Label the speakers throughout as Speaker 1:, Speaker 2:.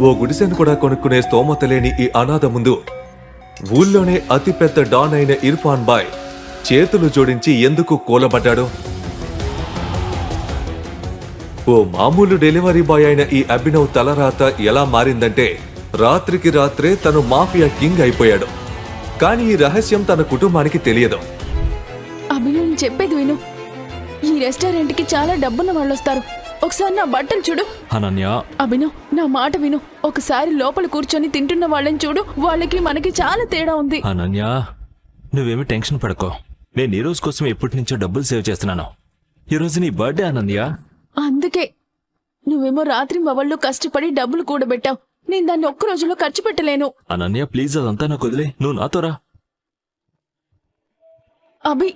Speaker 1: ఓ గుడిసెను కూడా కొనుక్కునే స్తోమత లేని ఈ అనాథ ముందు ఊళ్ళోనే అతిపెద్ద డాన్ అయిన ఇర్ఫాన్ బాయ్ చేతులు జోడించి ఎందుకు కూలబడ్డాడు? ఓ మామూలు డెలివరీ బాయ్ అయిన ఈ అభినవ్ తలరాత ఎలా మారిందంటే రాత్రికి రాత్రే తను మాఫియా కింగ్ అయిపోయాడు. కానీ ఈ రహస్యం తన కుటుంబానికి తెలియదు.
Speaker 2: అభినవ్ చెప్పేది విను. ఈ రెస్టారెంట్ కి చాలా డబ్బున్న వాళ్ళు వస్తారు. ఒకసారి నా బట్టలు చూడు.
Speaker 3: అనన్య,
Speaker 2: అభినవ్ నా మాట విను. ఒకసారి లోపల కూర్చొని తింటున్న వాళ్ళని చూడు. వాళ్ళకి మనకి చాలా తేడా ఉంది.
Speaker 3: అనన్య, నువ్వేమి టెన్షన్ పడకో. నేను ఈ రోజు కోసం ఎప్పటి నుంచో డబ్బులు సేవ్ చేస్తున్నాను. ఈ రోజు నీ బర్త్డే అనన్య.
Speaker 2: అందుకే నువ్వేమో రాత్రి మవళ్ళు కష్టపడి డబ్బులు కూడబెట్టావు. నేను దాన్ని ఒక్క రోజులో ఖర్చు పెట్టలేను.
Speaker 3: అనన్య ప్లీజ్, అదంతా నాకు వదిలే. నువ్వు నాతో రా.
Speaker 2: అభి,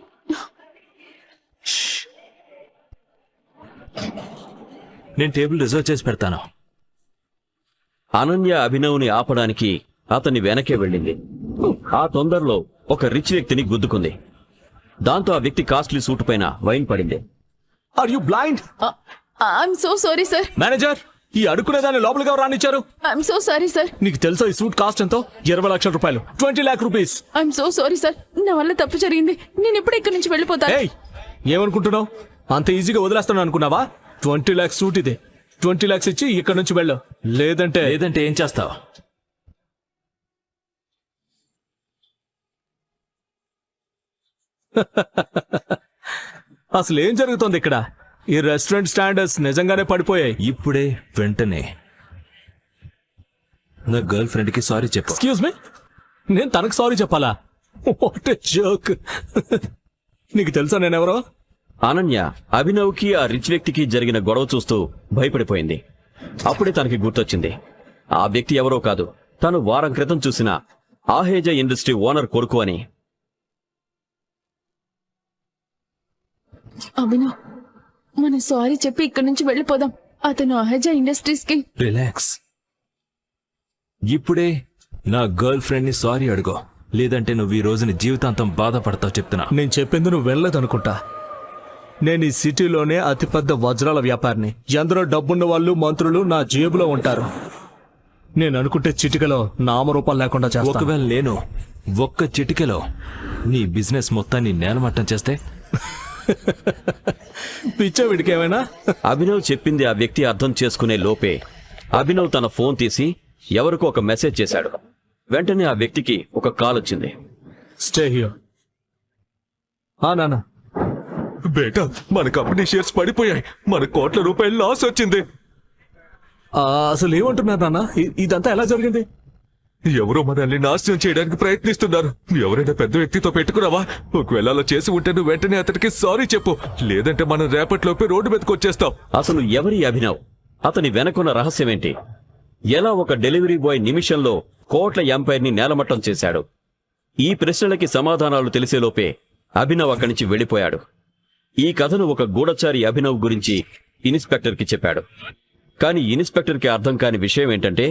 Speaker 3: నేను టేబుల్ రిజర్వ్ చేసి పెడతాను.
Speaker 4: అనన్య అభినవ్ని ఆపడానికి అతన్ని వెనకే వెళ్ళింది. ఆ తొందరలో ఒక రిచ్ వ్యక్తిని గుద్దుకుంది. దాంతో ఆ వ్యక్తి కాస్ట్లీ సూట్ పైన వైన్ పడింది.
Speaker 3: Are you blind?
Speaker 2: I'm so sorry sir.
Speaker 3: Manager, ఈ అడుక్కునేదాన్ని లోపలిగా రానిచ్చారు.
Speaker 2: I'm so sorry sir.
Speaker 3: నీకు తెలుసా ఈ సూట్ కాస్ట్ ఎంతో? 20 లక్షల రూపాయలు, 20 lakh rupees.
Speaker 2: I'm so sorry sir. నా వల్ల తప్పు జరిగింది. నేను ఇప్పుడు ఇక్కడి నుంచి వెళ్ళిపోతాను.
Speaker 5: ఏయ్, ఏమనుకుంటున్నావు? అంత ఈజీగా వదిలేస్తాను అనుకున్నావా? 20 lakhs సూట్ ఇది. 20 lakhs ఇచ్చి ఇక్కడ నుంచి వెళ్ళు. లేదంటే
Speaker 3: ఏం చేస్తావు?
Speaker 5: అసలు ఏం జరుగుతోంది ఇక్కడ? ఈ రెస్టారెంట్ స్టాండర్డ్స్ నిజంగానే పడిపోయాయి.
Speaker 3: ఇప్పుడే వెంటనే నా గర్ల్ ఫ్రెండ్ కి సారీ చెప్పు.
Speaker 5: ఎక్స్క్యూజ్ మీ, నేను తనకు సారీ చెప్పాలా? What a joke. నీకు తెలుసా నేనెవరో?
Speaker 4: అనన్య అభినవ్కి ఆ రిచ్ వ్యక్తికి జరిగిన గొడవ చూస్తూ భయపడిపోయింది. అప్పుడే తనకి గుర్తొచ్చింది, ఆ వ్యక్తి ఎవరో కాదు, తను వారం క్రితం చూసిన ఆహేజా ఇండస్ట్రీ ఓనర్ కొడుకు అని.
Speaker 2: అభినవ్, మనం సారీ చెప్పి ఇక్కడి నుంచి వెళ్ళిపోదాం. అతను అహజా ఇండస్ట్రీస్ కి.
Speaker 3: రిలాక్స్. ఇప్పుడే నా గర్ల్ ఫ్రెండ్ ని సారీ అడుగు, లేదంటే నువ్వు ఈ రోజుని జీవితాంతం బాధపడతావు చెప్తున్నా.
Speaker 5: నేను చెప్పింది నువ్వు వెళ్ళలేదనుకుంటా. నేను ఈ సిటీలోనే అతిపెద్ద వజ్రాల వ్యాపారిని. ఎందరో డబ్బున్న వాళ్ళు, మంత్రులు నా జేబులో ఉంటారు. నేను అనుకుంటే చిటికలో నామరూపాలు లేకుండా చేస్తాను.
Speaker 3: ఒకవేళ నేను ఒక్క చిటికెలో నీ బిజినెస్ మొత్తాన్ని నేలమట్టం చేస్తే?
Speaker 5: పిచ్చా వీడికేమైనా?
Speaker 4: అభినవ్ చెప్పింది ఆ వ్యక్తి అర్థం చేసుకునే లోపే అభినవ్ తన ఫోన్ తీసి ఎవరికో ఒక మెసేజ్ చేశాడు. వెంటనే ఆ వ్యక్తికి ఒక కాల్ వచ్చింది.
Speaker 5: Stay here. నాన్న,
Speaker 1: బేటా, మన కంపెనీ షేర్స్ పడిపోయాయి. మన కోట్ల రూపాయలు లాస్ వచ్చింది.
Speaker 5: అసలు ఏమంటున్నారు నాన్న? ఇదంతా ఎలా జరిగింది?
Speaker 1: ఎవరో మనల్ని నాశనం చేయడానికి ప్రయత్నిస్తున్నారు. ఎవరైనా పెద్ద వ్యక్తితో పెట్టుకున్నావా? ఒకవేళ అలా చేసి ఉంటే నువ్వు వెంటనే అతనికి సారీ చెప్పు, లేదంటే మనం రేపటిలోపే రోడ్డు మీదకి వచ్చేస్తాం.
Speaker 4: అసలు ఎవరి అభినవ్? అతని వెనకున్న రహస్యమేంటి? ఎలా ఒక డెలివరీ బాయ్ నిమిషంలో కోట్ల ఎంపైర్ ని నేలమట్టం చేశాడు? ఈ ప్రశ్నలకి సమాధానాలు తెలిసేలోపే అభినవ్ అక్కడి నుంచి వెళ్ళిపోయాడు. ఈ కథను ఒక గూఢచారి అభినవ్ గురించి ఇన్స్పెక్టర్ కి చెప్పాడు. కానీ ఇన్స్పెక్టర్ కి అర్థం కాని విషయం ఏంటంటే,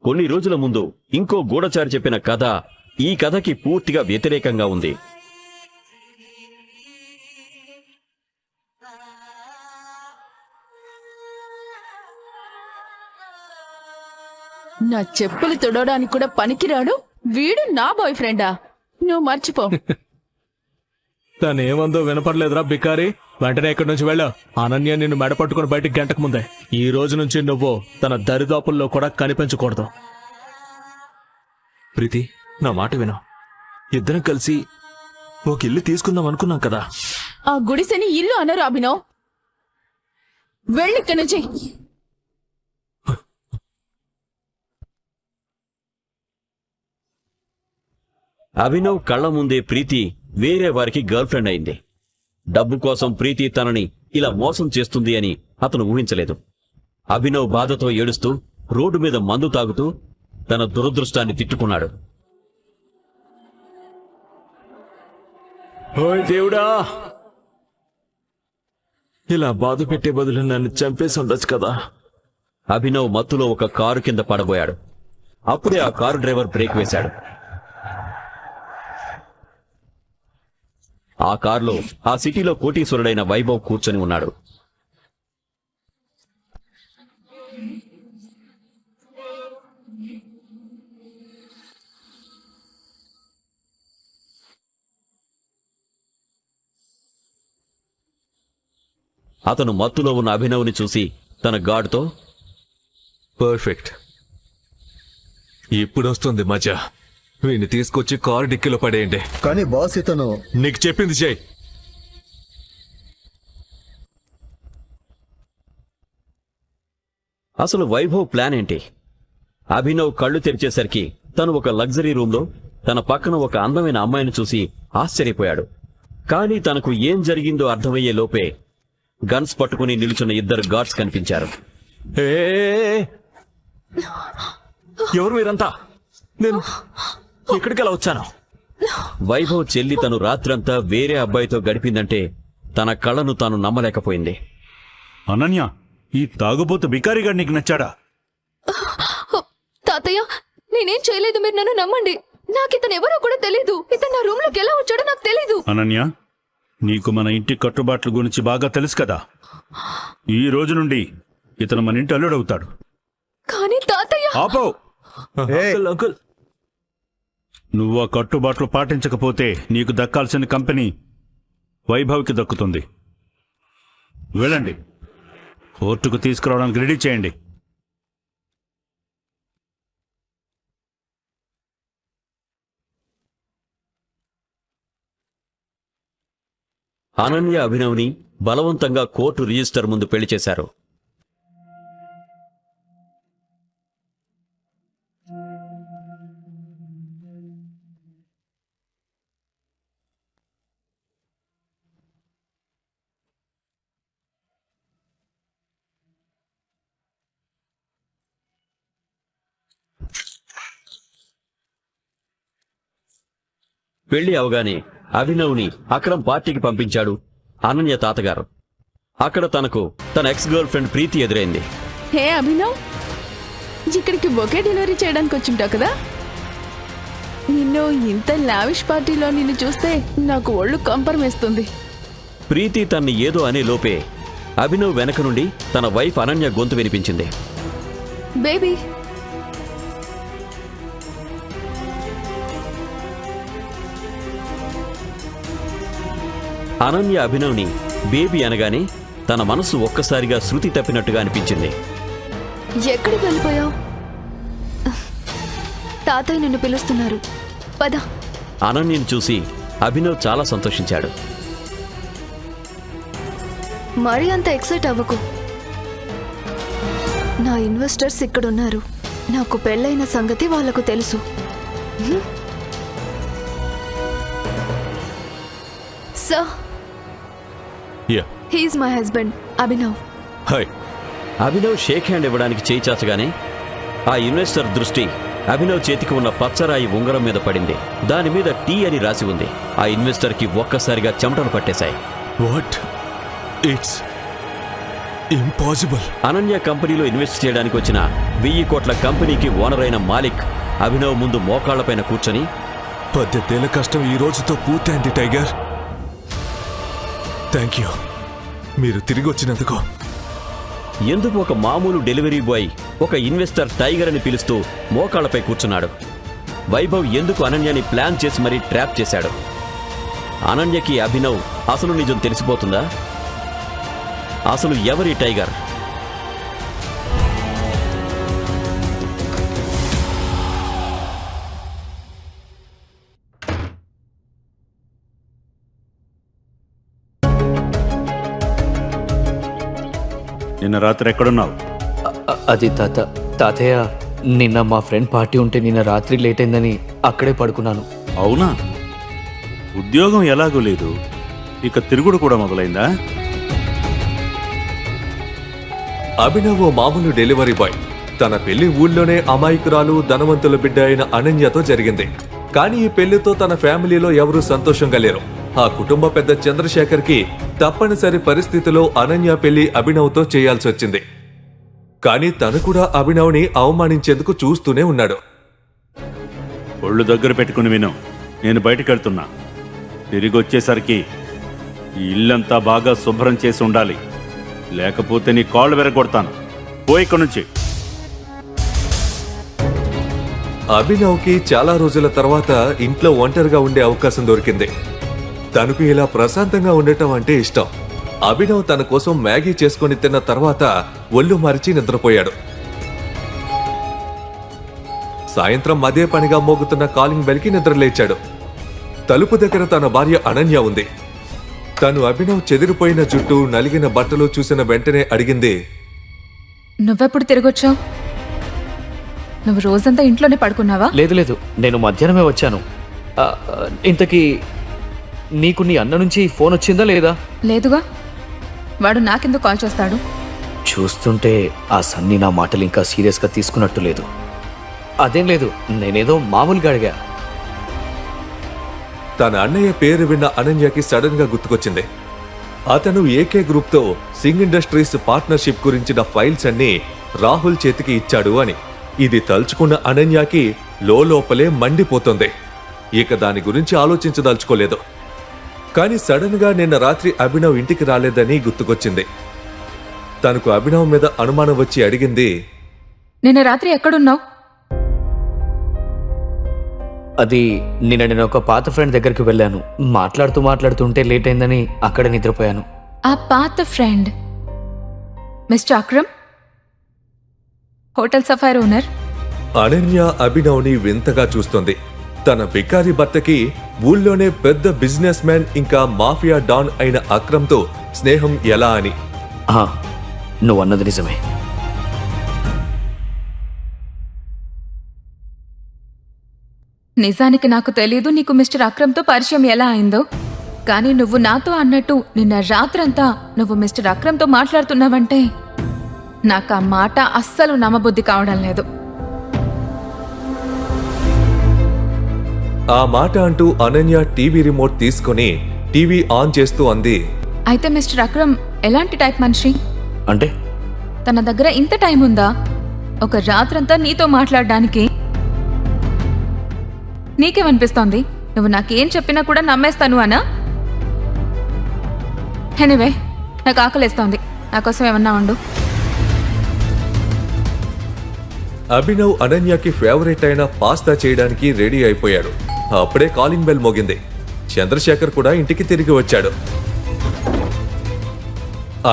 Speaker 4: కొన్ని రోజుల ముందు ఇంకో గూఢచారి చెప్పిన కథ ఈ కథకి పూర్తిగా వ్యతిరేకంగా ఉంది.
Speaker 2: నా చెప్పులు తుడవడానికి కూడా పనికిరాడు వీడు. నా బాయ్ ఫ్రెండా? నువ్వు మర్చిపో.
Speaker 5: తను ఏమందో వినపడలేదురా బికారి. వెంటనే ఇక్కడి నుంచి వెళ్ళా. అనన్య నిన్ను మెడపట్టుకుని బయటికి గంటకు ముందే. ఈ రోజు నుంచి నువ్వు తన దరిదాపుల్లో కూడా కనిపించకూడదు.
Speaker 3: ప్రీతి, నా మాట విను. ఇద్దరం కలిసి ఒక ఇల్లు తీసుకుందాం అనుకున్నాం కదా.
Speaker 2: ఆ గుడిసెని ఇల్లు అనరు అభినవ్. వెళ్ళిక్కడి నుంచి.
Speaker 4: అభినవ్ కళ్ల ముందే ప్రీతి వేరే వారికి గర్ల్ ఫ్రెండ్ అయింది. డబ్బు కోసం ప్రీతి తనని ఇలా మోసం చేస్తుంది అని అతను ఊహించలేదు. అభినవ్ బాధతో ఏడుస్తూ రోడ్డు మీద మందు తాగుతూ తన దురదృష్టాన్ని తిట్టుకున్నాడు.
Speaker 3: ఓయ్ దేవుడా, ఇలా బాధ పెట్టే బదులు నన్ను చంపేసి ఉండొచ్చు కదా.
Speaker 4: అభినవ్ మత్తులో ఒక కారు కింద పడబోయాడు. అప్పుడే ఆ కారు డ్రైవర్ బ్రేక్ వేశాడు. ఆ కారులో ఆ సిటీలో కోటీశ్వరుడైన వైభవ్ కూర్చొని ఉన్నాడు. అతను మత్తులో ఉన్న అభినవ్ని చూసి తన గార్డుతో,
Speaker 1: పర్ఫెక్ట్. ఇప్పుడు వస్తుంది మజా. వీడిని తీసుకొచ్చి కారు డిక్కీలో పడేయండి.
Speaker 6: కానీ బాస్ ఇతను
Speaker 1: నీకు చెప్పింది చెయ్.
Speaker 4: అసలు వైభవ్ ప్లాన్ ఏంటి? అభినవ్ కళ్ళు తెరిచేసరికి తను ఒక లగ్జరీ రూంలో తన పక్కన ఒక అందమైన అమ్మాయిని చూసి ఆశ్చర్యపోయాడు. కానీ తనకు ఏం జరిగిందో అర్థమయ్యే లోపే గన్స్ పట్టుకుని నిలుచున్న ఇద్దరు గార్డ్స్ కనిపించారు.
Speaker 3: ఏ ఎవరు మీరంతా? నేను ఎక్కడికి అలా వచ్చాను?
Speaker 4: వైభవ్ చెల్లి తను రాత్రంతా వేరే అబ్బాయితో గడిపిందంటే తన కళ్ళను తాను నమ్మలేకపోయింది.
Speaker 7: అనన్య, ఈ తాగుబోతు బికారిగాడు నీకు నచ్చాడా?
Speaker 2: తాతయ్య, నేనేం చేయలేదు, మీరు నన్ను నమ్మండి. నాకు ఇతను ఎవరో కూడా తెలీదు. ఇతను నా రూమ్ లోకి ఎలా వచ్చాడో నాకు తెలీదు.
Speaker 7: అనన్య, నీకు మన ఇంటి కట్టుబాట్ల గురించి బాగా తెలుసు కదా. ఈ రోజు నుండి ఇతను మన ఇంటి అల్లుడవుతాడు.
Speaker 2: కానీ తాతయ్య,
Speaker 7: ఆపో!
Speaker 3: అంకుల్ అంకుల్
Speaker 7: నువ్వు ఆ కట్టుబాట్లు పాటించకపోతే నీకు దక్కాల్సిన కంపెనీ వైభవ్కి దక్కుతుంది. వెళ్ళండి, కోర్టుకు తీసుకురావడానికి రెడీ చేయండి.
Speaker 4: అనన్య అభినవ్ని బలవంతంగా కోర్టు రిజిస్టర్ ముందు పెళ్లి చేశారు. పెళ్లి అవగానే అభినవ్ని అక్రమ్ పార్టీకి పంపించాడు అనన్య తాతగారు. అక్కడ తనకు తన ఎక్స్ గర్ల్ ఫ్రెండ్ ప్రీతి ఎదురైంది.
Speaker 2: హే అభినవ్, ఇక్కడికి బొకే డెలివరీ చేయడానికి వచ్చింటావు కదా. నిన్ను ఇంత లావిష్ పార్టీలో నిన్ను చూస్తే నాకు ఒళ్ళు కంపరమేస్తుంది.
Speaker 4: ప్రీతి తన్ని ఏదో అనే లోపే అభినవ్ వెనక నుండి తన వైఫ్ అనన్య గొంతు వినిపించింది.
Speaker 2: బేబీ,
Speaker 4: అనన్య అభినవ్ని బేబీ అనగానే తన మనసు ఒక్కసారిగా శృతి తప్పినట్టుగా అనిపించింది.
Speaker 8: ఎక్కడికి వెళ్ళిపోయావు? తాతయ్య నిన్ను పిలుస్తున్నారు, పద.
Speaker 4: అనన్యను చూసి అభినవ్ చాలా సంతోషించాడు.
Speaker 8: మరీ అంత ఎక్సైట్ అవ్వకు. నా ఇన్వెస్టర్స్ ఇక్కడున్నారు. నాకు పెళ్ళైన సంగతి వాళ్లకు తెలుసు. Sir,
Speaker 1: yeah,
Speaker 8: he's my husband Abhinav.
Speaker 1: Hi.
Speaker 4: Abhinav shake hand ఇవ్వడానికి చేయి చాచగానే ఆ ఇన్వెస్టర్ దృష్టి అభినవ్ చేతికి ఉన్న పచ్చరాయి ఉంగరం మీద పడింది. దాని మీద టీ అని రాసి ఉంది. ఆ ఇన్వెస్టర్కి ఒక్కసారిగా చెమటలు పట్టేశాయి.
Speaker 1: వాట్? It's impossible.
Speaker 4: అనన్య కంపెనీలో ఇన్వెస్ట్ చేయడానికి వచ్చిన 1000 కోట్ల కంపెనీకి ఓనర్ అయిన మాలిక్ అభినవ్ ముందు మోకాళ్లపైన కూర్చొని,
Speaker 1: 18 ఏళ్ల కష్టం ఈ రోజుతో పూర్తయింది టైగర్. థ్యాంక్ యూ, మీరు తిరిగి వచ్చినందుకు.
Speaker 4: ఎందుకు ఒక మామూలు డెలివరీ బాయ్ ఒక ఇన్వెస్టర్ టైగర్ అని పిలుస్తూ మోకాళ్లపై కూర్చున్నాడు? వైభవ్ ఎందుకు అనన్యని ప్లాన్ చేసి మరీ ట్రాప్ చేశాడు? అనన్యకి అభినవ్ అసలు నిజం తెలిసిపోతుందా? అసలు ఎవరి టైగర్?
Speaker 7: నిన్న రాత్రి ఎక్కడున్నావు?
Speaker 9: అది తాతయ్య, నిన్న మా ఫ్రెండ్ పార్టీ ఉంటే నిన్న రాత్రి లేట్ అయిందని అక్కడే పడుకున్నాను.
Speaker 7: అవునా? ఉద్యోగం ఎలాగూ లేదు, ఇక తిరుగుడు కూడా మొదలైందా?
Speaker 1: అభినవ్ ఓ మామూలు డెలివరీ బాయ్. తన పెళ్లి ఊళ్ళోనే అమాయకురాలు ధనవంతుల బిడ్డ అయిన అనన్యతో జరిగింది. కానీ ఈ పెళ్లితో తన ఫ్యామిలీలో ఎవరూ సంతోషంగా లేరు. ఆ కుటుంబ పెద్ద చంద్రశేఖర్ కి తప్పనిసరి పరిస్థితిలో అనన్య పెళ్లి అభినవ్తో చేయాల్సి వచ్చింది. కానీ తను కూడా అభినవ్ని అవమానించేందుకు చూస్తూనే ఉన్నాడు.
Speaker 7: ఒళ్ళు దగ్గర పెట్టుకుని విను, నేను బయటకెళ్తున్నా. తిరిగి వచ్చేసరికి ఈ ఇల్లంతా బాగా శుభ్రం చేసి ఉండాలి, లేకపోతే నీ కాళ్ళు వెరగొడతాను. పోయి ఇక్కడి నుంచి.
Speaker 1: అభినవ్కి చాలా రోజుల తర్వాత ఇంట్లో ఒంటరిగా ఉండే అవకాశం దొరికింది. తనకు ఇలా ప్రశాంతంగా ఉండటం అంటే ఇష్టం. అభినవ్ తన కోసం మ్యాగీ చేసుకుని తిన్న తర్వాత ఒళ్ళు మరిచి నిద్రపోయాడు. సాయంత్రం అదే పనిగా మోగుతున్న కాలింగ్ బెల్కి నిద్రలేచాడు. తలుపు దగ్గర తన భార్య అనన్య ఉంది. తను అభినవ్ చెదిరిపోయిన జుట్టు, నలిగిన బట్టలు చూసిన వెంటనే అడిగింది,
Speaker 6: నువ్వెప్పుడు తిరిగొచ్చావు? నువ్వు రోజంతా ఇంట్లోనే పడుకున్నావా?
Speaker 9: లేదు లేదు, నేను మధ్యాహ్నమే వచ్చాను. ఇంతకీ నీకు నీ అన్న నుంచి ఫోన్ వచ్చిందా లేదా?
Speaker 6: లేదుగా. వాడు నాకెందుకు కాల్ చేస్తాడు?
Speaker 9: చూస్తుంటే ఆ సన్నీ నా మాటలు ఇంకా సీరియస్గా తీసుకున్నట్టు లేదు. అదేం లేదు, నేనేదో మామూలుగా అడిగా.
Speaker 1: తన అన్నయ్య పేరు విన్న అనన్యకి సడన్ గా గుర్తుకొచ్చింది. అతను ఏకే గ్రూప్ తో సింగ్ ఇండస్ట్రీస్ పార్ట్నర్షిప్ గురించిన ఫైల్స్ అన్ని రాహుల్ చేతికి ఇచ్చాడు అని. ఇది తలుచుకున్న అనన్యకి లోపలే మండిపోతుంది. ఇక దాని గురించి ఆలోచించదలుచుకోలేదు. కానీ సడన్ గా నిన్న రాత్రి అభినవ్ ఇంటికి రాలేదని గుర్తుకొచ్చింది. తనకు అభినవ్ మీద అనుమానం వచ్చి అడిగింది,
Speaker 6: నిన్న రాత్రి ఎక్కడున్నావు?
Speaker 9: అది నేను ఒక పాత ఫ్రెండ్ దగ్గరికి వెళ్ళాను. మాట్లాడుతుంటే లేట్ అయిందని అక్కడే నిద్రపోయాను.
Speaker 6: ఆ పాత friend mister Akram, hotel sapphire owner.
Speaker 1: Ananya అభినవ్ని వింతగా చూస్తుంది. తన బికారి భర్తకి ఊళ్ళోనే పెద్ద బిజినెస్ మ్యాన్ ఇంకా మాఫియా డాన్ అయిన అక్రమ్తో స్నేహం ఎలా అని.
Speaker 9: నువ్వు అన్నది నిజమే.
Speaker 6: నిజానికి నాకు తెలీదు నీకు మిస్టర్ అక్రమ్తో పరిచయం ఎలా అయిందో. కానీ నువ్వు నాతో అన్నట్టు నిన్న రాత్రంతా నువ్వు మిస్టర్ అక్రమ్తో మాట్లాడుతున్నావంటే నాకు ఆ మాట అస్సలు నమ్మబుద్ధి కావడం లేదు.
Speaker 1: ఆ మాట అంటూ అనన్య టీవీ రిమోట్ తీసుకుని టీవీ ఆన్ చేస్తూ అంది,
Speaker 6: అయితే మిస్టర్ అక్రమ్ ఎలాంటి టైప్ మనిషి?
Speaker 9: అంటే
Speaker 6: తన దగ్గర ఇంత టైం ఉందా ఒక రాత్రంతా నీతో మాట్లాడడానికి? నీకేమనిపిస్తోంది? నువ్వు నాకేం చెప్పినా కూడా నమ్మేస్తాను అనా? ఎనీవే, నాకు ఆకలేస్తోంది. నా కోసం ఏమన్నా ఉండు.
Speaker 1: అభినవ్ అనన్యకి ఫేవరెట్ అయిన పాస్తా చేయడానికి రెడీ అయిపోయాడు. అప్పుడే కాలింగ్ బెల్ మోగింది. చంద్రశేఖర్ కూడా ఇంటికి తిరిగి వచ్చాడు.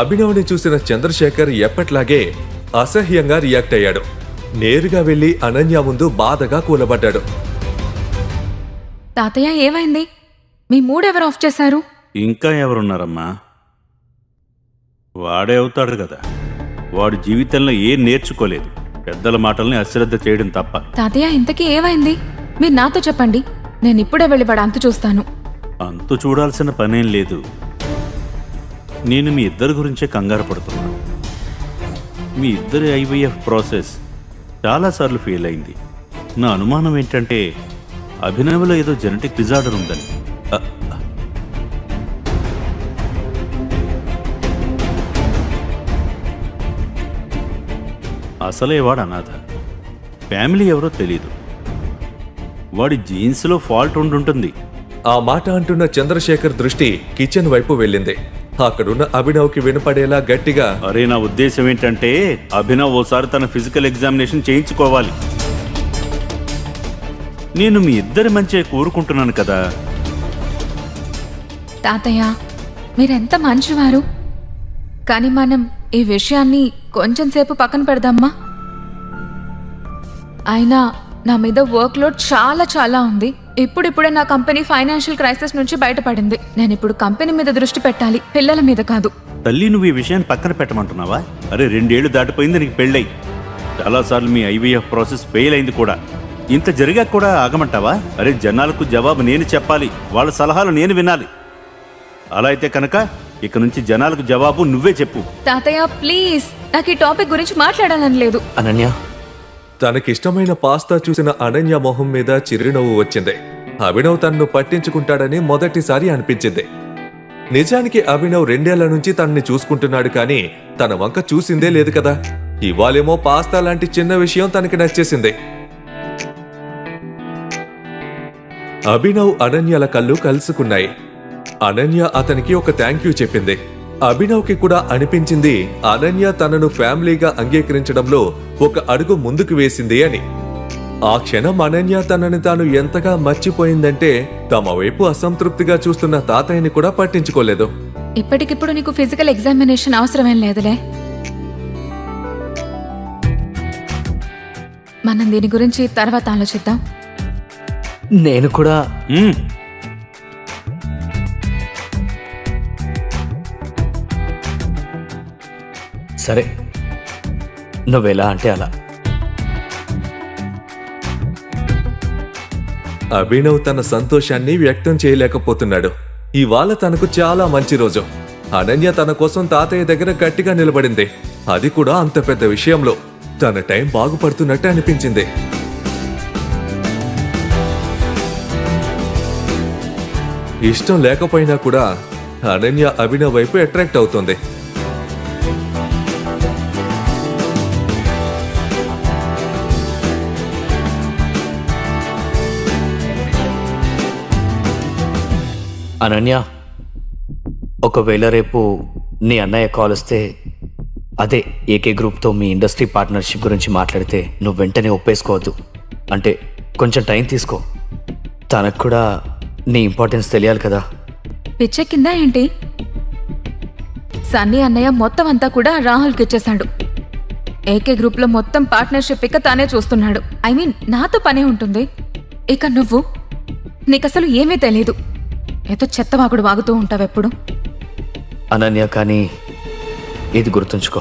Speaker 1: అభినవ్ని చూసిన చంద్రశేఖర్ ఎప్పట్లాగే అసహ్యంగా రియాక్ట్ అయ్యాడు. నేరుగా వెళ్లి అనన్య ముందు బాధగా కూలబడ్డాడు.
Speaker 6: తాతయ్య, ఏమైంది? మీ మూడ్ ఎవరు ఆఫ్ చేశారు?
Speaker 7: ఇంకా ఎవరున్నారమ్మా? వాడే అవుతాడు కదా. వాడు జీవితంలో ఏం నేర్చుకోలేదు, పెద్దల మాటల్ని అశ్రద్ధ చేయడం తప్ప.
Speaker 6: తాతయ్య, ఇంతకీ ఏమైంది? మీరు నాతో చెప్పండి. నేను ఇప్పుడే వెళ్ళి వాడు అంతు చూస్తాను.
Speaker 7: అంతు చూడాల్సిన పనేం లేదు. నేను మీ ఇద్దరి గురించే కంగారు పడుతున్నా. మీ ఇద్దరి ఐవీఎఫ్ ప్రాసెస్ చాలాసార్లు ఫెయిల్ అయింది. నా అనుమానం ఏంటంటే అభినవ్లో ఏదో జెనెటిక్ డిజార్డర్ ఉందని. అసలే వాడు అనాథ. ఫ్యామిలీ ఎవరో తెలీదు. వాడి జీన్స్లో ఫాల్ట్ ఉండుంటుంది.
Speaker 1: ఆ మాట అంటున్న చంద్రశేఖర్ దృష్టి కిచెన్ వైపు వెళ్ళింది. అక్కడున్న అభినవ్కి వినపడేలా గట్టిగా,
Speaker 7: అరే, నా ఉద్దేశం ఏంటంటే అభినవ్ ఓసారి తన ఫిజికల్ ఎగ్జామినేషన్ చేయించుకోవాలి. నేను మీ ఇద్దరి మంచి కోరుకుంటున్నాను కదా.
Speaker 6: తాతయ్య, మీరెంత మంచివారు. కానీ మనం ఈ విషయాన్ని కొంచెం సేపు పక్కన పెడదామా? అయినా నా మీద వర్క్ లోడ్ చాలా ఉంది. ఇప్పుడిప్పుడే నా కంపెనీ ఫైనాన్షియల్ క్రైసిస్ నుంచి బయటపడింది. నేను ఇప్పుడు కంపెనీ మీద దృష్టి పెట్టాలి, పిల్లల మీద కాదు.
Speaker 7: తల్లి, నువ్వు ఈ విషయాన్ని పక్కన పెట్టమంటున్నావా? అరే, 2 ఏళ్లు దాటిపోయింది నీకు పెళ్ళై. చాలాసార్లు మీ ఐవీఎఫ్ ప్రాసెస్ ఫెయిల్ అయింది కూడా. ఇంత జరిగాక కూడా ఆగమంటావా? అరే, జనాలకు జవాబు నేను చెప్పాలి, వాళ్ళ సలహాలు నేను వినాలి. అలా అయితే కనుక ఇక నుంచి జనాలకు జవాబు నువ్వే చెప్పు.
Speaker 6: తాతయ్య, ప్లీజ్, నాకు ఈ టాపిక్ గురించి మాట్లాడాలని లేదు.
Speaker 9: అనన్య,
Speaker 1: తనకిష్టమైన పాస్తా చూసిన అనన్య మొహం మీద చిరునవ్వు వచ్చింది. అభినవ్ తనను పట్టించుకుంటాడని మొదటిసారి అనిపించింది. నిజానికి అభినవ్ 2 ఏళ్ల నుంచి తనని చూసుకుంటున్నాడు, కానీ తన వంక చూసిందే లేదు కదా. ఇవాళేమో పాస్తా లాంటి చిన్న విషయం తనకి నచ్చేసింది. అభినవ్ అనన్యల కళ్ళు కలుసుకున్నాయి. అనన్య అతనికి ఒక థ్యాంక్ యూ చెప్పింది. అభినవ్కి కూడా అనిపించింది అనన్య తనను ఫ్యామిలీగా అంగీకరించడంలో ఒక అడుగు ముందుకు వేసింది అని. ఆ క్షణం అనన్య తనని తాను ఎంతగా మర్చిపోయిందంటే తమ వైపు అసంతృప్తిగా చూస్తున్న తాతయ్యని కూడా పట్టించుకోలేదు.
Speaker 6: ఇప్పటికిప్పుడు నీకు ఫిజికల్ ఎగ్జామినేషన్ అవసరమేం లేదులే. మనం దీని గురించి తర్వాత ఆలోచిద్దాం.
Speaker 9: నేను కూడా
Speaker 7: మ్మ్.
Speaker 9: సరే, నువ్వెలా అంటే అలా.
Speaker 1: అభినవ్ తన సంతోషాన్ని వ్యక్తం చేయలేకపోతున్నాడు. ఇవాళ తనకు చాలా మంచి రోజు. అనన్య తన కోసం తాతయ్య దగ్గర గట్టిగా నిలబడింది. అది కూడా అంత పెద్ద విషయంలో. తన టైం బాగుపడుతున్నట్టు అనిపించింది. ఇష్టం లేకపోయినా కూడా అనన్య అభినవ్ వైపు అట్రాక్ట్ అవుతుంది.
Speaker 9: అనన్య, ఒకవేళ రేపు నీ అన్నయ్య కాల్ వస్తే, అదే ఏకే గ్రూప్తో మీ ఇండస్ట్రీ పార్ట్నర్షిప్ గురించి మాట్లాడితే నువ్వు వెంటనే ఒప్పేసుకోవద్దు. అంటే కొంచెం టైం తీసుకో. తనకు కూడా నీ ఇంపార్టెన్స్ తెలియాలి కదా.
Speaker 6: పిచ్చెక్కిందా ఏంటి? సన్నీ అన్నయ్య మొత్తం అంతా కూడా రాహుల్కి ఇచ్చేశాడు. ఏకే గ్రూప్లో మొత్తం పార్ట్నర్షిప్ ఇక తానే చూస్తున్నాడు. ఐ మీన్ నాతో పనే ఉంటుంది. ఇక నువ్వు, నీకసలు ఏమీ తెలీదు. ఏదో చెత్తవాగుడు వాగుతూ ఉంటావెప్పుడు.
Speaker 9: అనన్య, కానీ ఇది గుర్తుంచుకో,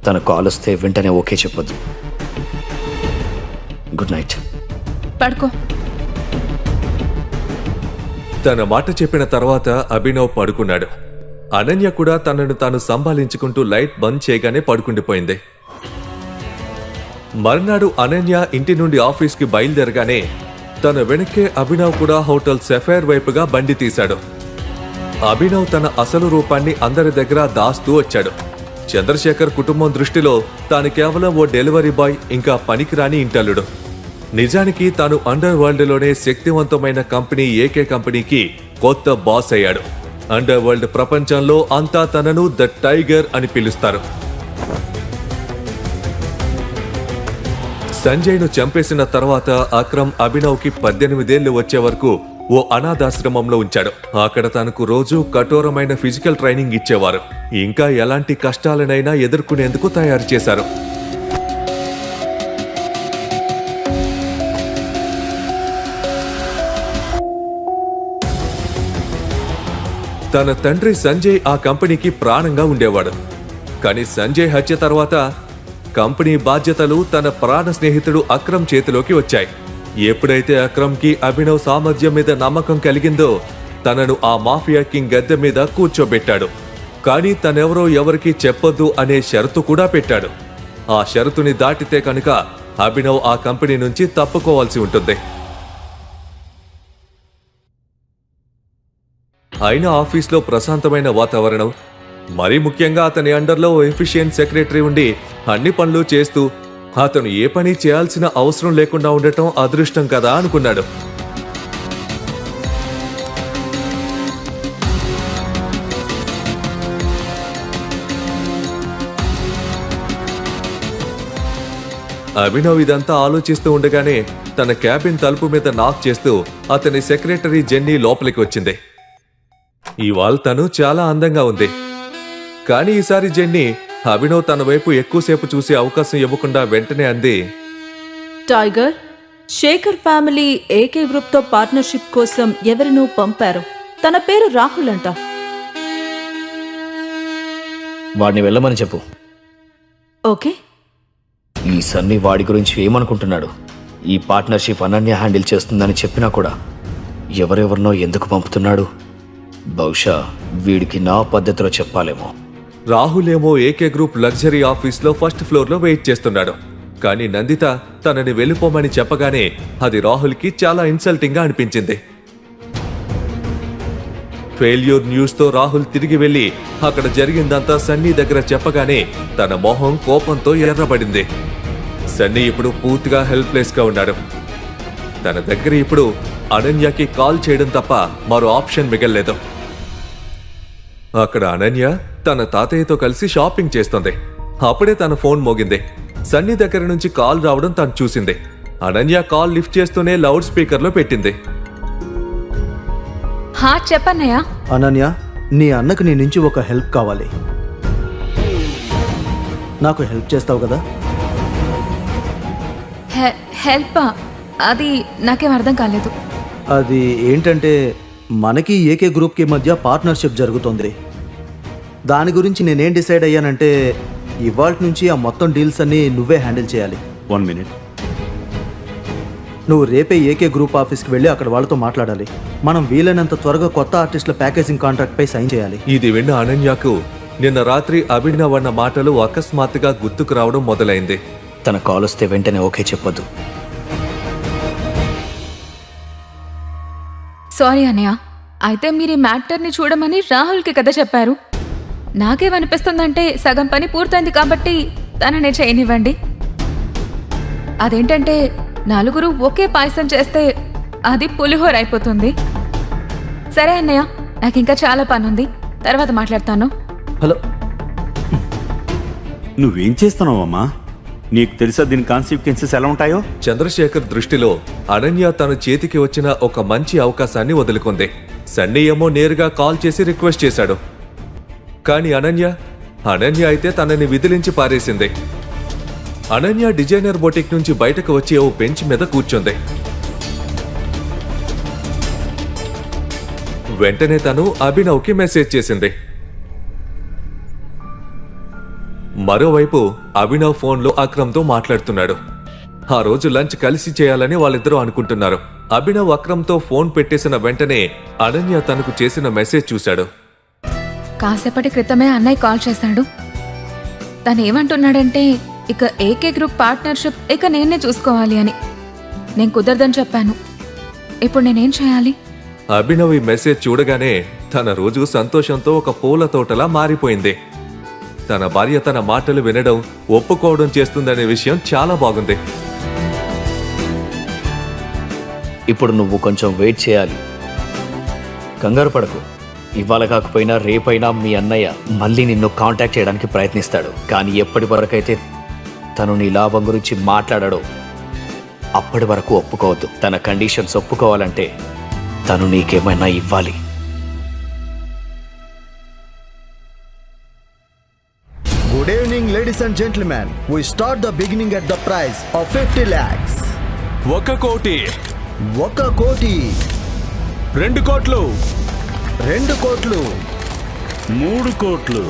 Speaker 9: తన కాల్ వస్తే వెంటనే ఓకే చెప్పొద్దు. Good night.
Speaker 6: పడుకో.
Speaker 1: తన మాట చెప్పిన తర్వాత అభినవ్ పడుకున్నాడు. అనన్య కూడా తనను తాను సంభాళించుకుంటూ లైట్ బంద్ చేయగానే పడుకుండిపోయింది. మర్నాడు అనన్య ఇంటి నుండి ఆఫీస్కి బయలుదేరగానే తన వెనక్కే అభినవ్ కూడా హోటల్ సెఫైర్ వైపుగా బండి తీశాడు. అభినవ్ తన అసలు రూపాన్ని అందరి దగ్గర దాస్తూ వచ్చాడు. చంద్రశేఖర్ కుటుంబం దృష్టిలో తాను కేవలం ఓ డెలివరీ బాయ్, ఇంకా పనికిరాని ఇంటల్లుడు. నిజానికి తాను అండర్ వరల్డ్లోనే శక్తివంతమైన కంపెనీ ఏకే కంపెనీకి కొత్త బాస్ అయ్యాడు. అండర్ వరల్డ్ ప్రపంచంలో అంతా తనను ద టైగర్ అని పిలుస్తారు. సంజయ్ను చంపేసిన తర్వాత అక్రమ్ అభినవ్కి 18 ఏళ్లు వచ్చే వరకు ఓ అనాథాశ్రమంలో ఉంచాడు. అక్కడ తనకు రోజు కఠోరమైన ఫిజికల్ ట్రైనింగ్ ఇచ్చేవారు. ఇంకా ఎలాంటి కష్టాలనైనా ఎదుర్కొనేందుకు తయారు చేశారు. తన తండ్రి సంజయ్ ఆ కంపెనీకి ప్రాణంగా ఉండేవాడు. కానీ సంజయ్ హత్య తర్వాత కంపెనీ బాధ్యతలు తన ప్రాణ స్నేహితుడు అక్రమ్ చేతిలోకి వచ్చాయి. ఎప్పుడైతే అక్రమ్కి అభినవ్ సామర్థ్యం మీద నమ్మకం కలిగిందో తనను ఆ మాఫియా కింగ్ గద్దె మీద కూర్చోబెట్టాడు. కానీ తనెవరో ఎవరికీ చెప్పొద్దు అనే షరతు కూడా పెట్టాడు. ఆ షరతుని దాటితే కనుక అభినవ్ ఆ కంపెనీ నుంచి తప్పుకోవాల్సి ఉంటుంది. అయినా ఆఫీస్లో ప్రశాంతమైన వాతావరణం, మరీ ముఖ్యంగా అతని అండర్లో ఎఫిషియెంట్ సెక్రటరీ ఉండి అన్ని పనులు చేస్తూ అతను ఏ పని చేయాల్సిన అవసరం లేకుండా ఉండటం అదృష్టం కదా అనుకున్నాడు. అభినవ్ ఇదంతా ఆలోచిస్తూ ఉండగానే తన క్యాబిన్ తలుపు మీద నాక్ చేస్తూ అతని సెక్రటరీ జెన్నీ లోపలికి వచ్చింది. ఇవాళ తను చాలా అందంగా ఉంది. కానీ ఈసారి జెన్నీ అభినవ్ తన వైపు ఎక్కువసేపు చూసే అవకాశం ఇవ్వకుండా వెంటనే అంది,
Speaker 10: టైగర్, శేఖర్ ఫ్యామిలీ ఏకే గ్రూప్తో పార్ట్నర్షిప్ కోసం ఎవరినో పంపారు. తన పేరు రాహుల్ అంట.
Speaker 9: వాడిని వెళ్ళమని చెప్పు.
Speaker 10: ఓకే.
Speaker 9: ఈ సన్నీ వాడి గురించి ఏమనుకుంటున్నాడు? ఈ పార్ట్నర్షిప్ అనన్య హ్యాండిల్ చేస్తుందని చెప్పినా కూడా ఎవరెవరినో ఎందుకు పంపుతున్నాడు? బహుశా వీడికి నా పద్ధతిలో చెప్పాలేమో.
Speaker 1: రాహుల్ ఏమో ఏకే గ్రూప్ లగ్జరీ ఆఫీస్లో ఫస్ట్ ఫ్లోర్లో వెయిట్ చేస్తున్నాడు. కానీ నందిత తనని వెళ్ళిపోమని చెప్పగానే అది రాహుల్కి చాలా ఇన్సల్టింగ్గా అనిపించింది. ఫెయిల్యూర్ న్యూస్తో రాహుల్ తిరిగి వెళ్లి అక్కడ జరిగిందంతా సన్నీ దగ్గర చెప్పగానే తన మొహం కోపంతో ఎర్రబడింది. సన్నీ ఇప్పుడు పూర్తిగా హెల్ప్లెస్గా ఉన్నాడు. తన దగ్గర ఇప్పుడు అనన్యకి కాల్ చేయడం తప్ప మరో ఆప్షన్ మిగల్లేదు. అక్కడ అనన్య తన తాతయ్యతో కలిసి షాపింగ్ చేస్తుంది. అప్పుడే తన ఫోన్ మోగింది. సన్నీ దగ్గర నుంచి కాల్ రావడం తను చూసింది. అనన్య కాల్ లిఫ్ట్ చేస్తూనే లౌడ్ స్పీకర్లో పెట్టింది.
Speaker 6: హా, చెప్పన్నయ్య.
Speaker 11: అనన్య, నీ అన్నకు నీ నుంచి ఒక హెల్ప్ కావాలి. నాకు హెల్ప్ చేస్తావు కదా?
Speaker 6: హెల్పా? అది నాకేం అర్థం కాలేదు.
Speaker 11: అది ఏంటంటే మనకి ఏకే గ్రూప్కి మధ్య పార్ట్నర్షిప్ జరుగుతుంది. దాని గురించి నేనేం డిసైడ్ అయ్యానంటే ఇవాల్టి నుంచి ఆ మొత్తం డీల్స్ అన్నీ నువ్వే హ్యాండిల్ చేయాలి.
Speaker 7: 1 minute.
Speaker 11: నువ్వు రేపే ఏకే గ్రూప్ ఆఫీస్కి వెళ్ళి అక్కడ వాళ్ళతో మాట్లాడాలి. మనం వీలైనంత త్వరగా కొత్త ఆర్టిస్టుల ప్యాకేజింగ్ కాంట్రాక్ట్ పై సైన్ చేయాలి.
Speaker 1: ఇది విన్న అనన్యకు నిన్న రాత్రి అభినవ్ అన్న మాటలు అకస్మాత్తుగా గుర్తుకు రావడం మొదలైంది.
Speaker 9: తన కాల్ వస్తే వెంటనే ఓకే చెప్పొద్దు.
Speaker 6: సారీ అన్నయ్య. అయితే మీరు ఈ మ్యాటర్ని చూడమని రాహుల్కి కదా చెప్పారు. నాకేమనిపిస్తుందంటే సగం పని పూర్తయింది కాబట్టి తననే చేయనివ్వండి. అదేంటంటే నలుగురు ఒకే పాయసం చేస్తే అది పులిహోర అయిపోతుంది. సరే అన్నయ్య, నాకు ఇంకా చాలా పని ఉంది, తర్వాత మాట్లాడతాను.
Speaker 11: హలో,
Speaker 7: నువ్వేం చేస్తున్నావమ్మా? నీకు తెలుసా దీని కాన్సిక్వెన్సెస్ ఎలా ఉంటాయో?
Speaker 1: చంద్రశేఖర్ దృష్టిలో అనన్య తన చేతికి వచ్చిన ఒక మంచి అవకాశాన్ని వదులుకుంది. సన్నీ ఏమో నేరుగా కాల్ చేసి రిక్వెస్ట్ చేశాడు. కానీ అనన్య అయితే తనని విదిలించి పారేసింది. అనన్య డిజైనర్ బొటిక్ నుంచి బయటకు వచ్చి ఓ బెంచ్ మీద కూర్చుంది. వెంటనే తను అభినవ్కి మెసేజ్ చేసింది. మరోవైపు అభినవ్ ఫోన్లో అక్రమ్తో మాట్లాడుతున్నాడు. ఆ రోజు లంచ్ కలిసి చేయాలని వాళ్ళిద్దరూ అనుకుంటున్నారు. అభినవ్ అక్రమ్తో ఫోన్ పెట్టేసిన వెంటనే అనన్య తనకు చేసిన మెసేజ్ చూశాడు.
Speaker 6: కాసేపటి క్రితమే అన్నయ్య కాల్ చేశాడు. తను ఏమంటున్నాడంటే ఇక ఏకే గ్రూప్ పార్ట్నర్షిప్ ఇక నేనే చూసుకోవాలి అని. నేను కుదరదని చెప్పాను. ఇప్పుడు నేనేం చేయాలి?
Speaker 1: అభినవ్ ఈ మెసేజ్ చూడగానే తన రోజు సంతోషంతో ఒక పూల తోటలా మారిపోయింది. తన భార్య తన మాటలు వినడం, ఒప్పుకోవడం చేస్తుందనే విషయం చాలా బాగుంది.
Speaker 9: ఇప్పుడు నువ్వు కొంచెం వెయిట్ చేయాలి. కంగారు పడకు. ఇవాళ కాకపోయినా రేపైనా మీ అన్నయ్య మళ్ళీ నిన్ను కాంటాక్ట్ చేయడానికి ప్రయత్నిస్తాడు. కానీ ఎప్పటి వరకైతే తను నీ లాభం గురించి మాట్లాడాడో అప్పటి వరకు ఒప్పుకోవద్దు. తన కండిషన్స్ ఒప్పుకోవాలంటే తను నీకేమైనా ఇవ్వాలి.
Speaker 11: Good evening ladies and gentlemen. We start the beginning at the price of 50 lakhs.
Speaker 1: 1 కోటి,
Speaker 11: 1 కోటి,
Speaker 5: 2 కోట్లు,
Speaker 11: 2 కోట్లు,
Speaker 7: 3 కోట్లు,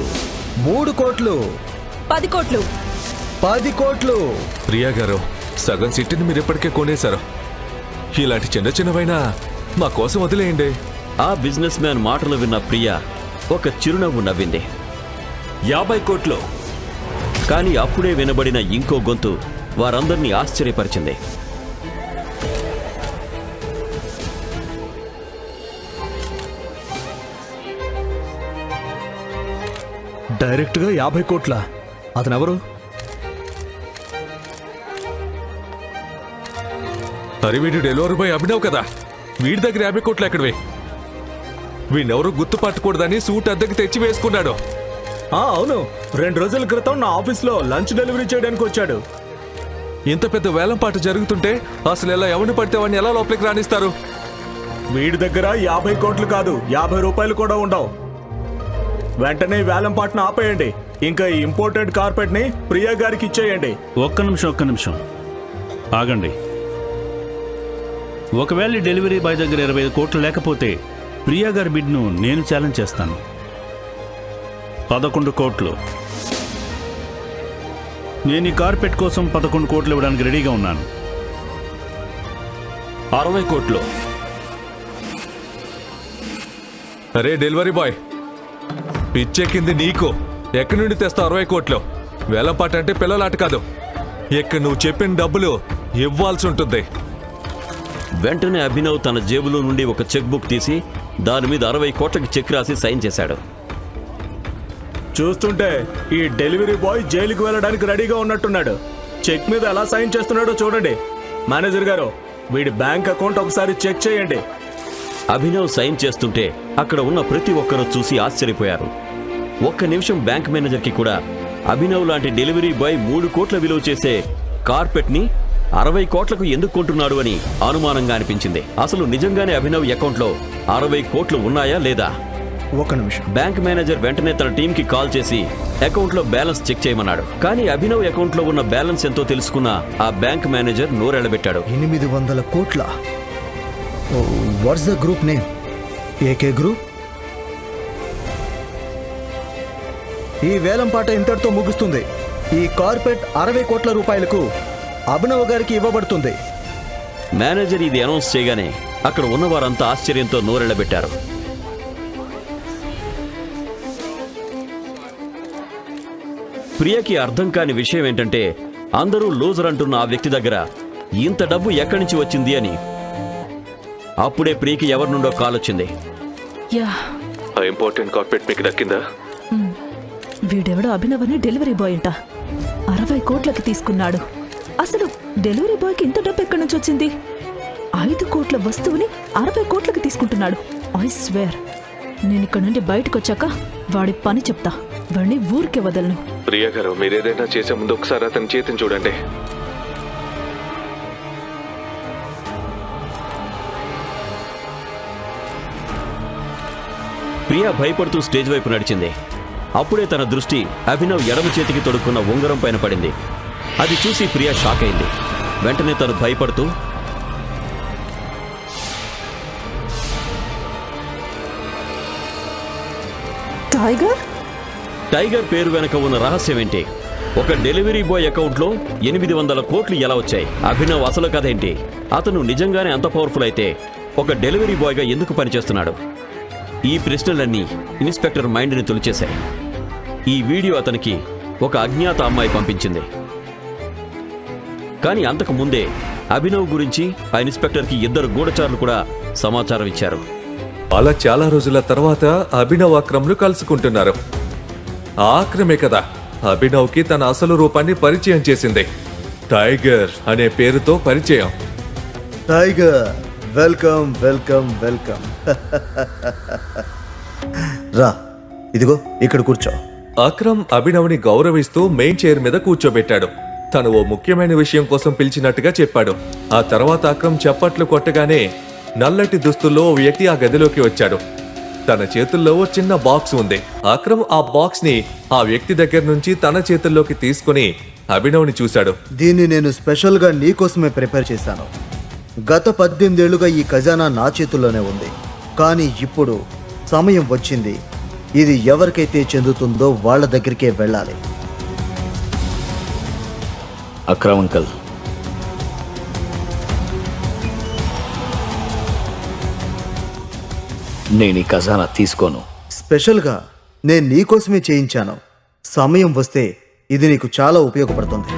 Speaker 11: 3 కోట్లు,
Speaker 10: 10 కోట్లు.
Speaker 11: 10 కోట్లు.
Speaker 1: ప్రియా గారు, సగం సిటీని మీరు ఇప్పటికే కొనేశారు. ఇలాంటి చిన్న చిన్నవైనా మా కోసం వదిలేయండి.
Speaker 4: ఆ బిజినెస్ మ్యాన్ మాటలు విన్న ప్రియా ఒక చిరునవ్వు నవ్వింది.
Speaker 3: 50 కోట్లు.
Speaker 4: కానీ అప్పుడే వినబడిన ఇంకో గొంతు వారందర్నీ ఆశ్చర్యపరిచింది.
Speaker 5: డైరెక్ట్గా 50 కోట్ల. అతనెవరు?
Speaker 1: అరే వీడు డెలివరీ బాయ్ అభినవ్ కదా. వీడి దగ్గర 50 కోట్లు ఎక్కడివి? వీడెవరు గుర్తుపట్టకూడదని సూట్ అద్దెకి తెచ్చి వేసుకున్నాడు.
Speaker 5: అవును, 2 రోజుల క్రితం నా ఆఫీస్లో లంచ్ డెలివరీ చేయడానికి వచ్చాడు.
Speaker 1: ఇంత పెద్ద వేలంపాట జరుగుతుంటే అసలు ఎలా ఎవరిని పడితే వాడిని ఎలా లోపలికి రాణిస్తారు?
Speaker 5: వీడి దగ్గర 50 కోట్లు కాదు, 50 రూపాయలు కూడా ఉండవు. వెంటనే వేలం పాటను ఆపేయండి. ఇంకా ఈ ఇంపోర్టెడ్ కార్పెట్ ని ప్రియా గారికి ఇచ్చేయండి.
Speaker 7: ఒక్క నిమిషం ఆగండి. ఒకవేళ ఈ డెలివరీ బాయ్ దగ్గర 25 కోట్లు లేకపోతే ప్రియా గారి బిడ్ను నేను ఛాలెంజ్ చేస్తాను. 11 కోట్లు. నేను ఈ కార్పెట్ కోసం 11 కోట్లు ఇవ్వడానికి రెడీగా ఉన్నాను.
Speaker 3: 60 కోట్లు.
Speaker 1: అరే డెలివరీ బాయ్, పిచ్చెక్కింది నీకు. ఎక్కడి నుండి తెస్తా 60 కోట్లు? వేలంపాట అంటే పిల్లలాట కాదు. ఇక్కడ నువ్వు చెప్పిన డబ్బులు ఇవ్వాల్సి ఉంటుంది.
Speaker 4: వెంటనే అభినవ్ తన జేబులో నుండి ఒక చెక్ బుక్ తీసి దాని మీద 60 కోట్లకి చెక్ రాసి సైన్ చేశాడు.
Speaker 5: చూస్తుంటే ఈ డెలివరీ బాయ్ జైలుకి వెళ్ళడానికి రెడీగా ఉన్నట్టున్నాడు. చెక్ మీద ఎలా సైన్ చేస్తున్నాడో చూడండి. మేనేజర్ గారు, వీడి బ్యాంక్ అకౌంట్ ఒకసారి చెక్ చేయండి.
Speaker 4: అభినవ్ సైన్ చేస్తుంటే అక్కడ ఉన్న ప్రతి ఒక్కరూ చూసి ఆశ్చర్యపోయారు. ఒక్క నిమిషం బ్యాంక్ మేనేజర్కి కూడా అభినవ్ లాంటి డెలివరీ బాయ్ 3 కోట్ల విలువ చేసే కార్పెట్ ని 60 కోట్లకు ఎందుకు కొంటున్నాడు అని అనుమానంగా అనిపించింది. అసలు నిజంగానే అభినవ్ అకౌంట్లో 60 కోట్లు ఉన్నాయా లేదా?
Speaker 11: ఒక నిమిషం.
Speaker 4: బ్యాంక్ మేనేజర్ వెంటనే తన టీంకి కాల్ చేసి అకౌంట్లో బ్యాలెన్స్ చెక్ చేయమన్నాడు. కానీ అభినవ్ అకౌంట్లో ఉన్న బ్యాలెన్స్ ఎంతో తెలుసుకున్న ఆ బ్యాంక్ మేనేజర్ నోరెళ్లబెట్టాడు.
Speaker 11: 800 కోట్ల. What's the group name? AK group. ఈ వేలం పాట ఇంతటితో ముగుస్తుంది. ఈ కార్పెట్ 60 కోట్ల రూపాయలకు అభినవ్ గారికి ఇవ్వబడుతుంది.
Speaker 4: మేనేజర్ ఇది అనౌన్స్ చేయగానే అక్కడ ఉన్నవారంతా ఆశ్చర్యంతో నోరెళ్లబెట్టారు. ప్రియకి అర్థం కాని విషయం ఏంటంటే అందరూ లూజర్ అంటున్న ఆ వ్యక్తి దగ్గర ఇంత డబ్బు ఎక్కడి నుంచి వచ్చింది అని. అప్పుడే ప్రియకి ఎవరి నుండో కాల్ వచ్చింది.
Speaker 10: యా,
Speaker 1: ఆ ఇంపార్టెంట్ కార్పెట్ మీకు దక్కిందా?
Speaker 10: వీడెవడో అభినవ్ని డెలివరీ బాయ్ అంట 60 కోట్లకి తీసుకున్నాడు. అసలు డెలివరీ బాయ్కి ఇంత డబ్బు ఎక్కడి నుంచి వచ్చింది? 5 కోట్ల వస్తువుని 60 కోట్లకి తీసుకుంటున్నాడు. ఐ స్వేర్, నేను ఇక్కడ నుండి బయటకు వచ్చాక వాడి పని చెప్తా. వాడిని ఊరికే వదలను.
Speaker 1: ప్రియ గారు, మీరేదైనా చేసే ముందు ఒకసారి అతని చేతిని చూడండి.
Speaker 4: ప్రియా భయపడుతూ స్టేజ్ వైపు నడిచింది. అప్పుడే తన దృష్టి అభినవ్ ఎడమ చేతికి తొడుక్కున్న ఉంగరం పైన పడింది. అది చూసి ప్రియా షాక్ అయింది. వెంటనే తను భయపడుతూ, టైగర్ పేరు వెనక ఉన్న రహస్యం ఏంటి? ఒక డెలివరీ బాయ్ అకౌంట్లో 800 కోట్లు ఎలా వచ్చాయి? అభినవ్ అసలు కథ ఏంటి? అతను నిజంగానే అంత పవర్ఫుల్ అయితే ఒక డెలివరీ బాయ్గా ఎందుకు పనిచేస్తున్నాడు? ఈ ప్రశ్నలన్నీ ఇన్స్పెక్టర్ మైండ్ని తొలిచేశాయి. ఈ వీడియో అతనికి ఒక అజ్ఞాత అమ్మాయి పంపించింది. కానీ అంతకు ముందే అభినవ్ గురించి ఆ ఇన్స్పెక్టర్కి 2 గూఢచారులు కూడా సమాచారం ఇచ్చారు.
Speaker 1: అలా చాలా రోజుల తర్వాత అభినవ్ అక్రమ్లు కలుసుకుంటున్నారు. ఆ అక్రమే కదా అభినవ్కి తన అసలు రూపాన్ని పరిచయం చేసింది. టైగర్ అనే పేరుతో పరిచయం.
Speaker 11: Tiger, welcome welcome welcome. రా, ఇదిగో ఇక్కడ కూర్చో.
Speaker 1: అక్రమ్ అభినవ్ని గౌరవిస్తూ మెయిన్ చైర్ మీద కూర్చోబెట్టాడు. తను ఓ ముఖ్యమైన విషయం కోసం పిలిచినట్టుగా చెప్పాడు. ఆ తర్వాత అక్రమ్ చప్పట్లు కొట్టగానే నల్లటి దుస్తుల్లో ఓ వ్యక్తి ఆ గదిలోకి వచ్చాడు. తన చేతుల్లో ఓ చిన్న బాక్స్ ఉంది. అక్రమ్ ఆ బాక్స్ ని ఆ వ్యక్తి దగ్గర నుంచి తన చేతుల్లోకి తీసుకుని అభినవ్ని చూశాడు.
Speaker 11: దీన్ని నేను స్పెషల్గా నీకోసమే ప్రిపేర్ చేశాను. గత 18 ఏళ్లుగా ఈ ఖజానా నా చేతుల్లోనే ఉంది. కానీ ఇప్పుడు సమయం వచ్చింది. ఇది ఎవరికైతే చెందుతుందో వాళ్ళ దగ్గరికే వెళ్ళాలి.
Speaker 9: అక్రమ్ అంకల్, నేను ఈ ఖజానా తీసుకోను.
Speaker 11: స్పెషల్గా నేను నీకోసమే చేయించాను. సమయం వస్తే ఇది నీకు చాలా ఉపయోగపడుతుంది.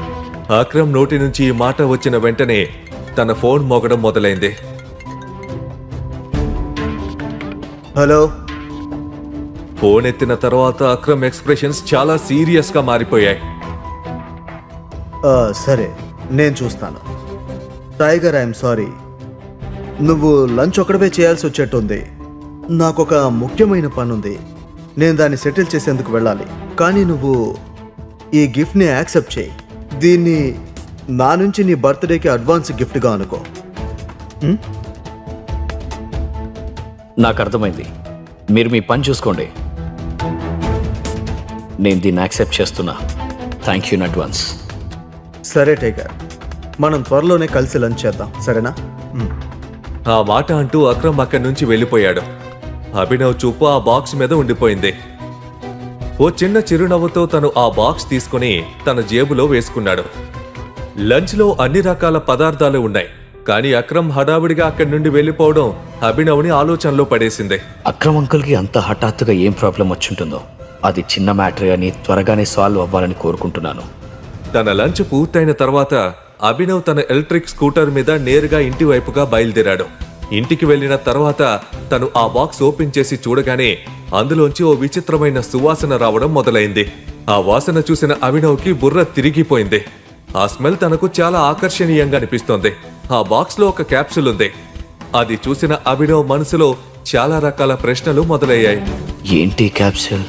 Speaker 1: అక్రమ్ నోటి నుంచి ఈ మాట వచ్చిన వెంటనే తన ఫోన్ మోగడం మొదలైంది.
Speaker 11: హలో.
Speaker 1: ఫోన్ ఎత్తిన తర్వాత అక్రమ్ ఎక్స్ప్రెషన్స్ చాలా సీరియస్ గా మారిపోయాయి.
Speaker 11: సరే, నేను చూస్తాను. Tiger, I'm sorry. నువ్వు లంచ్ ఒక్కడవే చేయాల్సి వచ్చేట్టుంది. నాకొక ముఖ్యమైన పని ఉంది. నేను దాన్ని సెటిల్ చేసేందుకు వెళ్ళాలి. కానీ నువ్వు ఈ గిఫ్ట్ని యాక్సెప్ట్ చేయి. దీన్ని నా నుంచి నీ బర్త్డేకి అడ్వాన్స్ గిఫ్ట్గా అనుకో.
Speaker 9: నాకు అర్థమైంది. మీరు మీ పని చూసుకోండి. నేను దీన్ని యాక్సెప్ట్ చేస్తున్నా. Thank you in advance.
Speaker 11: సరే టైగర్, మనం త్వరలోనే కలిసి లంచ్ చేద్దాం, సరేనా?
Speaker 1: ఆ మాట అంటూ అక్రమ్ అక్కడి నుంచి వెళ్ళిపోయాడు. అభినవ్ చూపు ఆ బాక్స్ మీద ఉండిపోయింది. ఓ చిన్న చిరునవ్వుతో తను ఆ బాక్స్ తీసుకుని తన జేబులో వేసుకున్నాడు. లంచ్లో అన్ని రకాల పదార్థాలు ఉన్నాయి. కానీ అక్రమ్ హడావిడిగా అక్కడి నుండి వెళ్ళిపోవడం అభినవ్ని ఆలోచనలో పడేసింది.
Speaker 9: అక్రమ్ అంకుల్కి అంత హఠాత్తుగా ఏం ప్రాబ్లం వచ్చుంటుందో. అది చిన్న మ్యాటర్ అని త్వరగానే సాల్వ్ అవ్వాలని కోరుకుంటున్నాను.
Speaker 1: తన లంచ్ పూర్తయిన తర్వాత అభినవ్ తన ఎలక్ట్రిక్ స్కూటర్ మీద నేరుగా ఇంటి వైపుగా బయలుదేరాడు. ఇంటికి వెళ్లిన తర్వాత తను ఆ బాక్స్ ఓపెన్ చేసి చూడగానే అందులోంచి ఓ విచిత్రమైన సువాసన రావడం మొదలైంది. ఆ వాసన చూసిన అభినవ్కి బుర్ర తిరిగిపోయింది. ఆ స్మెల్ తనకు చాలా ఆకర్షణీయంగా అనిపిస్తోంది. ఆ బాక్స్ లో ఒక క్యాప్సూల్ ఉంది. అది చూసిన అభినవ్ మనసులో చాలా రకాల ప్రశ్నలు మొదలయ్యాయి.
Speaker 9: ఏంటి క్యాప్సూల్?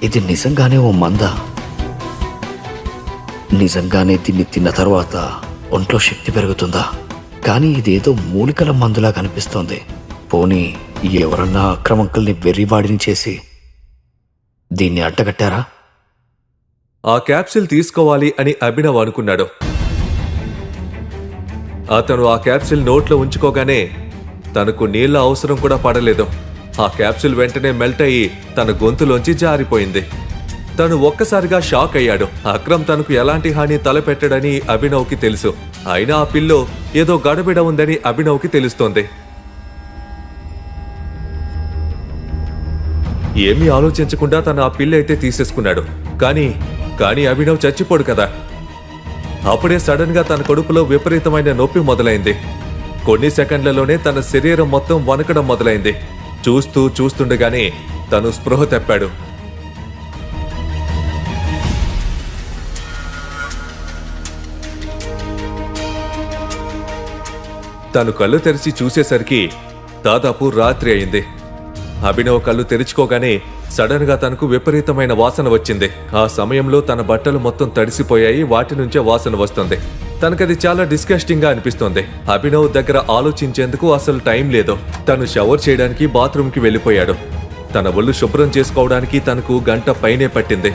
Speaker 9: ఇది నిజంగానే ఓ మందా? నిజంగానే దీన్ని తిన్న తర్వాత ఒంట్లో శక్తి పెరుగుతుందా? కానీ ఇదేదో మూలికల మందులా కనిపిస్తోంది. పోనీ ఎవరన్నా అక్రమ్ అంకుల్ని వెర్రివాడిని చేసి దీన్ని అడ్డగట్టారా?
Speaker 1: ఆ క్యాప్సిల్ తీసుకోవాలి అని అభినవ్ అనుకున్నాడు. అతను ఆ క్యాప్సిల్ నోట్లో ఉంచుకోగానే తనకు నీళ్ల అవసరం కూడా పడలేదు. ఆ క్యాప్సిల్ వెంటనే మెల్ట్ అయ్యి తన గొంతులోంచి జారిపోయింది. తను ఒక్కసారిగా షాక్ అయ్యాడు. అక్రమ్ తనకు ఎలాంటి హాని తలపెట్టడని అభినవ్కి తెలుసు. అయినా ఆ పిల్లో ఏదో గడబిడ ఉందని అభినవ్కి తెలుస్తోంది. ఏమీ ఆలోచించకుండా తను ఆ పిల్ల అయితే తీసేసుకున్నాడు. కానీ అభినవ్ చచ్చిపోడు కదా. అప్పుడే సడన్ గా తన కడుపులో విపరీతమైన నొప్పి మొదలైంది. కొన్ని సెకండ్లలోనే తన శరీరం మొత్తం వణకడం మొదలైంది. చూస్తుండగానే తను స్పృహ తప్పాడు. తను కళ్ళు తెరిచి చూసేసరికి దాదాపు రాత్రి అయింది. అభినవ్ కళ్ళు తెరుచుకోగానే సడన్ గా తనకు విపరీతమైన వాసన వచ్చింది. ఆ సమయంలో తన బట్టలు మొత్తం తడిసిపోయాయి. వాటి నుంచే వాసన వస్తుంది. తనకది చాలా డిస్గస్టింగ్ గా అనిపిస్తోంది. అభినవ్ దగ్గర ఆలోచించేందుకు అసలు టైం లేదు. తను షవర్ చేయడానికి బాత్రూమ్ కి వెళ్లిపోయాడు. తన ఒళ్ళు శుభ్రం చేసుకోవడానికి తనకు గంట పైనే పట్టింది.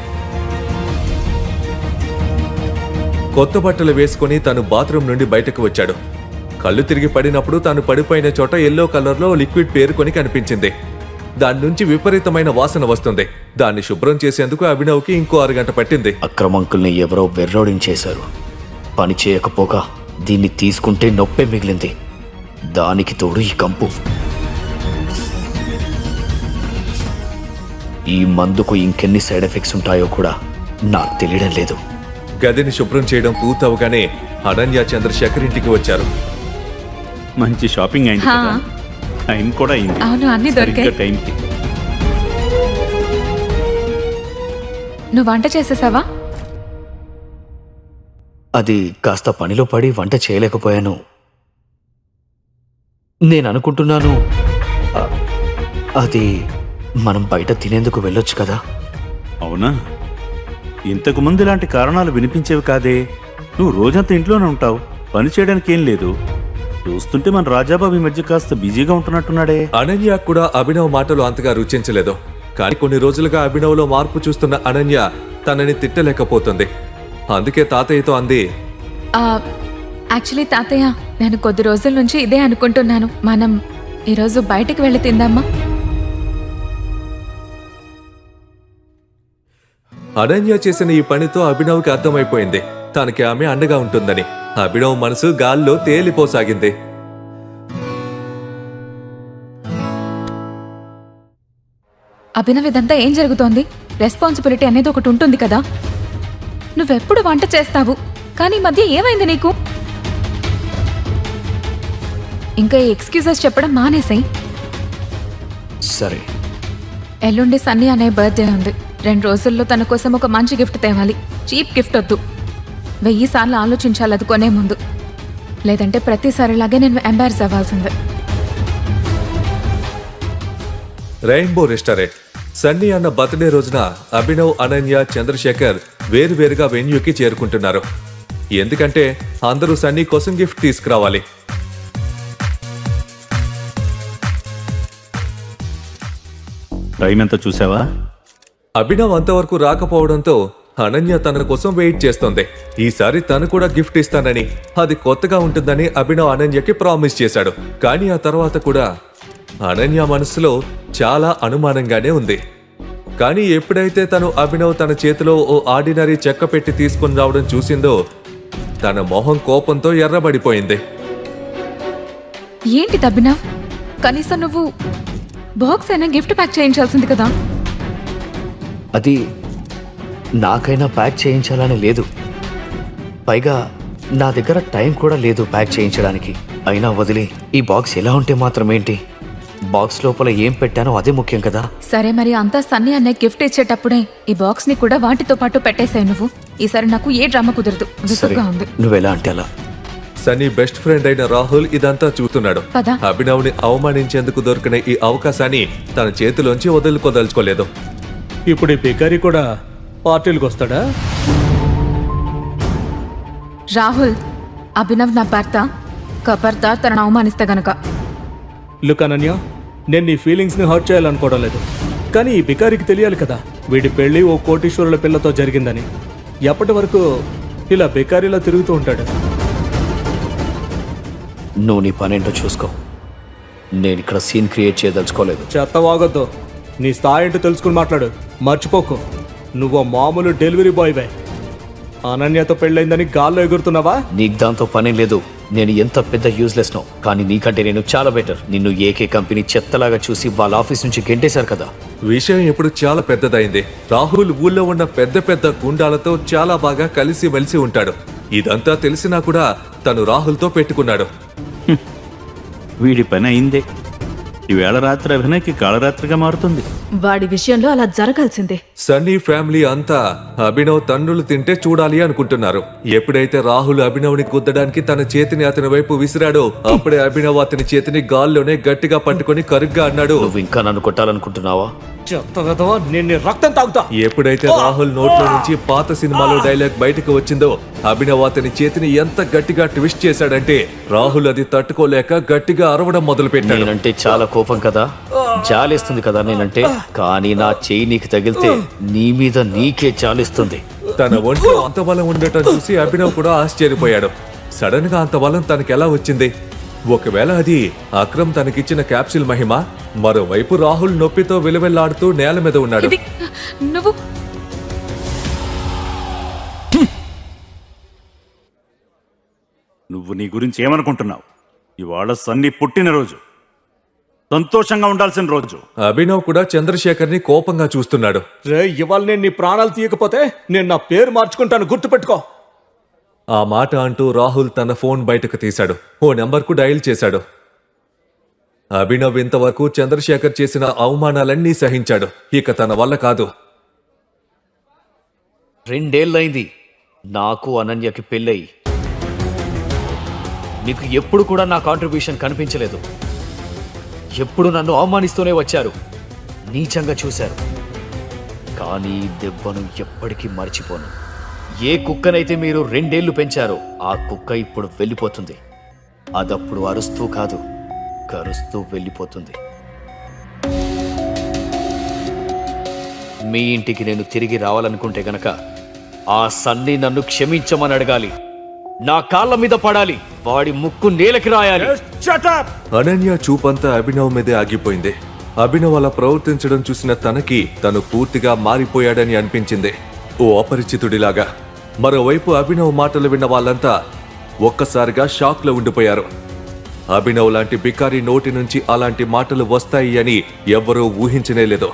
Speaker 1: కొత్త బట్టలు వేసుకుని తను బాత్రూమ్ నుండి బయటకు వచ్చాడు. కళ్ళు తిరిగి పడినప్పుడు తాను పడిపోయిన చోట ఎల్లో కలర్లో లిక్విడ్ పేరుకొని కనిపించింది. దాని నుంచి విపరీతమైన వాసన వస్తుంది. దాన్ని శుభ్రం చేసేందుకు అభినవ్కి ఇంకో 6 గంట పట్టింది.
Speaker 9: అక్రమ్ అంకుల్ని ఎవరో వెర్రోడించేశారు. పని చేయకపోగా దీన్ని తీసుకుంటే నొప్పే మిగిలింది. దానికి తోడు ఈ కంపు. ఈ మందుకు ఇంకెన్ని సైడ్ ఎఫెక్ట్స్ ఉంటాయో కూడా నాకు తెలియడం లేదు.
Speaker 1: గదిని శుభ్రం చేయడం పూర్తవగానే అనన్య చంద్రశేఖర్ ఇంటికి వచ్చారు.
Speaker 7: మంచి షాపింగ్ అయింది
Speaker 6: హా.
Speaker 7: కదా. టైం కూడా అయింది.
Speaker 6: అవును, అన్నీ దొరికాయి.
Speaker 7: సరిగ్గా టైంకి.
Speaker 6: నువ్వు వంట చేసేసావా?
Speaker 9: అది కాస్త పనిలో పడి వంట చేయలేకపోయాను. నేను అనుకుంటున్నాను అది మనం బయట తినేందుకు వెళ్ళొచ్చు కదా.
Speaker 7: అవునా? ఇంతకు ముందు ఇలాంటి కారణాలు వినిపించేవి కాదే. నువ్వు రోజంతా ఇంట్లోనే ఉంటావు. పని చేయడానికి ఏం లేదు. చూస్తుంటే మన రాజాబాబు ఈ మధ్య కాస్త బిజీగా ఉంటున్నట్టున్నాడే.
Speaker 1: అనన్య కూడా అభినవ్ మాటలు అంతగా రుచించలేదు. కానీ కొన్ని రోజులుగా అభినవ్లో మార్పు చూస్తున్న అనన్య తనని తిట్టలేకపోతుంది. అందుకే తాతయ్యతో అంది,
Speaker 6: యాక్చువల్లీ తాతయ్య, నేను కొద్ది రోజుల నుంచి ఇదే అనుకుంటున్నాను. మనం ఈరోజు బయటికి వెళ్ళి తిందామా?
Speaker 1: అనన్య చేసిన ఈ పనితో అభినవ్కి అర్థమైపోయింది తనకి ఆమె అండగా ఉంటుందని. అభినవ్ మనసు గాల్లో తేలిపోసాగింది.
Speaker 6: అభినవ్, ఇదంతా ఏం జరుగుతోంది? రెస్పాన్సిబిలిటీ అనేది ఒకటి ఉంటుంది కదా. నువ్వెప్పుడు వంట చేస్తావు, కానీ ఈ మధ్య ఏమైంది నీకు? ఇంకా ఈ ఎక్స్క్యూజెస్ చెప్పడం మానేసాయి.
Speaker 9: సరే,
Speaker 6: ఎల్లుండి సన్నీ అనే బర్త్డే ఉంది. 2 రోజుల్లో తన కోసం ఒక మంచి గిఫ్ట్ తేవాలి. చీప్ గిఫ్ట్ వద్దు. 1000 సార్లు ఆలోచించాలి అది కొనే ముందు. లేదంటే ప్రతిసారిలాగే నేను ఎంబారస్ అవ్వాల్సిందే.
Speaker 1: Rainbow restaurant. సన్నీ అన్న బర్త్డే రోజున అభినవ్, అనన్య, చంద్రశేఖర్ వేరువేరుగా వెన్యూకి చేరుకుంటున్నారు. ఎందుకంటే అందరూ సన్నీ కోసం గిఫ్ట్ తీసుకురావాలి.
Speaker 7: టైం ఎంత చూసావా?
Speaker 1: అభినవ్ అంతవరకు రాకపోవడంతో అనన్య తన కోసం వెయిట్ చేస్తోంది. ఈసారి తను కూడా గిఫ్ట్ ఇస్తానని, అది కొత్తగా ఉంటుందని అభినవ్ అనన్యకి ప్రామిస్ చేశాడు. కానీ ఆ తర్వాత కూడా అనన్య మనసులో చాలా అనుమానంగానే ఉంది. కానీ ఎప్పుడైతే తను అభినవ్ తన చేతిలో ఓ ఆర్డినరీ చెక్క పెట్టి తీసుకుని రావడం చూసిందో తన మొహం కోపంతో ఎర్రబడిపోయింది.
Speaker 6: ఏంటి అభినవ్, కనీసం నువ్వు బాక్స్ అయినా గిఫ్ట్ ప్యాక్ చేయించాల్సింది కదా.
Speaker 9: అది నాకైనా ప్యాక్ చేయించాలని లేదు. పైగా నా దగ్గర టైం కూడా లేదు ప్యాక్ చేయించడానికి. అయినా వదిలి ఈ బాక్స్ ఎలా ఉంటే మాత్రం ఏంటి? బాక్స్ లోపల ఏం పెట్టానో అదే ముఖ్యం కదా.
Speaker 6: సరే, మరి అంతా సన్నీ అన్నయ్య గిఫ్ట్ ఇచ్చేటప్పుడే ఈ బాక్స్ ని కూడా వాటితో పాటు పెట్టేశాయి నువ్వు. ఈసారి నాకు ఏ డ్రామా కుదరదు.
Speaker 9: సరే,
Speaker 6: విసుగ్గా ఉంది.
Speaker 9: నువ్వెలా అంటే అలా.
Speaker 1: సన్నీ బెస్ట్ ఫ్రెండ్ అయిన రాహుల్ ఇదంతా చూస్తున్నాడు.
Speaker 6: పద.
Speaker 1: అభినవ్ ని అవమానించేందుకు దొరికిన ఈ అవకాశాన్ని తన చేతిలోంచి వదులుకోదలుచుకోలేదు.
Speaker 5: ఇప్పుడు ఈ బికారి కూడా పార్టీలకు వస్తాడా?
Speaker 6: రాహుల్, అభినవ్ నా భర్త. కబర్దార్ తనను అవమానిస్తే గనక.
Speaker 5: లుక్ అనన్య, నేను నీ ఫీలింగ్స్ని హర్ట్ చేయాలనుకోవడం లేదు, కానీ ఈ బికారికి తెలియాలి కదా వీడి పెళ్లి ఓ కోటీశ్వరుల పిల్లతో జరిగిందని. ఎప్పటి వరకు ఇలా బికారిలా తిరుగుతూ ఉంటాడు?
Speaker 9: నువ్వు నీ పనేంటో చూసుకో. నేను ఇక్కడ సీన్ క్రియేట్ చేయదలుచుకోలేదు.
Speaker 5: చెత్త వాగొద్దు. నీ స్థాయి ఏంటో తెలుసుకుని మాట్లాడు. మర్చిపోకు, నువ్వు మామూలు డెలివరీ బాయ్వే. అనన్యతో పెళ్ళైందని గాల్లో ఎగురుతున్నావా?
Speaker 9: నీకు దాంతో పనేం లేదు. నేను ఎంత పెద్ద యూజ్లెస్ నో, కానీ నీకంటే నేను చాలా బెటర్. నిన్ను ఏకే కంపెనీ చెత్తలాగా చూసి వాళ్ళ ఆఫీస్ నుంచి గెంటేశారు కదా.
Speaker 1: విషయం ఇప్పుడు చాలా పెద్దదైంది. రాహుల్ ఊళ్ళో ఉన్న పెద్ద పెద్ద గుండాలతో చాలా బాగా కలిసి మెలిసి ఉంటాడు. ఇదంతా తెలిసినా కూడా తను రాహుల్తో పెట్టుకున్నాడు.
Speaker 7: వీడి పని అయిందే. ఈవేళ రాత్రి అభినయ్కి కాళరాత్రిగా మారుతుంది.
Speaker 10: వాడి విషయంలో అలా జరగాల్సిందే.
Speaker 1: సన్నీ ఫ్యామిలీ అంతా అభినవ్ తన్నులు తింటే చూడాలి అనుకుంటున్నారు. ఎప్పుడైతే రాహుల్ అభినవ్ని గుద్దడానికి తన చేతిని అతని వైపు విసిరాడో అప్పుడే అభినవ్ అతని చేతిని గాల్లోనే గట్టిగా పట్టుకొని కరుగ్గా అన్నాడు,
Speaker 9: నువ్వు ఇంకా నన్ను కొట్టాలనుకుంటున్నావా?
Speaker 5: చెత్త వెధవా, నేను రక్తం తాగుతా.
Speaker 1: ఎప్పుడైతే రాహుల్ నోట్లో నుంచి పాత సినిమాలో డైలాగ్ బయటకు వచ్చిందో అభినవ్ అతని చేతిని ఎంత గట్టిగా ట్విస్ట్ చేశాడంటే రాహుల్ అది తట్టుకోలేక గట్టిగా అరవడం మొదలు పెట్టాడు.
Speaker 9: నేనంటే చాలా కోపం కదా, జాలేస్తుంది కదా నేనంటే, కానీ నా చెయ్యి నీకు తగిలితే నీ మీద నీకే జాలిస్తుంది.
Speaker 1: తన ఒంట్లో అంత బలం ఉండటం చూసి అభినవ్ కూడా ఆశ్చర్యపోయాడు. సడన్ గా అంత బలం తనకి ఎలా వచ్చింది? ఒకవేళ అది అక్రమ్ తనకిచ్చిన క్యాప్సిల్ మహిమ? మరోవైపు రాహుల్ నొప్పితో విలువెల్లాడుతూ నేల మీద ఉన్నాడు.
Speaker 6: ఇది నువ్వు
Speaker 7: నువ్వు నీ గురించి ఏమనుకుంటున్నావు? ఇవాళ సన్నీ పుట్టినరోజు, సంతోషంగా ఉండాల్సిన రోజు.
Speaker 1: అభినవ్ కూడా చంద్రశేఖర్ ని కోపంగా చూస్తున్నాడు.
Speaker 5: రే, ఇవాళ నేను నీ ప్రాణాలు తీయకపోతే నేను నా పేరు మార్చుకుంటాను, గుర్తుపెట్టుకో.
Speaker 1: ఆ మాట అంటూ రాహుల్ తన ఫోన్ బయటకు తీశాడు. ఓ నెంబర్కు డయల్ చేశాడు. అభినవ్ ఇంతవరకు చంద్రశేఖర్ చేసిన అవమానాలన్నీ సహించాడు. ఇక తన వల్ల కాదు.
Speaker 9: 2 ఏళ్ళైంది నాకు అనన్యకి పెళ్ళయి. నీకు ఎప్పుడు కూడా నా కాంట్రిబ్యూషన్ కనిపించలేదు. ఎప్పుడు నన్ను అవమానిస్తూనే వచ్చారు, నీచంగా చూశారు. కానీ ఈ దెబ్బను ఎప్పటికీ మర్చిపోను. ఏ కుక్కనైతే మీరు 2 ఏళ్లు పెంచారో ఆ కుక్క ఇప్పుడు వెళ్ళిపోతుంది. అదప్పుడు అరుస్తూ కాదు, కరుస్తూ వెళ్ళిపోతుంది. మీ ఇంటికి నేను తిరిగి రావాలనుకుంటే గనక ఆ సన్నీ నన్ను క్షమించమని అడగాలి. నా కాళ్ళ మీద పడాలి, వాడి ముక్కు నేలకి రాయాలి.
Speaker 1: అనన్య చూపంతా అభినవ్ మీదే ఆగిపోయింది. అభినవ్ అలా ప్రవర్తించడం చూసిన తనకి తను పూర్తిగా మారిపోయాడని అనిపించింది, ఓ అపరిచితుడిలాగా. మరోవైపు అభినవ్ మాటలు విన్న వాళ్ళంతా ఒక్కసారిగా షాక్ లో ఉండిపోయారు. అభినవ్ లాంటి బికారి నోటి నుంచి అలాంటి మాటలు వస్తాయి అని ఎవ్వరూ ఊహించనేలేదు.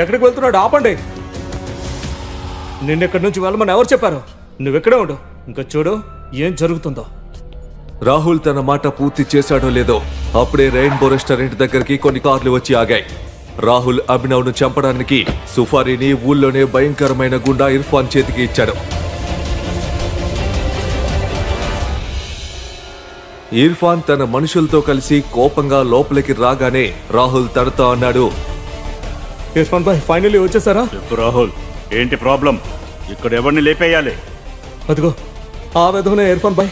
Speaker 5: ఎక్కడికి వెళ్తున్నాడు? ఆపండి. నిన్నెక్కడి నుంచి వెళ్ళమని ఎవరు చెప్పారు? నువ్వెక్కడే ఉండు, ఇంకా చూడు ఏం జరుగుతుందో.
Speaker 1: రాహుల్ తన మాట పూర్తి చేశాడో లేదో అప్పుడే రెయిన్బో రెస్టారెంట్ దగ్గరికి కొన్ని కార్లు వచ్చి ఆగాయి. రాహుల్ అభినవ్ను చంపడానికి సుఫారీని ఊళ్ళోనే భయంకరమైన గుండా ఇర్ఫాన్ చేతికి ఇచ్చాడు. ఇర్ఫాన్ తన మనుషులతో కలిసి కోపంగా లోపలికి రాగానే రాహుల్ తనతో అన్నాడు,
Speaker 5: ఇర్ఫాన్ భాయ్ ఫైనల్లీ వచ్చేసారా?
Speaker 7: చెప్పు రాహుల్, ఏంటి ప్రాబ్లం? ఇక్కడ ఎవరిని లేపేయాలి?
Speaker 5: అదిగో ఆ విధంగా ఇర్ఫాన్ భాయ్.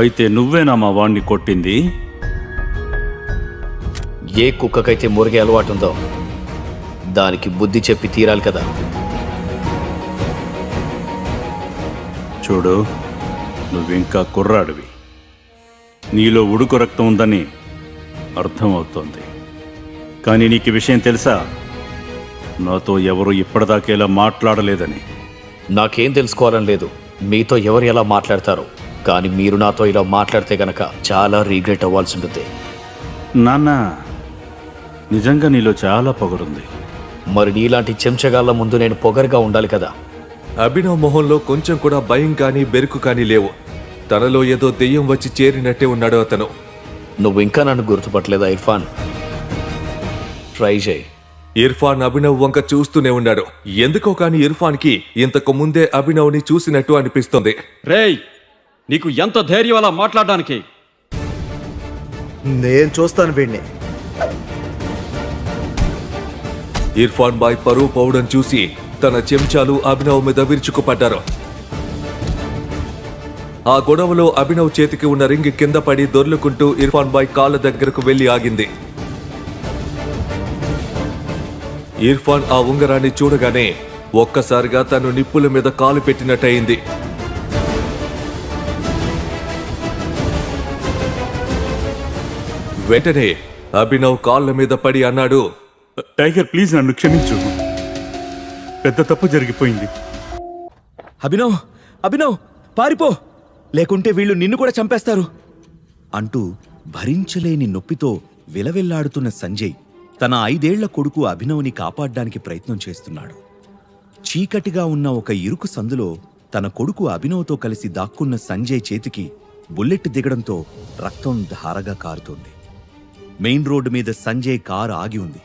Speaker 7: అయితే నువ్వేనా మా వాణ్ణి కొట్టింది?
Speaker 9: ఏ కుక్కకైతే మురిగే అలవాటు ఉందో దానికి బుద్ధి చెప్పి తీరాలి కదా.
Speaker 7: చూడు, నువ్వింకా కుర్రాడివి. నీలో ఉడుకు రక్తం ఉందని అర్థమవుతోంది. కానీ నీకు విషయం తెలుసా? నాతో ఎవరు ఇప్పటిదాకేలా మాట్లాడలేదని.
Speaker 9: నాకేం తెలుసుకోవాలని లేదు మీతో ఎవరు ఎలా మాట్లాడతారో, కానీ మీరు నాతో ఇలా మాట్లాడితే గనక చాలా రీగ్రెట్ అవ్వాల్సి ఉంటుంది.
Speaker 7: నాన్న, నిజంగా నీలో చాలా పొగరుంది.
Speaker 9: మరి నీలాంటి చెంచగాళ్ళ ముందు నేను పొగరుగా ఉండాలి కదా.
Speaker 1: అభినవ్ మొహంలో కొంచెం కూడా భయం కానీ బెరుకు కానీ లేవు. తనలో ఏదో దెయ్యం వచ్చి చేరినట్టే ఉన్నాడు అతను.
Speaker 9: నువ్వు ఇంకా నన్ను గుర్తుపట్టలేదా ఇర్ఫాన్? ట్రై చేయి.
Speaker 1: ఇర్ఫాన్ అభినవ్ వంక చూస్తూనే ఉన్నాడు. ఎందుకో కానీ ఇర్ఫాన్కి ఇంతకు ముందే అభినవ్ని చూసినట్టు అనిపిస్తుంది.
Speaker 12: రేయ్, నీకు ఎంత ధైర్యం అలా మాట్లాడడానికి?
Speaker 11: నేను చూస్తాను వీడిని.
Speaker 1: ఇర్ఫాన్ బాయ్ పరువు పోవడం చూసి తన చెంచాలు అభినవ్ మీద విరుచుకుపడ్డారు. ఆ గొడవలో అభినవ్ చేతికి ఉన్న రింగ్ కింద పడి దొర్లుకుంటూ ఇర్ఫాన్ బాయ్ కాళ్ళ దగ్గరకు వెళ్లి ఆగింది. ఇర్ఫాన్ ఆ ఉంగరాన్ని చూడగానే ఒక్కసారిగా తను నిప్పుల మీద కాలు పెట్టినట్టయింది. వెంటనే అభినవ్ కాళ్ళ మీద పడి అన్నాడు,
Speaker 7: టైగర్ ప్లీజ్ నన్ను క్షమించు, పెద్ద తప్పు జరిగిపోయింది.
Speaker 13: అభినవ్, అభినవ్ పారిపో, లేకుంటే వీళ్ళు నిన్ను కూడా చంపేస్తారు అంటూ భరించలేని నొప్పితో విలవిల్లాడుతున్న సంజయ్ తన 5 ఏళ్ల కొడుకు అభినవ్ని కాపాడ్డానికి ప్రయత్నం చేస్తున్నాడు. చీకటిగా ఉన్న ఒక ఇరుకు సందులో తన కొడుకు అభినవ్తో కలిసి దాక్కున్న సంజయ్ చేతికి బుల్లెట్ దిగడంతో రక్తం ధారగా కారుతోంది. మెయిన్ రోడ్డు మీద సంజయ్ కారు ఆగి ఉంది.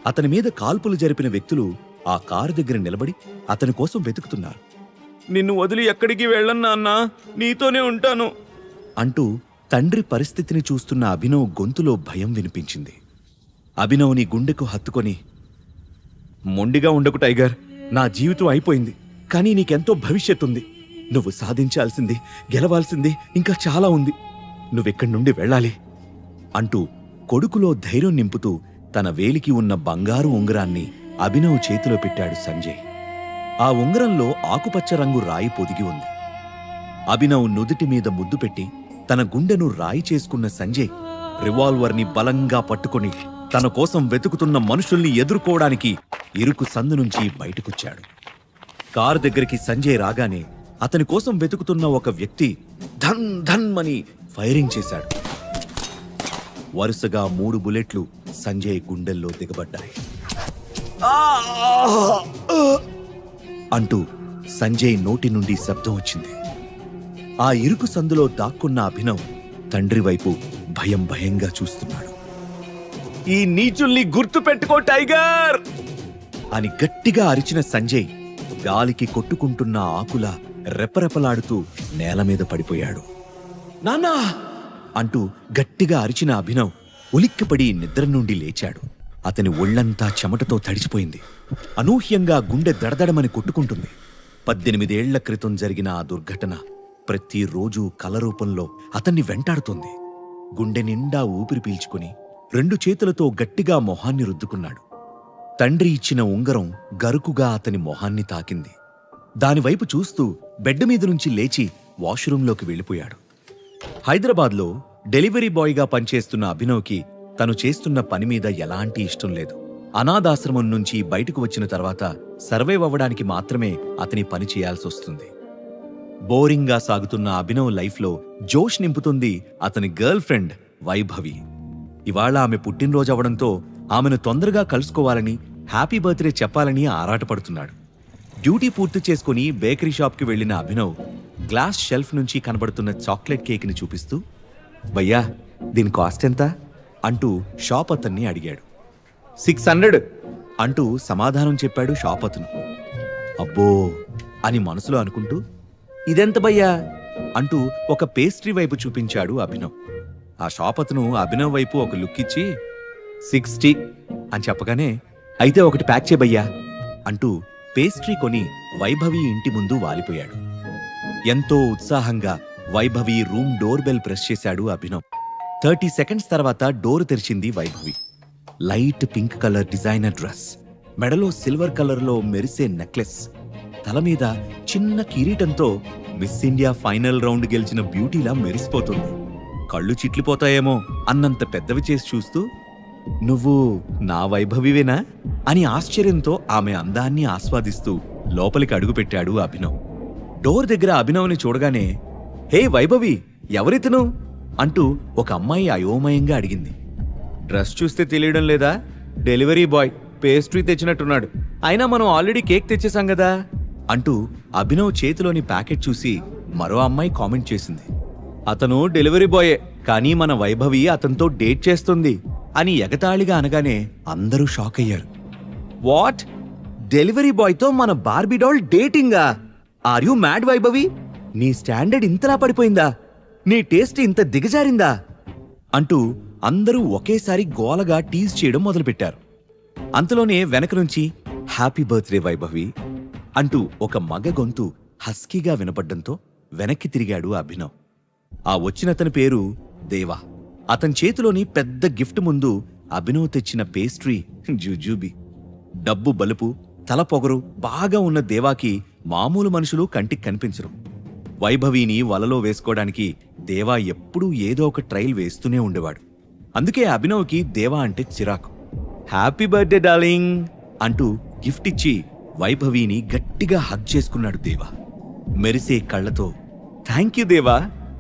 Speaker 13: అతని మీద కాల్పులు జరిపిన వ్యక్తులు ఆ కారు దగ్గర నిలబడి అతని కోసం వెతుకుతున్నారు. నిన్ను వదిలి ఎక్కడికి వెళ్ళన్నా అన్నా, నీతోనే ఉంటాను అంటూ తండ్రి పరిస్థితిని చూస్తున్న అభినవ్ గొంతులో భయం వినిపించింది. అభినవ్ని గుండెకు హత్తుకొని, మొండిగా ఉండకు టైగర్, నా జీవితం అయిపోయింది, కానీ నీకెంతో భవిష్యత్తుంది. నువ్వు సాధించాల్సింది, గెలవాల్సింది ఇంకా చాలా ఉంది. నువ్వెక్కడి నుండి వెళ్ళాలి అంటూ కొడుకులో ధైర్యం నింపుతూ తన వేలికి ఉన్న బంగారు ఉంగరాన్ని అభినవ్ చేతిలో పెట్టాడు సంజయ్. ఆ ఉంగరంలో ఆకుపచ్చ రంగు రాయి పొదిగి ఉంది. అభినవ్ నుదుటి మీద ముద్దు పెట్టి తన గుండెను రాయి చేసుకున్న సంజయ్ రివాల్వర్ని బలంగా పట్టుకొని తన కోసం వెతుకుతున్న మనుషుల్ని ఎదుర్కోవడానికి ఇరుకు సందు నుంచి బయటకొచ్చాడు. కారు దగ్గరికి సంజయ్ రాగానే అతని కోసం వెతుకుతున్న ఒక వ్యక్తి ధన్ ధన్ అని ఫైరింగ్ చేశాడు. వరుసగా 3 బుల్లెట్లు సంజయ్ గుండెల్లో దిగబడ్డాయి. అంటూ సంజయ్ నోటి నుండి శబ్దం వచ్చింది. ఆ ఇరుకు సందులో దాక్కున్న అభినవ్ తండ్రి వైపు భయం భయంగా చూస్తున్నాడు. ఈ నీచుల్ని గుర్తు పెట్టుకో టైగర్ అని గట్టిగా అరిచిన సంజయ్ గాలికి కొట్టుకుంటున్న ఆకులా రెపరెపలాడుతూ నేల మీద పడిపోయాడు. నాన్నా అంటూ గట్టిగా అరిచిన అభినవ్ ఉలిక్కిపడి నిద్ర నుండి లేచాడు. అతని ఒళ్లంతా చెమటతో తడిచిపోయింది. అనూహ్యంగా గుండె దడదడమని కొట్టుకుంటుంది. 18 ఏళ్ల క్రితం జరిగిన ఆ దుర్ఘటన ప్రతిరోజూ కల రూపంలో అతన్ని వెంటాడుతోంది. గుండె నిండా ఊపిరి పీల్చుకుని 2 చేతులతో గట్టిగా మొహాన్ని రుద్దుకున్నాడు. తండ్రి ఇచ్చిన ఉంగరం గరుకుగా అతని మొహాన్ని తాకింది. దానివైపు చూస్తూ బెడ్ మీద నుంచి లేచి వాష్రూంలోకి వెళ్ళిపోయాడు. హైదరాబాద్లో డెలివరీ బాయ్గా పనిచేస్తున్న అభినవ్కి తను చేస్తున్న పని మీద ఎలాంటి ఇష్టం లేదు. అనాథాశ్రమం నుంచి బయటకు వచ్చిన తర్వాత సర్వైవ్ అవ్వడానికి మాత్రమే అతని పని చేయాల్సొస్తుంది. బోరింగ్గా సాగుతున్న అభినవ్ లైఫ్లో జోష్ నింపుతుంది అతని గర్ల్ ఫ్రెండ్ వైభవి. ఇవాళ ఆమె పుట్టినరోజు అవడంతో ఆమెను తొందరగా కలుసుకోవాలని, హ్యాపీ బర్త్డే చెప్పాలని ఆరాటపడుతున్నాడు. డ్యూటీ పూర్తి చేసుకుని బేకరీ షాప్కి వెళ్లిన అభినవ్ గ్లాస్ షెల్ఫ్ నుంచి కనబడుతున్న చాక్లెట్ కేక్ని చూపిస్తూ, భయ్యా దీని కాస్ట్ ఎంత అంటూ షాప్ అతన్ని అడిగాడు. 600 అంటూ సమాధానం చెప్పాడు షాప్ అతను. అబ్బో అని మనసులో అనుకుంటూ, ఇదెంత భయ్యా అంటూ ఒక పేస్ట్రీ వైపు చూపించాడు అభినవ్. ఆ షాప్ అతను అభినవ్ వైపు ఒక లుక్ ఇచ్చి 60 అని చెప్పగానే, అయితే ఒకటి ప్యాక్ చేయబయ్యా అంటూ పేస్ట్రీ కొని వైభవి ఇంటి ముందు వాలిపోయాడు. ఎంతో ఉత్సాహంగా Vaibhavi room door bell press చేశాడు అభినవ్. 30 సెకండ్స్ తర్వాత డోర్ తెరిచింది Vaibhavi. Light pink colour designer dress, మెడలో సిల్వర్ కలర్లో మెరిసే నెక్లెస్, తల మీద చిన్న కిరీటంతో మిస్ ఇండియా ఫైనల్ రౌండ్ గెలిచిన బ్యూటీలా మెరిసిపోతుంది. కళ్ళు చిట్లిపోతాయేమో అన్నంత పెద్దవి చేసి చూస్తూ, నువ్వు నా వైభవివేనా అని ఆశ్చర్యంతో ఆమె అందాన్ని ఆస్వాదిస్తూ లోపలికి అడుగుపెట్టాడు అభినవ్. డోర్ దగ్గర అభినవ్ని చూడగానే, హే వైభవి, ఎవరితను అంటూ ఒక అమ్మాయి అయోమయంగా అడిగింది. డ్రెస్ చూస్తే తెలియడం లేదా? డెలివరీ బాయ్ పేస్ట్రీ తెచ్చినట్టున్నాడు. అయినా మనం ఆల్రెడీ కేక్ తెచ్చేసాం కదా అంటూ అభినవ్ చేతిలోని ప్యాకెట్ చూసి మరో అమ్మాయి కామెంట్ చేసింది. అతను డెలివరీ బాయే, కానీ మన వైభవి అతనితో డేట్ చేస్తుంది అని ఎగతాళిగా అనగానే అందరూ షాక్ అయ్యారు. వాట్? డెలివరీ బాయ్తో మన బార్బీ డాల్ డేటింగా? Are you mad Vaibhavi? నీ స్టాండర్డ్ ఇంతలా పడిపోయిందా? నీ టేస్ట్ ఇంత దిగజారిందా అంటూ అందరూ ఒకేసారి గోలగా టీజ్ చేయడం మొదలుపెట్టారు. అంతలోనే వెనక నుంచి హ్యాపీ బర్త్డే వైభవి అంటూ ఒక మగ గొంతు హస్కీగా వినపడ్డంతో వెనక్కి తిరిగాడు అభినవ్. ఆ వచ్చినతని పేరు దేవా. అతని చేతిలోని పెద్ద గిఫ్ట్ ముందు అభినవ్ తెచ్చిన పేస్ట్రీ జుజూబీ. డబ్బు బలుపు, తల పొగరు బాగా ఉన్న దేవాకి మామూలు మనుషులు కంటికి కనిపించరు. వైభవిని వలలో వేసుకోవడానికి దేవా ఎప్పుడూ ఏదో ఒక ట్రైల్ వేస్తూనే ఉండేవాడు. అందుకే అభినవ్కి దేవా అంటే చిరాకు. హ్యాపీ బర్త్డే డార్లింగ్ అంటూ గిఫ్ట్ ఇచ్చి వైభవిని గట్టిగా హగ్ చేసుకున్నాడు దేవా. మెరిసే కళ్ళతో థ్యాంక్ యూ దేవా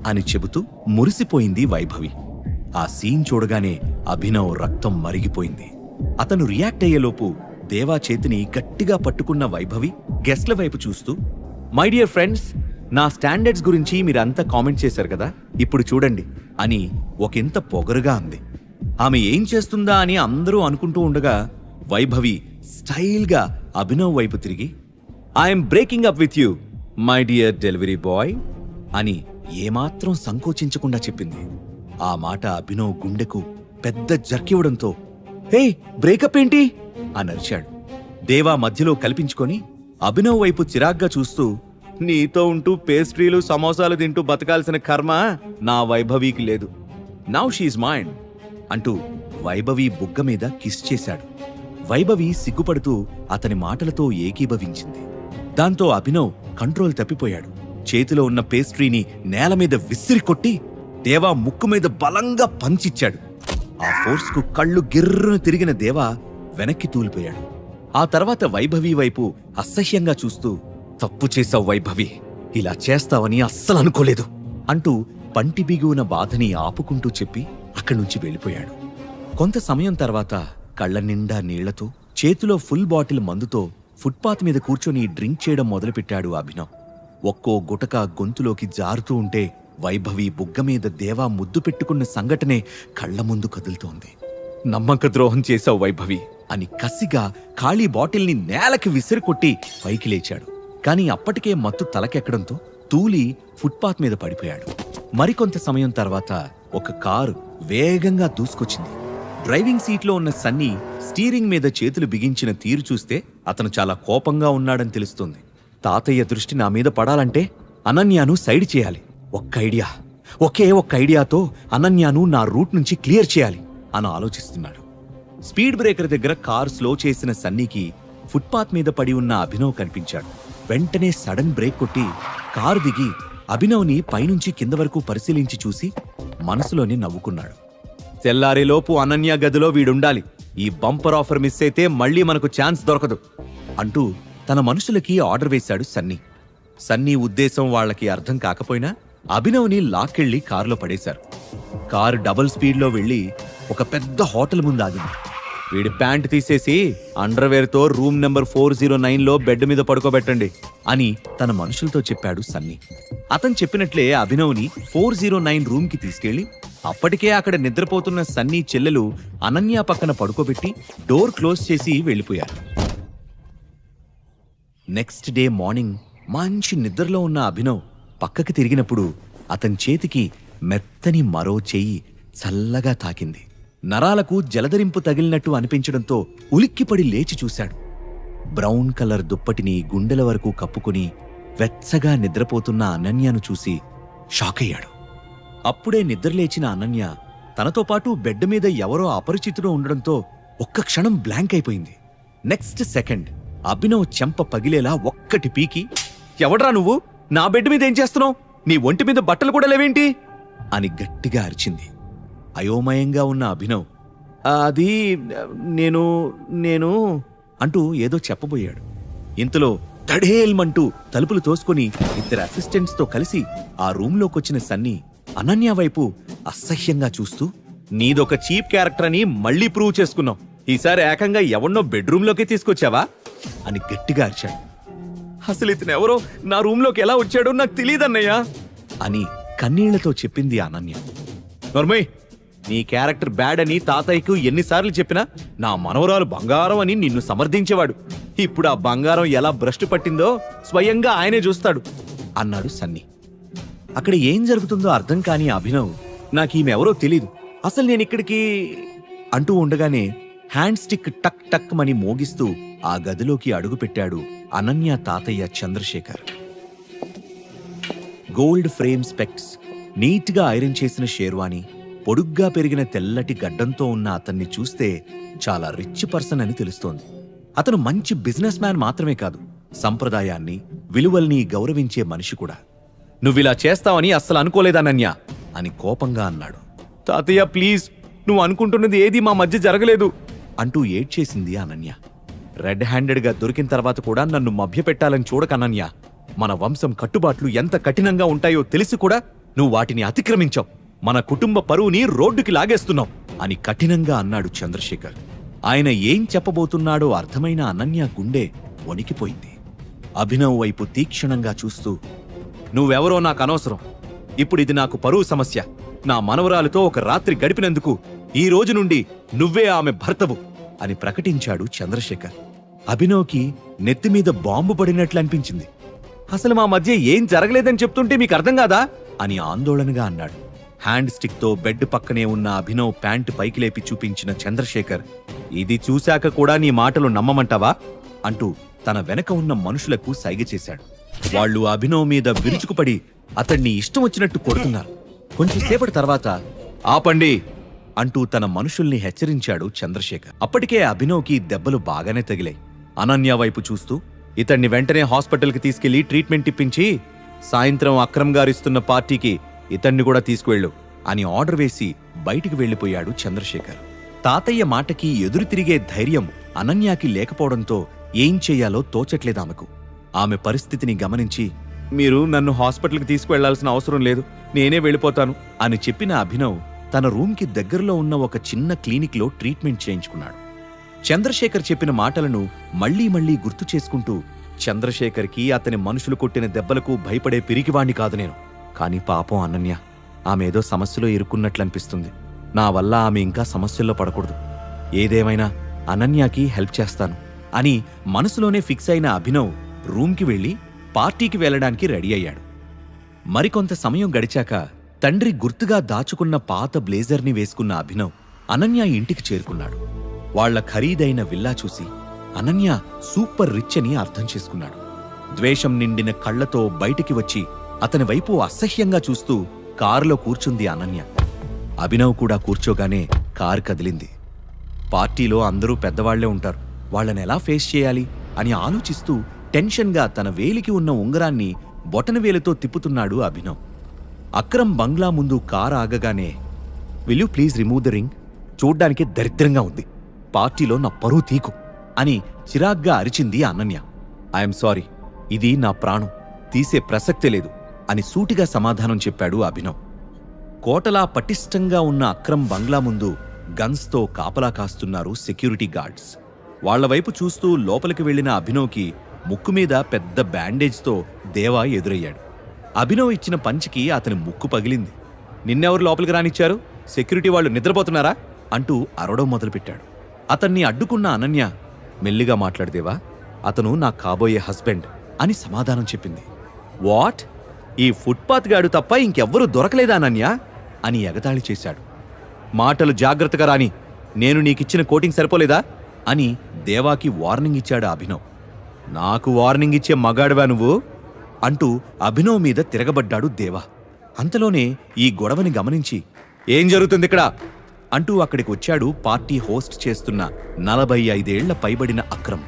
Speaker 13: అని చెబుతూ మురిసిపోయింది వైభవి. ఆ సీన్ చూడగానే అభినవ్ రక్తం మరిగిపోయింది. అతను రియాక్ట్ అయ్యేలోపు దేవా చేతిని గట్టిగా పట్టుకున్న వైభవి గెస్ట్ల వైపు చూస్తూ, మై డియర్ ఫ్రెండ్స్, నా స్టాండర్డ్స్ గురించి మీరంతా కామెంట్ చేశారు కదా, ఇప్పుడు చూడండి అని ఒకంత పొగరుగా అంది. ఆమె ఏం చేస్తుందా అని అందరూ అనుకుంటూ ఉండగా వైభవి స్టైల్గా అభినవ్ వైపు తిరిగి, I'm breaking up with you my dear delivery boy అని ఏమాత్రం సంకోచించకుండా చెప్పింది. ఆ మాట అభినవ్ గుండెకు పెద్ద జర్కివ్వడంతో, హే బ్రేకప్ ఏంటి అని అరిచాడు. దేవా మధ్యలో కల్పించుకొని అభినవ్ వైపు చిరాగ్గా చూస్తూ, నీతో ఉంటూ పేస్ట్రీలు సమోసాలు తింటూ బతకాల్సిన కర్మ నా వైభవికి లేదు. నౌ షీఈ్ మైండ్ అంటూ వైభవి బుగ్గ మీద కిస్ చేశాడు. వైభవి సిగ్గుపడుతూ అతని మాటలతో ఏకీభవించింది. దాంతో అభినవ్ కంట్రోల్ తప్పిపోయాడు. చేతిలో ఉన్న పేస్ట్రీని నేల మీద విసిరి కొట్టి దేవా ముక్కు మీద బలంగా పంచిచ్చాడు. ఆ ఫోర్స్కు కళ్ళు గిర్రును తిరిగిన దేవా వెనక్కి తూలిపోయాడు. ఆ తర్వాత వైభవి వైపు అసహ్యంగా చూస్తూ, తప్పు చేశావు వైభవి, ఇలా చేస్తావని అస్సలు అనుకోలేదు అంటూ పంటి బిగువున బాధని ఆపుకుంటూ చెప్పి అక్కడి నుంచి వెళ్ళిపోయాడు. కొంత సమయం తర్వాత కళ్ళ నిండా నీళ్లతో, చేతిలో ఫుల్ బాటిల్ మందుతో ఫుట్పాత్ మీద కూర్చొని డ్రింక్ చేయడం మొదలుపెట్టాడు అభినవ్. ఒక్కో గుటక గొంతులోకి జారుతూ ఉంటే వైభవి బుగ్గ మీద దేవా ముద్దు పెట్టుకున్న సంఘటనే కళ్ల ముందు కదులుతోంది. నమ్మక ద్రోహం చేశావు వైభవి అని కసిగా ఖాళీ బాటిల్ని నేలకి విసిరికొట్టి పైకి లేచాడు. కాని అప్పటికే మత్తు తలకెక్కడంతో తూలి ఫుట్పాత్ మీద పడిపోయాడు. మరికొంత సమయం తర్వాత ఒక కారు వేగంగా దూసుకొచ్చింది. డ్రైవింగ్ సీట్లో ఉన్న సన్నీ స్టీరింగ్ మీద చేతులు బిగించిన తీరు చూస్తే అతను చాలా కోపంగా ఉన్నాడని తెలుస్తుంది. తాతయ్య దృష్టి నా మీద పడాలంటే అనన్యాను సైడ్ చేయాలి. ఒకే ఒక్క ఐడియాతో అనన్యాను నా రూట్ నుంచి క్లియర్ చేయాలి అని ఆలోచిస్తున్నాడు. స్పీడ్ బ్రేకర్ దగ్గర కార్ స్లో చేసిన సన్నీకి ఫుట్పాత్ మీద పడి ఉన్న అభినవ్ కనిపించాడు. వెంటనే సడన్ బ్రేక్ కొట్టి కారు దిగి అభినవ్ని పైనుంచి కింద వరకు పరిశీలించి చూసి మనసులోనే నవ్వుకున్నాడు. తెల్లారేలోపు అనన్య గదిలో వీడుండాలి. ఈ బంపర్ ఆఫర్ మిస్ అయితే మళ్ళీ మనకు ఛాన్స్ దొరకదు అంటూ తన మనుషులకి ఆర్డర్ వేశాడు సన్నీ. సన్నీ ఉద్దేశం వాళ్లకి అర్థం కాకపోయినా అభినవ్ని లాక్కెళ్లి కారులో పడేశారు. కారు డబుల్ స్పీడ్లో వెళ్లి ఒక పెద్ద హోటల్ ముందు ఆగింది. వీడి ప్యాంట్ తీసేసి అండర్వేర్తో రూమ్ నెంబర్ 409లో బెడ్ మీద పడుకోబెట్టండి అని తన మనుషులతో చెప్పాడు సన్నీ. అతను చెప్పినట్లే అభినవ్ని 409 రూమ్కి తీసుకెళ్లి అప్పటికే అక్కడ నిద్రపోతున్న సన్నీ చెల్లెలు అనన్య పక్కన పడుకోబెట్టి డోర్ క్లోజ్ చేసి వెళ్ళిపోయారు. నెక్స్ట్ డే మార్నింగ్ మంచి నిద్రలో ఉన్న అభినవ్ పక్కకి తిరిగినప్పుడు అతని చేతికి మెత్తని మరో చెయ్యి చల్లగా తాకింది. నరాలకు జలధరింపు తగిలినట్టు అనిపించడంతో ఉలిక్కిపడి లేచి చూశాడు. బ్రౌన్ కలర్ దుప్పటిని గుండెల వరకు కప్పుకుని వెచ్చగా నిద్రపోతున్న అనన్యను చూసి షాక్ అయ్యాడు. అప్పుడే నిద్రలేచిన అనన్య తనతో పాటు బెడ్ మీద ఎవరో అపరిచితుడు ఉండడంతో ఒక్క క్షణం బ్లాంక్ అయిపోయింది. నెక్స్ట్ సెకండ్ అభినవ్ చెంప పగిలేలా ఒక్కటి పీకి, ఎవడ్రా నువ్వు, నా బెడ్ మీద ఏం చేస్తున్నావు, నీ ఒంటి మీద బట్టలు కూడా లేవేంటి అని గట్టిగా అరిచింది. అయోమయంగా ఉన్న అభినవ్ అది నేను అంటూ ఏదో చెప్పబోయాడు. ఇంతలో తడేల్మంటూ తలుపులు తోసుకొని ఇద్దరు అసిస్టెంట్స్తో కలిసి ఆ రూంలోకొచ్చిన సన్నీ అనన్య వైపు అసహ్యంగా చూస్తూ, నీదొక చీప్ క్యారెక్టర్ అని మళ్లీ ప్రూవ్ చేసుకున్నావు, ఈసారి ఏకంగా ఎవన్నో బెడ్రూమ్లోకి తీసుకొచ్చావా అని గట్టిగా అరిచాడు. అసలు ఇతను ఎవరో నా రూంలోకి ఎలా వచ్చాడో నాకు తెలియదన్నయ్యా అని కన్నీళ్లతో చెప్పింది అనన్య. నర్మయ్, నీ క్యారెక్టర్ బ్యాడ్ అని తాతయ్యకు ఎన్నిసార్లు చెప్పినా నా మనవరాలు బంగారం అని నిన్ను సమర్థించేవాడు. ఇప్పుడు ఆ బంగారం ఎలా భ్రష్టు పట్టిందో స్వయంగా ఆయనే చూస్తాడు అన్నాడు సన్నీ. అక్కడ ఏం జరుగుతుందో అర్థం కాని అభినవ్, నాకీమెవరో తెలీదు, అసలు నేనిక్కడికి అంటూ ఉండగానే హ్యాండ్ స్టిక్ టక్ టక్ మని మోగిస్తూ ఆ గదిలోకి అడుగుపెట్టాడు అనన్య తాతయ్య చంద్రశేఖర్. గోల్డ్ ఫ్రేమ్ స్పెక్స్, నీట్గా ఐరన్ చేసిన షేర్వాణి, పొడుగ్గా పెరిగిన తెల్లటి గడ్డంతో ఉన్న అతన్ని చూస్తే చాలా రిచ్ పర్సన్ అని తెలుస్తోంది. అతను మంచి బిజినెస్ మ్యాన్ మాత్రమే కాదు, సంప్రదాయాన్ని, విలువల్ని గౌరవించే మనిషి కూడా. నువ్విలా చేస్తావని అస్సలు అనుకోలేదనన్య అని కోపంగా అన్నాడు. తాతయ్య ప్లీజ్, నువ్వు అనుకుంటున్నది ఏదీ మా మధ్య జరగలేదు అంటూ ఏడ్చేసింది అనన్య. రెడ్ హ్యాండెడ్గా దొరికిన తర్వాత కూడా నన్ను మభ్యపెట్టాలని చూడకనన్య. మన వంశం కట్టుబాట్లు ఎంత కఠినంగా ఉంటాయో తెలిసి కూడా నువ్వు వాటిని అతిక్రమించావు. మన కుటుంబ పరువుని రోడ్డుకి లాగేస్తున్నావు అని కఠినంగా అన్నాడు చంద్రశేఖర్. ఆయన ఏం చెప్పబోతున్నాడో అర్థమైన అనన్య గుండె వణికిపోయింది. అభినవ్ వైపు తీక్షణంగా చూస్తూ, నువ్వెవరో నాకు అనవసరం. ఇప్పుడు ఇది నాకు పరువు సమస్య. నా మనవరాలతో ఒక రాత్రి గడిపినందుకు ఈ రోజు నుండి నువ్వే ఆమె భర్తవు అని ప్రకటించాడు చంద్రశేఖర్. అభినవ్కి నెత్తిమీద బాంబు పడినట్లు అనిపించింది. అసలు మా మధ్య ఏం జరగలేదని చెప్తుంటే మీకు అర్థం కాదా అని ఆందోళనగా అన్నాడు. హ్యాండ్ స్టిక్ తో బెడ్ పక్కనే ఉన్న అభినవ్ ప్యాంటు పైకి లేపి చూపించిన చంద్రశేఖర్, ఇది చూశాక కూడా నీ మాటలు నమ్మమంటావా అంటూ తన వెనక ఉన్న మనుషులకు సైగ చేశాడు. వాళ్ళు అభినవ్ మీద విరుచుకుపడి అతన్ని ఇష్టం వచ్చినట్టు కొడుతున్నారు. కొంచెంసేపటి తర్వాత ఆపండి అంటూ తన మనుషుల్ని హెచ్చరించాడు చంద్రశేఖర్. అప్పటికే అభినవ్కి దెబ్బలు బాగానే తగిలాయి. అనన్య వైపు చూస్తూ, ఇతన్ని వెంటనే హాస్పిటల్కి తీసుకెళ్లి ట్రీట్మెంట్ ఇప్పించి సాయంత్రం అక్రమ్ గారిస్తున్న పార్టీకి ఇతన్ని కూడా తీసుకువెళ్ళు అని ఆర్డర్ వేసి బయటికి వెళ్లిపోయాడు చంద్రశేఖర్. తాతయ్య మాటకి ఎదురు తిరిగే ధైర్యం అనన్యకి లేకపోవడంతో ఏం చెయ్యాలో తోచట్లేదామెకు. ఆమె పరిస్థితిని గమనించి, మీరు నన్ను హాస్పిటల్కి తీసుకువెళ్లాల్సిన అవసరం లేదు, నేనే వెళ్ళిపోతాను అని చెప్పిన అభినవ్ తన రూమ్కి దగ్గరలో ఉన్న ఒక చిన్న క్లినిక్లో ట్రీట్మెంట్ చేయించుకున్నాడు. చంద్రశేఖర్ చెప్పిన మాటలను మళ్లీ మళ్లీ గుర్తు చేసుకుంటూ, చంద్రశేఖర్కి అతని మనుషులు కొట్టిన దెబ్బలకు భయపడే పిరికివాణ్ణి కాదు నేను. కాని పాపం అనన్య, ఆమె ఏదో సమస్యలో ఇరుక్కున్నట్లనిపిస్తుంది. నా వల్ల ఆమె ఇంకా సమస్యల్లో పడకూడదు. ఏదేమైనా అనన్యకి హెల్ప్ చేస్తాను అని మనసులోనే ఫిక్స్ అయిన అభినవ్ రూమ్కి వెళ్లి పార్టీకి వెళ్లడానికి రెడీ అయ్యాడు. మరికొంత సమయం గడిచాక తండ్రి గుర్తుగా దాచుకున్న పాత బ్లేజర్ని వేసుకున్న అభినవ్ అనన్య ఇంటికి చేరుకున్నాడు. వాళ్ల ఖరీదైన విల్లా చూసి అనన్య సూపర్ రిచ్ అని అర్థం చేసుకున్నాడు. ద్వేషం నిండిన కళ్లతో బయటికి వచ్చి అతని వైపు అసహ్యంగా చూస్తూ కారులో కూర్చుంది అనన్య. అభినవ్ కూడా కూర్చోగానే కారు కదిలింది. పార్టీలో అందరూ పెద్దవాళ్లే ఉంటారు, వాళ్లనెలా ఫేస్ చేయాలి అని ఆలోచిస్తూ టెన్షన్గా తన వేలికి ఉన్న ఉంగరాన్ని బొటనవేలుతో తిప్పుతున్నాడు అభినవ్. అక్రమ్ బంగ్లా ముందు కారు ఆగగానే, will you please remove the ring, చూడ్డానికి దరిద్రంగా ఉంది, పార్టీలో నా పరువు తీకు అని చిరాగ్గా అరిచింది అనన్య. ఐఎమ్ సారీ, ఇది నా ప్రాణం, తీసే ప్రసక్తే లేదు అని సూటిగా సమాధానం చెప్పాడు అభినవ్. కోటలా పటిష్టంగా ఉన్న అక్రమ్ బంగ్లా ముందు గన్స్తో కాపలా కాస్తున్నారు సెక్యూరిటీ గార్డ్స్. వాళ్లవైపు చూస్తూ లోపలికి వెళ్లిన అభినవ్కి ముక్కు మీద పెద్ద బ్యాండేజ్తో దేవా ఎదురయ్యాడు. అభినవ్ ఇచ్చిన పంచికి అతని ముక్కు పగిలింది. నిన్నెవరు లోపలికి రానిచ్చారు? సెక్యూరిటీ వాళ్ళు నిద్రపోతున్నారా అంటూ అరవడం మొదలుపెట్టాడు. అతన్ని అడ్డుకున్న అనన్య, మెల్లిగా మాట్లాడదేవా, అతను నా కాబోయే హస్బెండ్ అని సమాధానం చెప్పింది. వాట్? ఈ ఫుట్పాత్ గాడు తప్ప ఇంకెవ్వరూ దొరకలేదా అనన్య అని ఎగతాళి చేశాడు. మాటలు జాగ్రత్తగా రాని, నేను నీకిచ్చిన కోటింగ్ సరిపోలేదా అని దేవాకి వార్నింగ్ ఇచ్చాడు అభినవ్. నాకు వార్నింగ్ ఇచ్చే మగాడువా నువ్వు అంటూ అభినవ్ మీద తిరగబడ్డాడు దేవా. అంతలోనే ఈ గొడవని గమనించి, ఏం జరుగుతుంది ఇక్కడ అంటూ అక్కడికి వచ్చాడు పార్టీ హోస్ట్ చేస్తున్న 45 ఏళ్ల పైబడిన అక్రమ్.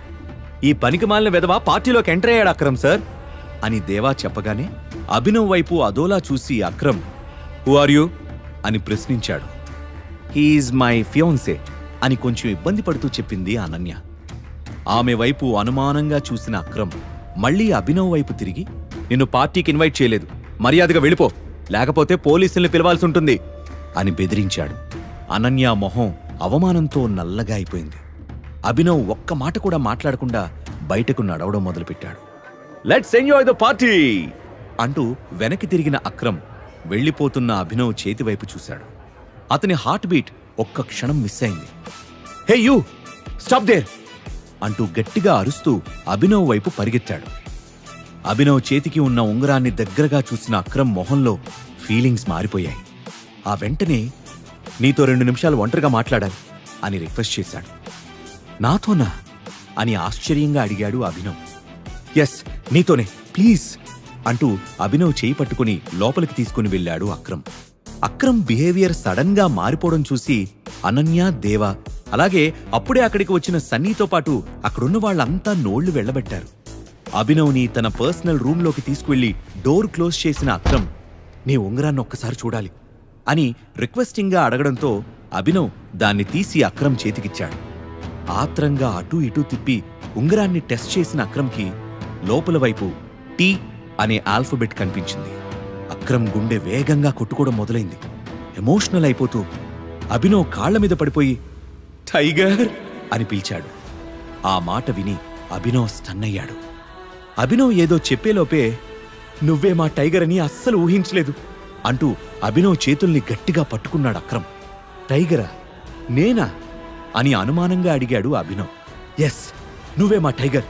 Speaker 13: ఈ పనికిమాలిన వెధవ పార్టీలోకి ఎంటర్ అయ్యాడు అక్రమ్ సార్ అని దేవా చెప్పగానే అభినవ్ వైపు అదోలా చూసి అక్రమ్, హూ ఆర్ యూ అని ప్రశ్నించాడు. హీఈజ్ మై ఫియోన్సే అని కొంచెం ఇబ్బంది పడుతూ చెప్పింది అనన్య. ఆమె వైపు అనుమానంగా చూసిన అక్రమ్ మళ్లీ అభినవ్ వైపు తిరిగి, నిన్ను పార్టీకి ఇన్వైట్ చేయలేదు, మర్యాదగా వెళ్ళిపో, లేకపోతే పోలీసుల్ని పిలవాల్సి ఉంటుంది అని బెదిరించాడు. అనన్య మొహం అవమానంతో నల్లగా అయిపోయింది. అభినవ్ ఒక్క మాట కూడా మాట్లాడకుండా బయటకు నడవడం మొదలుపెట్టాడు. లెట్స్ ఎంజాయ్ ద పార్టీ అంటూ వెనక్కి తిరిగిన అక్రమ్ వెళ్లిపోతున్న అభినవ్ చేతివైపు చూశాడు. అతని హార్ట్ బీట్ ఒక్క క్షణం మిస్ అయింది. హే యూ, స్టాప్ దేర్ అంటూ గట్టిగా అరుస్తూ అభినవ్ వైపు పరిగెత్తాడు. అభినవ్ చేతికి ఉన్న ఉంగరాన్ని దగ్గరగా చూసిన అక్రమ్ మొహంలో ఫీలింగ్స్ మారిపోయాయి. ఆ వెంటనే, నీతో 2 నిమిషాలు ఒంటరిగా మాట్లాడాలి అని రిక్వెస్ట్ చేశాడు. నాతోనా అని ఆశ్చర్యంగా అడిగాడు అభినవ్. ఎస్, నీతోనే, ప్లీజ్ అంటూ అభినవ్ చేయి పట్టుకుని లోపలికి తీసుకుని వెళ్ళాడు అక్రమ్. అక్రమ్ బిహేవియర్ సడన్ గా మారిపోవడం చూసి అనన్య, దేవ, అలాగే అప్పుడే అక్కడికి వచ్చిన సన్నీతో పాటు అక్కడున్న వాళ్ళంతా నోళ్లు వెళ్లబెట్టారు. అభినవ్ని తన పర్సనల్ రూంలోకి తీసుకువెళ్లి డోర్ క్లోజ్ చేసిన అక్రమ్, నీ ఉంగరాన్ని ఒక్కసారి చూడాలి అని రిక్వెస్టింగ్గా అడగడంతో అభినవ్ దాన్ని తీసి అక్రమ్ చేతికిచ్చాడు. ఆత్రంగా అటూ ఇటూ తిప్పి ఉంగరాన్ని టెస్ట్ చేసిన అక్రమ్కి లోపల వైపు టీ అనే ఆల్ఫబెట్ కనిపించింది. అక్రమ్ గుండె వేగంగా కొట్టుకోవడం మొదలైంది. ఎమోషనల్ అయిపోతూ అభినవ్ కాళ్ల మీద పడిపోయి టైగర్ అని పిలిచాడు. ఆ మాట విని అభినవ్ స్టన్ అయ్యాడు. అభినవ్ ఏదో చెప్పేలోపే నువ్వే మా టైగర్ అని అస్సలు ఊహించలేదు అంటూ అభినవ్ చేతుల్ని గట్టిగా పట్టుకున్నాడు అక్రమ్. టైగరా? నేనా అని అనుమానంగా అడిగాడు అభినవ్. ఎస్, నువ్వే మా టైగర్.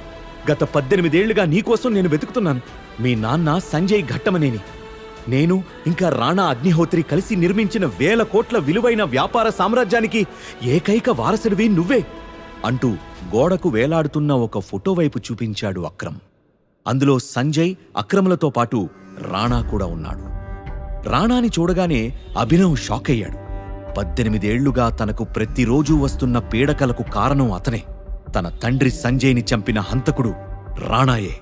Speaker 13: గత 18 ఏళ్లుగా నీకోసం నేను వెతుకుతున్నాను. మీ నాన్న సంజయ్ ఘట్టమనేని, నేను ఇంకా రాణా అగ్నిహోత్రి కలిసి నిర్మించిన 1000 కోట్ల విలువైన వ్యాపార సామ్రాజ్యానికి ఏకైక వారసుడివి నువ్వే అంటూ గోడకు వేలాడుతున్న ఒక ఫోటో వైపు చూపించాడు అక్రమ్. అందులో సంజయ్, అక్రమ్లతో పాటు రాణా కూడా ఉన్నాడు. రాణాని చూడగానే అభినవ్ షాక్ అయ్యాడు. 18 ఏళ్లుగా తనకు ప్రతిరోజూ వస్తున్న పీడకలకు కారణం అతనే. తన తండ్రి సంజయ్ని చంపిన హంతకుడు రాణాయే.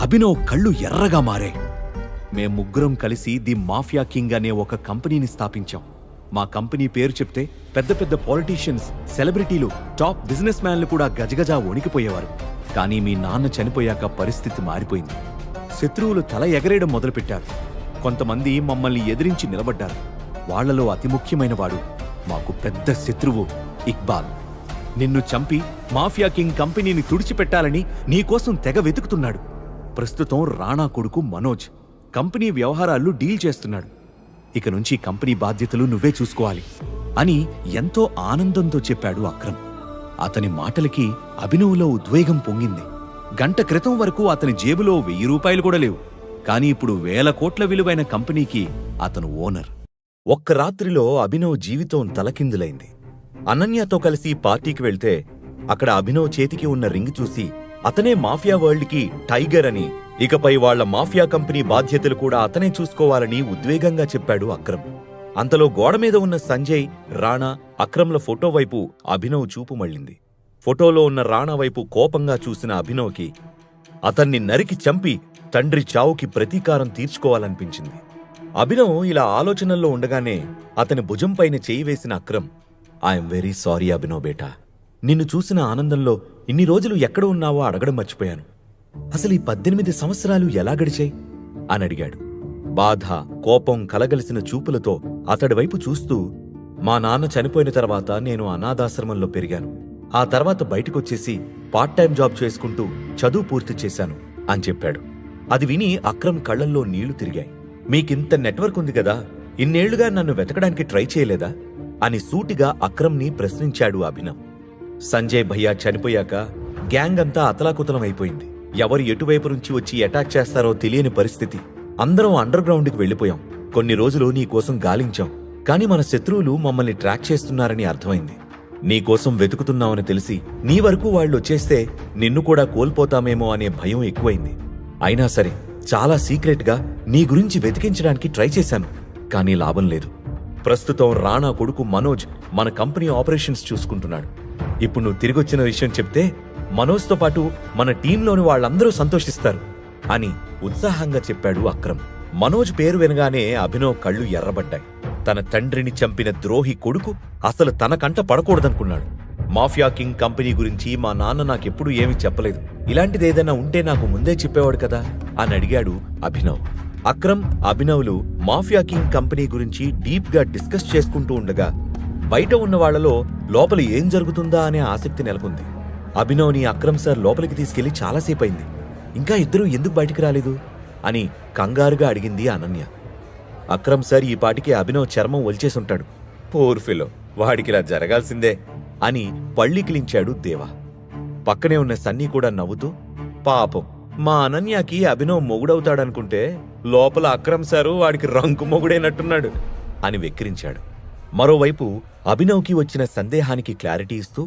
Speaker 13: అభినవ్ కళ్ళు ఎర్రగా మారే. మేం ముగ్గురం కలిసి ది మాఫియా కింగ్ అనే ఒక కంపెనీని స్థాపించాం. మా కంపెనీ పేరు చెప్తే పెద్ద పెద్ద పాలిటీషియన్స్, సెలబ్రిటీలు, టాప్ బిజినెస్ మ్యాన్లు కూడా గజగజా వణికిపోయేవారు. కానీ మీ నాన్న చనిపోయాక పరిస్థితి మారిపోయింది. శత్రువులు తల ఎగరేయడం మొదలుపెట్టారు. కొంతమంది మమ్మల్ని ఎదిరించి నిలబడ్డారు. వాళ్లలో అతి ముఖ్యమైన వాడు మాకు పెద్ద శత్రువు ఇక్బాల్. నిన్ను చంపి మాఫియా కింగ్ కంపెనీని తుడిచిపెట్టాలని నీకోసం తెగ వెతుకుతున్నాడు. ప్రస్తుతం రాణా కొడుకు మనోజ్ కంపెనీ వ్యవహారాలు డీల్ చేస్తున్నాడు. ఇక నుంచి కంపెనీ బాధ్యతలు నువ్వే చూసుకోవాలి అని ఎంతో ఆనందంతో చెప్పాడు అక్రమ్. అతని మాటలకి అభినవ్లో ఉద్వేగం పొంగింది. గంట క్రితం వరకు అతని జేబులో 1000 రూపాయలు కూడా లేవు. కానీ ఇప్పుడు 1000 కోట్ల విలువైన కంపెనీకి అతను ఓనర్. ఒక్క రాత్రిలో అభినవ్ జీవితం తలకిందులైంది. అనన్యతో కలిసి పార్టీకి వెళ్తే అక్కడ అభినవ్ చేతికి ఉన్న రింగ్ చూసి అతనే మాఫియా వరల్డ్కి టైగర్ అని, ఇకపై వాళ్ల మాఫియా కంపెనీ బాధ్యతలు కూడా అతనే చూసుకోవాలని ఉద్వేగంగా చెప్పాడు అక్రమ్. అంతలో గోడ మీద ఉన్న సంజయ్, రాణా, అక్రమ్ల ఫోటో వైపు అభినవ్ చూపు మళ్ళింది. ఫోటోలో ఉన్న రాణా వైపు కోపంగా చూసిన అభినవ్కి అతన్ని నరికి చంపి తండ్రి చావుకి ప్రతీకారం తీర్చుకోవాలనిపించింది. అభినవ్ ఇలా ఆలోచనల్లో ఉండగానే అతని భుజంపైన చేయి వేసిన Akram, I'm very sorry Abhinav బేటా. నిన్ను చూసిన ఆనందంలో ఇన్ని రోజులు ఎక్కడ ఉన్నావో అడగడం మర్చిపోయాను. అసలు ఈ 18 సంవత్సరాలు ఎలా గడిచాయి అని అడిగాడు. బాధ, కోపం కలగలిసిన చూపులతో అతడి వైపు చూస్తూ, మా నాన్న చనిపోయిన తర్వాత నేను అనాథాశ్రమంలో పెరిగాను. ఆ తర్వాత బయటకొచ్చేసి పార్ట్ టైం జాబ్ చేసుకుంటూ చదువు పూర్తి చేశాను అని చెప్పాడు. అది విని అక్రమ్ కళ్లల్లో నీళ్లు తిరిగాయి. మీకింత నెట్వర్క్ ఉంది కదా, ఇన్నేళ్లుగా నన్ను వెతకడానికి ట్రై చేయలేదా అని సూటిగా అక్రమ్ని ప్రశ్నించాడు అభినవ్. సంజయ్ భయ్యా చనిపోయాక గ్యాంగ్ అంతా అతలాకుతలం అయిపోయింది. ఎవరు ఎటువైపు నుంచి వచ్చి అటాక్ చేస్తారో తెలియని పరిస్థితి. అందరం అండర్ గ్రౌండ్కి వెళ్లిపోయాం. కొన్ని రోజులు నీకోసం గాలించాం. కాని మన శత్రువులు మమ్మల్ని ట్రాక్ చేస్తున్నారని అర్థమైంది. నీకోసం వెతుకుతున్నామని తెలిసి నీ వరకు వాళ్ళొచ్చేస్తే నిన్ను కూడా కోల్పోతామేమో అనే భయం ఎక్కువైంది. అయినా సరే చాలా సీక్రెట్గా నీ గురించి వెతికించడానికి ట్రై చేశాను. కానీ లాభం లేదు. ప్రస్తుతం రాణా కొడుకు మనోజ్ మన కంపెనీ ఆపరేషన్స్ చూసుకుంటున్నాడు. ఇప్పుడు నువ్వు తిరిగొచ్చిన విషయం చెప్తే మనోజ్తో పాటు మన టీంలోని వాళ్ళందరూ సంతోషిస్తారు అని ఉత్సాహంగా చెప్పాడు అక్రమ్. మనోజ్ పేరు వినగానే అభినవ్ కళ్ళు ఎర్రబడ్డాయి. తన తండ్రిని చంపిన ద్రోహి కొడుకు అసలు తన కంట పడకూడదనుకున్నాడు. మాఫియా కింగ్ కంపెనీ గురించి మా నాన్న నాకెప్పుడు ఏమీ చెప్పలేదు. ఇలాంటిదేదైనా ఉంటే నాకు ముందే చెప్పేవాడు కదా అని అడిగాడు అభినవ్. అక్రమ్, అభినవ్లు మాఫియా కింగ్ కంపెనీ గురించి డీప్ గా డిస్కస్ చేసుకుంటూ ఉండగా బయట ఉన్న వాళ్లలో లోపల ఏం జరుగుతుందా అనే ఆసక్తి నెలకొంది. అభినవ్ని అక్రమ్ సార్ లోపలికి తీసుకెళ్లి చాలాసేపయింది. ఇంకా ఇద్దరూ ఎందుకు బయటికి రాలేదు అని కంగారుగా అడిగింది అనన్య. అక్రమ్ సార్ ఈ పాటికి అభినవ్ చర్మం ఒలిచేసుంటాడు. పోర్ ఫెలో, వాడికిలా జరగాల్సిందే అని పళ్ళికిలించాడు దేవా. పక్కనే ఉన్న సన్నీ కూడా నవ్వుతూ, పాపం మా అనన్యకి అభినవ్ మొగుడవుతాడనుకుంటే లోపల అక్రమ్ సారు వాడికి రంకు మొగుడైనట్టున్నాడు అని వెక్కిరించాడు. మరోవైపు అభినవ్కి వచ్చిన సందేహానికి క్లారిటీ ఇస్తూ,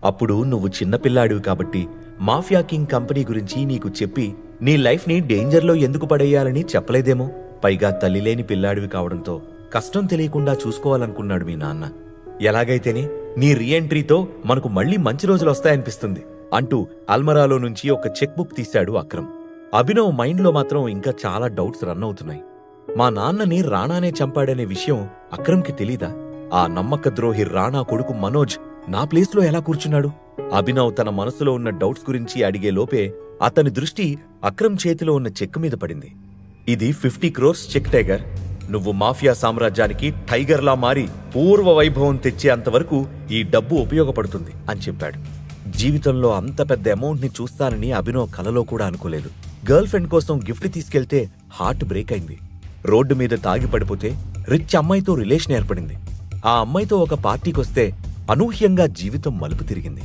Speaker 13: అప్పుడు నువ్వు చిన్నపిల్లాడివి కాబట్టి మాఫియా కింగ్ కంపెనీ గురించి నీకు చెప్పి నీ లైఫ్ని డేంజర్లో ఎందుకు పడేయాలని చెప్పలేదేమో. పైగా తల్లి లేని పిల్లాడివి కావడంతో కష్టం తెలియకుండా చూసుకోవాలనుకున్నాడు మీ నాన్న. ఎలాగైతేనే నీ రీఎంట్రీతో మనకు మళ్ళీ మంచి రోజులు వస్తాయనిపిస్తుంది అంటూ అల్మరాలో నుంచి ఒక చెక్ బుక్ తీశాడు అక్రమ్. అభినవ్ మైండ్లో మాత్రం ఇంకా చాలా డౌట్స్ రన్ అవుతున్నాయి. మా నాన్నని రాణానే చంపాడనే విషయం అక్రమ్కి తెలీదా? ఆ నమ్మక ద్రోహి రాణా కొడుకు మనోజ్ నా ప్లేస్లో ఎలా కూర్చున్నాడు? అభినవ్ తన మనసులో ఉన్న డౌట్స్ గురించి అడిగే లోపే అతని దృష్టి అక్రమ్ చేతిలో ఉన్న చెక్ మీద పడింది. ఇది 50 crores చెక్ టైగర్. నువ్వు మాఫియా సామ్రాజ్యానికి టైగర్లా మారి పూర్వ వైభవం తెచ్చే అంతవరకు ఈ డబ్బు ఉపయోగపడుతుంది అని చెప్పాడు. జీవితంలో అంత పెద్ద అమౌంట్ ని చూస్తానని అభినవ్ కలలో కూడా అనుకోలేదు. గర్ల్ ఫ్రెండ్ కోసం గిఫ్ట్ తీసుకెళ్తే హార్ట్ బ్రేక్ అయింది. రోడ్డు మీద తాగి పడిపోతే రిచ్ అమ్మాయితో రిలేషన్ ఏర్పడింది. ఆ అమ్మాయితో ఒక పార్టీకొస్తే అనూహ్యంగా జీవితం మలుపు తిరిగింది.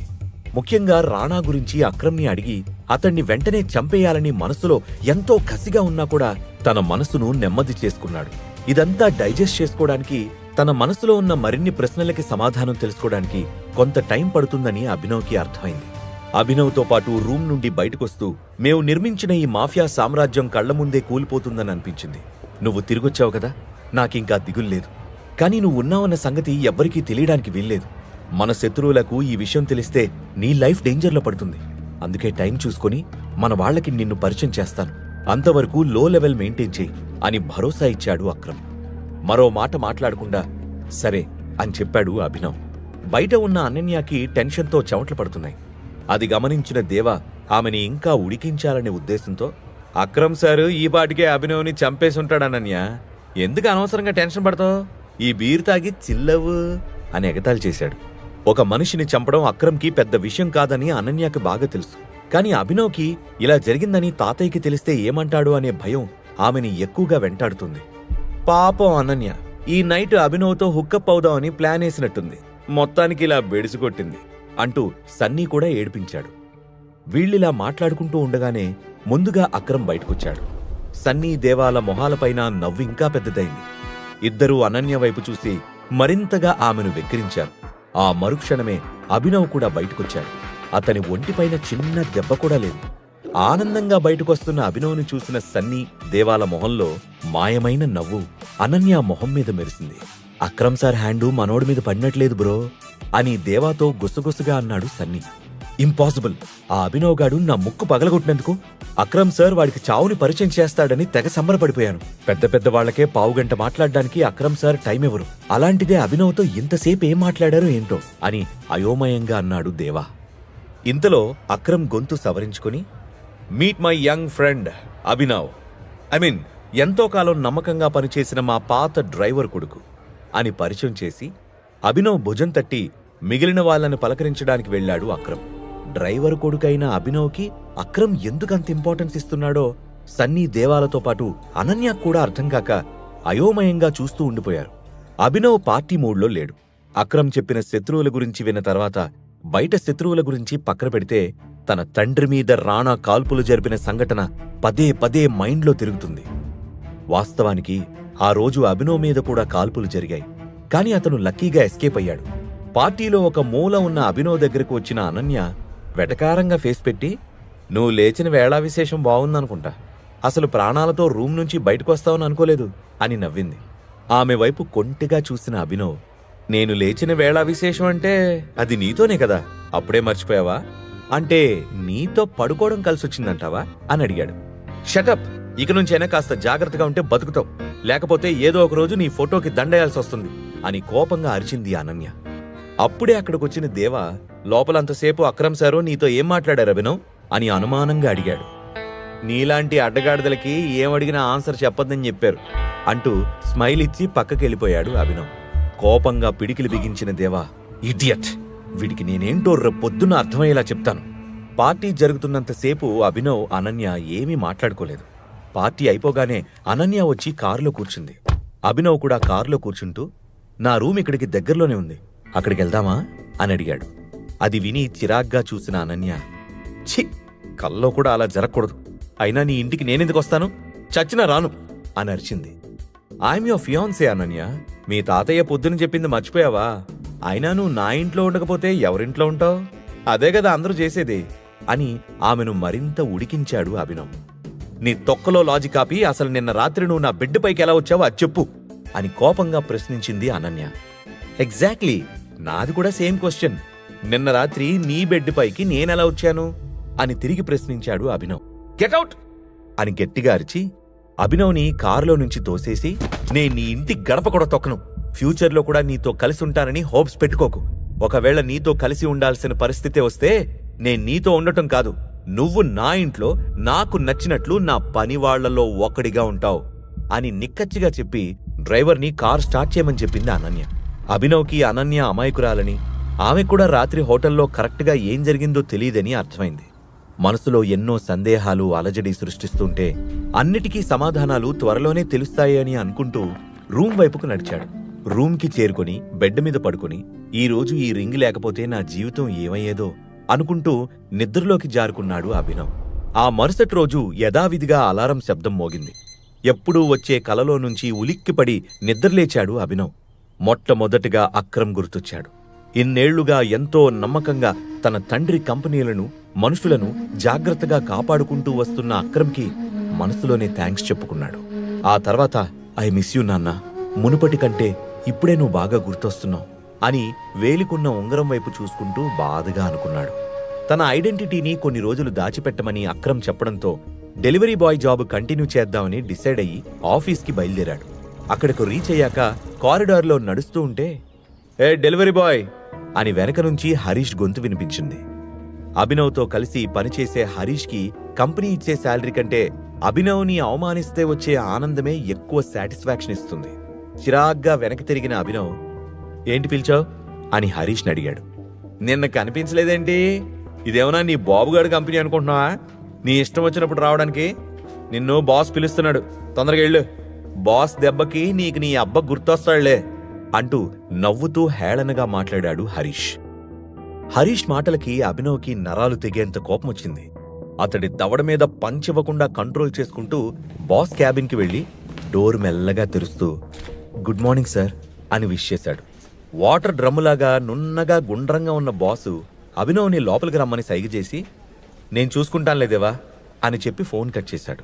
Speaker 13: ముఖ్యంగా రాణా గురించి అక్రమ్ని అడిగి అతన్ని వెంటనే చంపేయాలని మనసులో ఎంతో కసిగా ఉన్నా కూడా తన మనసును నెమ్మది చేసుకున్నాడు. ఇదంతా డైజెస్ట్ చేసుకోవడానికి, తన మనసులో ఉన్న మరిన్ని ప్రశ్నలకి సమాధానం తెలుసుకోవడానికి కొంత టైం పడుతుందని అభినవ్కి అర్థమైంది. అభినవ్తో పాటు రూమ్ నుండి బయటకొస్తూ మేము నిర్మించిన ఈ మాఫియా సామ్రాజ్యం కళ్ల ముందే కూలిపోతుందని అనిపించింది. నువ్వు తిరిగొచ్చావు కదా, నాకింకా దిగుల్లేదు. కానీ నువ్వు ఉన్నావన్న సంగతి ఎవ్వరికీ తెలియడానికి వీల్లేదు. మన శత్రువులకు ఈ విషయం తెలిస్తే నీ లైఫ్ డేంజర్లో పడుతుంది. అందుకే టైం చూసుకొని మన వాళ్లకి నిన్ను పరిచయం చేస్తాను. అంతవరకు లో లెవెల్ మెయింటైన్ చేయి అని భరోసా ఇచ్చాడు అక్రమ్. మరో మాట మాట్లాడకుండా సరే అని చెప్పాడు అభినవ్. బయట ఉన్న అనన్యకి టెన్షన్తో చెమటలు పడుతున్నాయి. అది గమనించిన దేవ ఆమెని ఇంకా ఉడికించాలనే ఉద్దేశంతో, అక్రమ్ సారు ఈ పాటికే అభినవ్ని చంపేసుంటాడు అనన్య, ఎందుకు అనవసరంగా టెన్షన్ పడతావు, ఈ బీర్ తాగి చిల్లవు అని ఎగతాళి చేశాడు. ఒక మనిషిని చంపడం అక్రమ్కి పెద్ద విషయం కాదని అనన్యకి బాగా తెలుసు. కానీ అభినవ్కి ఇలా జరిగిందని తాతయ్యకి తెలిస్తే ఏమంటాడు అనే భయం ఆమెని ఎక్కువగా వెంటాడుతుంది. పాపం అనన్య ఈ నైట్ అభినవ్తో హుక్కప్ అవుదామని ప్లాన్ వేసినట్టుంది, మొత్తానికి ఇలా బెడిసికొట్టింది అంటూ సన్నీ కూడా ఏడిపించాడు. వీళ్ళిలా మాట్లాడుకుంటూ ఉండగానే ముందుగా అక్రమ్ బయటకొచ్చాడు. సన్నీ దేవాల మొహాలపైన నవ్వు ఇంకా పెద్దదైంది. ఇద్దరూ అనన్య వైపు చూసి మరింతగా ఆమెను వెక్కిరించారు. ఆ మరుక్షణమే అభినవ్ కూడా బయటకొచ్చాడు. అతని ఒంటిపైన చిన్న దెబ్బ కూడా లేదు. ఆనందంగా బయటకొస్తున్న అభినవ్ని చూసిన సన్నీ దేవాల మొహంలో మాయమైన నవ్వు అనన్య మొహం మీద మెరిసింది. అక్రమ్ సార్ హ్యాండు మనోడి మీద పడినట్లేదు బ్రో అని దేవాతో గుసగుసగా అన్నాడు సన్నీ. ఇంపాసిబుల్, ఆ అభినవ్ గాడు నా ముక్కు పగలగొట్టినందుకు అక్రమ్ సార్ వాడికి చావుని పరిచయం చేస్తాడని తెగ సంబరపడిపోయాను. పెద్ద పెద్ద వాళ్లకే పావుగంట మాట్లాడడానికి అక్రమ్ సార్ టైం ఇవ్వరు, అలాంటిదే అభినవ్తో ఇంతసేపు ఏం మాట్లాడారో ఏంటో అని అయోమయంగా అన్నాడు దేవా. ఇంతలో అక్రమ్ గొంతు సవరించుకుని, meet my young friend Abhinav, ఎంతో కాలం నమ్మకంగా పనిచేసిన మా పాత డ్రైవర్ కొడుకు అని పరిచయం చేసి అభినవ్ భుజం తట్టి మిగిలిన వాళ్ళని పలకరించడానికి వెళ్లాడు అక్రమ్. డ్రైవర్ కొడుకైన అభినవ్కి అక్రమ్ ఎందుకంత ఇంపార్టెన్స్ ఇస్తున్నాడో సన్నీ దేవాలతో పాటు అనన్య కూడా అర్థం కాక అయోమయంగా చూస్తూ ఉండిపోయారు. అభినవ్ పార్టీ మూడ్లో లేడు. అక్రమ్ చెప్పిన శత్రువుల గురించి విన్న తర్వాత బయట శత్రువుల గురించి పక్కన పెడితే తన తండ్రి మీద రాణా కాల్పులు జరిపిన సంఘటన పదే పదే మైండ్లో తిరుగుతుంది. వాస్తవానికి ఆ రోజు అభినవ్ మీద కూడా కాల్పులు జరిగాయి. కానీ అతను లక్కీగా ఎస్కేప్ అయ్యాడు. పార్టీలో ఒక మూల ఉన్న అభినవ్ దగ్గరకు వచ్చిన అనన్య వెటకారంగా ఫేస్ పెట్టి, నువ్వు లేచిన వేళా విశేషం బావుందనుకుంటా, అసలు ప్రాణాలతో రూమ్ నుంచి బయటకొస్తావని అనుకోలేదు అని నవ్వింది. ఆమె వైపు కొంటిగా చూసిన అభినవ్, నేను లేచిన వేళా విశేషం అంటే అది నీతోనే కదా, అప్పుడే మర్చిపోయావా, అంటే నీతో పడుకోవడం కలిసొచ్చిందంటావా అని అడిగాడు. షటప్, ఇక నుంచైనా కాస్త జాగ్రత్తగా ఉంటే బతుకుతావు, లేకపోతే ఏదో ఒక రోజు నీ ఫోటోకి దండేయాల్సి వస్తుంది అని కోపంగా అరిచింది అనన్య. అప్పుడే అక్కడికొచ్చిన దేవా, లోపలంతసేపు అక్రమ్ సారు నీతో ఏం మాట్లాడారు అభినవ్ అని అనుమానంగా అడిగాడు. నీలాంటి అడ్డగాడిదలకి ఏమడిగినా ఆన్సర్ చెప్పొద్దని చెప్పారు అంటూ స్మైల్ ఇచ్చి పక్కకెళ్ళిపోయాడు అభినవ్. కోపంగా పిడికిలు బిగించిన దేవా, ఇడియట్, వీడికి నేనేంటో రేపొద్దున అర్థమయ్యేలా చెప్తాను. పార్టీ జరుగుతున్నంతసేపు అభినవ్ అనన్య ఏమీ మాట్లాడుకోలేదు. పార్టీ అయిపోగానే అనన్య వచ్చి కారులో కూర్చుంది. అభినవ్ కూడా కారులో కూర్చుంటూ, నా రూమ్ ఇక్కడికి దగ్గరలోనే ఉంది, అక్కడికి వెళ్దామా అని అడిగాడు. అది విని చిరాగ్గా చూసిన అనన్య, ఛీ, కల్లో కూడా అలా జరగకూడదు, అయినా నీ ఇంటికి నేనెందుకు వస్తాను, చచ్చినా రాను అని అరిచింది. ఐఎమ్ యువర్ ఫియాన్సే అనన్య, మీ తాతయ్య పొద్దున చెప్పింది మర్చిపోయావా, అయినా నువ్వు నా ఇంట్లో ఉండకపోతే ఎవరింట్లో ఉంటావు, అదే కదా అందరూ చేసేది అని ఆమెను మరింత ఉడికించాడు అభినవ్. నీ తొక్కలో లాజిక్ ఆపి అసలు నిన్న రాత్రి నువ్వు నా బెడ్ పైకి ఎలా వచ్చావో అది చెప్పు అని కోపంగా ప్రశ్నించింది అనన్య. ఎగ్జాక్ట్లీ, నాది కూడా సేమ్ క్వశ్చన్. నిన్న రాత్రి నీ బెడ్ పైకి నేనెలా వచ్చాను అని తిరిగి ప్రశ్నించాడు అభినవ్. గెట్అవుట్ అని గట్టిగా అరిచి అభినవ్ని కారులో నుంచి తోసేసి, నేను నీ ఇంటి గడప కూడా తొక్కను, ఫ్యూచర్లో కూడా నీతో కలిసి ఉంటానని హోప్స్ పెట్టుకోకు. ఒకవేళ నీతో కలిసి ఉండాల్సిన పరిస్థితి వస్తే నేను నీతో ఉండటం కాదు, నువ్వు నా ఇంట్లో నాకు నచ్చినట్లు నా పని వాళ్లలో ఒకడిగా ఉంటావు అని నిక్కచ్చిగా చెప్పి డ్రైవర్ని కార్ స్టార్ట్ చేయమని చెప్పింది అనన్య. అభినవ్కి అనన్య అమాయకురాలని, ఆమె కూడా రాత్రి హోటల్లో కరెక్ట్గా ఏం జరిగిందో తెలియదని అర్థమైంది. మనసులో ఎన్నో సందేహాలు అలజడి సృష్టిస్తుంటే అన్నిటికీ సమాధానాలు త్వరలోనే తెలుస్తాయి అని అనుకుంటూ రూమ్ వైపుకు నడిచాడు. రూమ్కి చేరుకుని బెడ్ మీద పడుకుని ఈరోజు ఈ రింగ్ లేకపోతే నా జీవితం ఏమయ్యేదో అనుకుంటూ నిద్రలోకి జారుకున్నాడు అభినవ్. ఆ మరుసటి రోజు యథావిధిగా అలారం శబ్దం మోగింది. ఎప్పుడూ వచ్చే కలలో నుంచి ఉలిక్కిపడి నిద్రలేచాడు అభినవ్. మొట్టమొదటిగా అక్రమ్ గుర్తొచ్చాడు. ఇన్నేళ్లుగా ఎంతో నమ్మకంగా తన తండ్రి కంపెనీలను, మనుషులను జాగ్రత్తగా కాపాడుకుంటూ వస్తున్న అక్రమ్కి మనసులోనే థ్యాంక్స్ చెప్పుకున్నాడు. ఆ తర్వాత ఐ మిస్ యూ నాన్న, మునుపటి కంటే ఇప్పుడే నువ్వు బాగా గుర్తొస్తున్నావు అని వేలికున్న ఉంగరం వైపు చూసుకుంటూ బాధగా అనుకున్నాడు. తన ఐడెంటిటీని కొన్ని రోజులు దాచిపెట్టమని అక్రమ్ చెప్పడంతో డెలివరీ బాయ్ జాబ్ కంటిన్యూ చేద్దామని డిసైడ్ అయ్యి ఆఫీస్కి బయలుదేరాడు. అక్కడకు రీచ్ అయ్యాక కారిడార్లో నడుస్తూ ఉంటే, ఏ డెలివరీ బాయ్ అని వెనక నుంచి హరీష్ గొంతు వినిపించింది. అభినవ్తో కలిసి పనిచేసే హరీష్కి కంపెనీ ఇచ్చే శాలరీ కంటే అభినవ్ని అవమానిస్తే వచ్చే ఆనందమే ఎక్కువ సాటిస్ఫాక్షన్ ఇస్తుంది. చిరాగ్గా వెనక్కి తిరిగిన అభినవ్, ఏంటి పిలిచావు అని హరీష్ని అడిగాడు. నిన్న కనిపించలేదేంటి? ఇదేమన్నా నీ బాబుగాడు కంపెనీ అనుకుంటున్నావా? నీ ఇష్టం వచ్చినప్పుడు రావడానికి? నిన్ను బాస్ పిలుస్తున్నాడు, తొందరగా వెళ్ళు. బాస్ దెబ్బకి నీకు నీ అబ్బ గుర్తొస్తాడులే అంటూ నవ్వుతూ హేళనగా మాట్లాడాడు హరీష్. హరీష్ మాటలకి అభినవ్కి నరాలు తెగేంత కోపం వచ్చింది. అతడి దవడ మీద పంచివ్వకుండా కంట్రోల్ చేసుకుంటూ బాస్ క్యాబిన్కి వెళ్లి డోర్ మెల్లగా తెరుస్తూ గుడ్ మార్నింగ్ సార్ అని విష్ చేశాడు. వాటర్ డ్రమ్ములాగా నున్నగా గుండ్రంగా ఉన్న బాసు అభినవ్ని లోపలికి రమ్మని సైగ చేసి, నేను చూసుకుంటానులేదేవా అని చెప్పి ఫోన్ కట్ చేశాడు.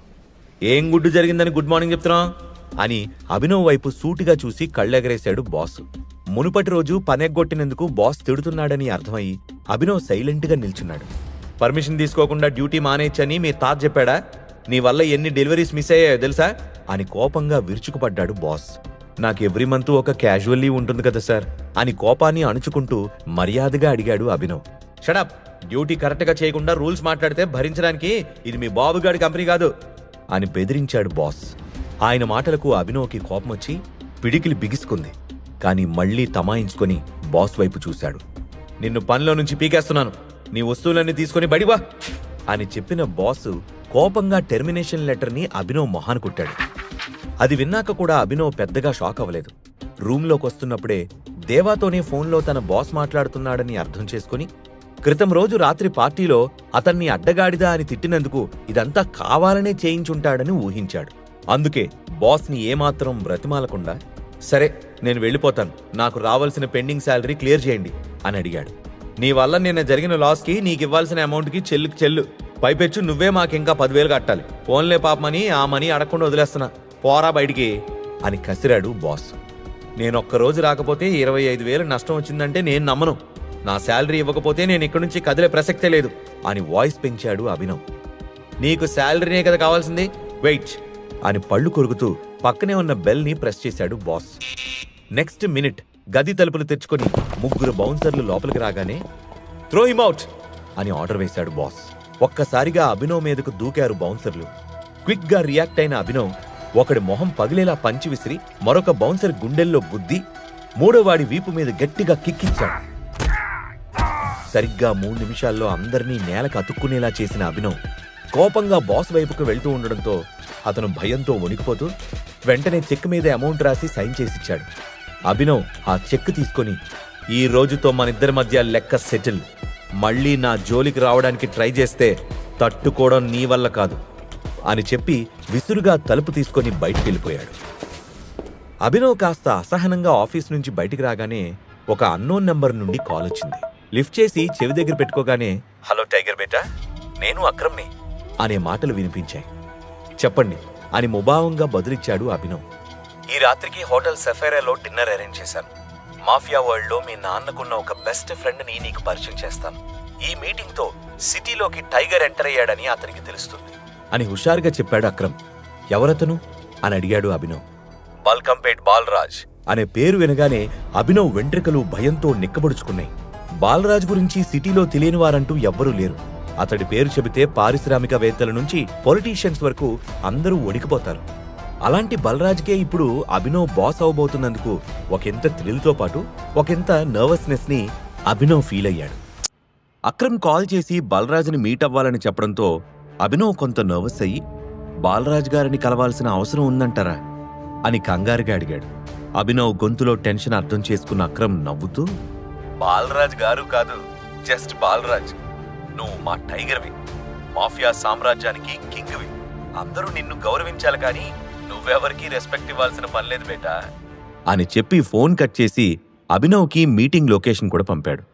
Speaker 13: ఏం గుడ్డు జరిగిందని గుడ్ మార్నింగ్ చెప్తున్నావు అని అభినవ్ వైపు సూటిగా చూసి కళ్ళెగరేశాడు బాస్. మునుపటి రోజు పనెగ్గొట్టినందుకు బాస్ తిడుతున్నాడని అర్థమయ్యి అభినవ్ సైలెంట్గా నిల్చున్నాడు. పర్మిషన్ తీసుకోకుండా డ్యూటీ మానేయచ్చని మీ తాత చెప్పాడా? నీ వల్ల ఎన్ని డెలివరీస్ మిస్ అయ్యాయో తెలుసా అని కోపంగా విరుచుకుపడ్డాడు బాస్. నాకు ఎవ్రీ మంత్ ఒక క్యాజువల్ లీవ్ ఉంటుంది కదా సార్ అని కోపాన్ని అణుచుకుంటూ మర్యాదగా అడిగాడు అభినవ్. షడప్, డ్యూటీ కరెక్ట్గా చేయకుండా రూల్స్ మాట్లాడితే భరించడానికి ఇది మీ బాబుగాడి కంపెనీ కాదు అని బెదిరించాడు బాస్. ఆయన మాటలకు అభినవ్కి కోపం వచ్చి పిడికిలి బిగుసుకుంది. కానీ మళ్లీ తమాయించుకొని బాస్ వైపు చూశాడు. నిన్ను పనిలో నుంచి పీకేస్తున్నాను, నీ వస్తువులన్నీ తీసుకుని బడివా అని చెప్పిన బాసు కోపంగా టెర్మినేషన్ లెటర్ని అభినవ్ మొహాన్ని కుట్టాడు. అది విన్నాక కూడా అభినవ్ పెద్దగా షాక్ అవ్వలేదు. రూంలోకి వస్తున్నప్పుడే దేవాతోనే ఫోన్లో తన బాస్ మాట్లాడుతున్నాడని అర్థం చేసుకుని క్రితం రోజు రాత్రి పార్టీలో అతన్ని అడ్డగాడిదా అని తిట్టినందుకు ఇదంతా కావాలనే చేయించుంటాడని ఊహించాడు. అందుకే బాస్ని ఏమాత్రం బ్రతిమాలకుండా, సరే నేను వెళ్ళిపోతాను, నాకు రావాల్సిన పెండింగ్ శాలరీ క్లియర్ చేయండి అని అడిగాడు. నీ వల్ల నిన్న జరిగిన లాస్కి నీకివ్వాల్సిన అమౌంట్కి చెల్లు, పైపెచ్చు నువ్వే మాకింకా 10,000 కట్టాలి. ఫోన్లే పాపమని ఆ మనీ అడగకుండా వదిలేస్తున్నా, పోరా బయటికి అని కసిరాడు బాస్. నేనొక్కరోజు రాకపోతే 25,000 నష్టం వచ్చిందంటే నేను నమ్మను. నా శాలరీ ఇవ్వకపోతే నేను ఇక్కడి నుంచి కదిలే ప్రసక్తే లేదు అని వాయిస్ పెంచాడు అభినవ్. నీకు శాలరీనే కదా కావాల్సింది, వెయిట్ అని పళ్ళు కొరుకుతూ పక్కనే ఉన్న బెల్ని ప్రెస్ చేశాడు బాస్. నెక్స్ట్ మినిట్ గది తలుపులు తెచ్చుకొని 3 బౌన్సర్లు లోపలికి రాగానే త్రో హిమ్ అవుట్ అని ఆర్డర్ వేశాడు బాస్. ఒక్కసారిగా అభినవ్ మీదకు దూకారు బౌన్సర్లు. క్విక్ గా రియాక్ట్ అయిన అభినవ్ ఒకడి మొహం పగిలేలా పంచి విసిరి మరొక బౌన్సర్ గుండెల్లో గుద్ది 3వ వాడి వీపు మీద గట్టిగా కిక్కిచ్చాడు. సరిగ్గా 3 నిమిషాల్లో అందరినీ నేలకు అతుక్కునేలా చేసిన అభినవ్ కోపంగా బాస్ వైపుకు వెళ్తూ ఉండడంతో అతను భయంతో వణికిపోతూ వెంటనే చెక్ మీద అమౌంట్ రాసి సైన్ చేసిచ్చాడు. అభినవ్ ఆ చెక్ తీసుకొని, ఈ రోజుతో మనిద్దరి మధ్య లెక్క సెటిల్, మళ్ళీ నా జోలికి రావడానికి ట్రై చేస్తే తట్టుకోవడం నీ వల్ల కాదు అని చెప్పి విసురుగా తలుపు తీసుకొని బయటికి వెళ్ళిపోయాడు. అభినవ్ కాస్త అసహనంగా ఆఫీస్ నుంచి బయటికి రాగానే ఒక అన్నోన్ నెంబర్ నుండి కాల్ వచ్చింది. లిఫ్ట్ చేసి చెవి దగ్గర పెట్టుకోగానే హలో టైగర్ బేటా, నేను అక్రమ్ని అనే మాటలు వినిపించాయి. చెప్పండి అని ముభావంగా బదులిచ్చాడు అభినవ్. ఈ రాత్రికి హోటల్ సఫైరాలో డిన్నర్ అరేంజ్ చేశాను. మాఫియా వరల్డ్లో మీ నాన్నకున్న ఒక బెస్ట్ ఫ్రెండ్ని నీకు పరిచయం చేస్తాను. ఈ మీటింగ్తో సిటీలోకి టైగర్ ఎంటర్ అయ్యాడని అతనికి తెలుస్తుంది అని హుషారుగా చెప్పాడు అక్రమ్. ఎవరతను అని అడిగాడు అభినవ్. బల్కంపేట్ బాలరాజ్ అనే పేరు వినగానే అభినవ్ వెంట్రుకలు భయంతో నిక్కబడుచుకున్నాయి. బాలరాజ్ గురించి సిటీలో తెలియని వారంటూ ఎవ్వరూ లేరు. అతడి పేరు చెబితే పారిశ్రామికవేత్తల నుంచి పొలిటీషియన్స్ వరకు అందరూ వణికిపోతారు. అలాంటి బలరాజ్కే ఇప్పుడు అభినవ్ బాస్ అవబోతున్నందుకు ఒకంత థ్రిల్తో పాటు ఒకంత నర్వస్నెస్ ని అభినవ్ ఫీల్ అయ్యాడు. అక్రమ్ కాల్ చేసి బలరాజ్ని మీట్ అవ్వాలని చెప్పడంతో అభినవ్ కొంత నర్వస్ అయ్యి బాలరాజ్ గారిని కలవాల్సిన అవసరం ఉందంటారా అని కంగారుగా అడిగాడు. అభినవ్ గొంతులో టెన్షన్ అర్థం చేసుకున్న అక్రమ్ నవ్వుతూ, బాలరాజ్ గారు కాదు, జస్ట్ బాలరాజ్. నువ్వు మా టైగర్వి, మాఫియా సామ్రాజ్యానికి కింగ్వి. అందరూ నిన్ను గౌరవించాలి కానీ నువ్వెవరికీ రెస్పెక్ట్ ఇవ్వాల్సిన పనిలేదు బేటా అని చెప్పి ఫోన్ కట్ చేసి అభినవ్కి మీటింగ్ లొకేషన్ కూడా పంపాడు.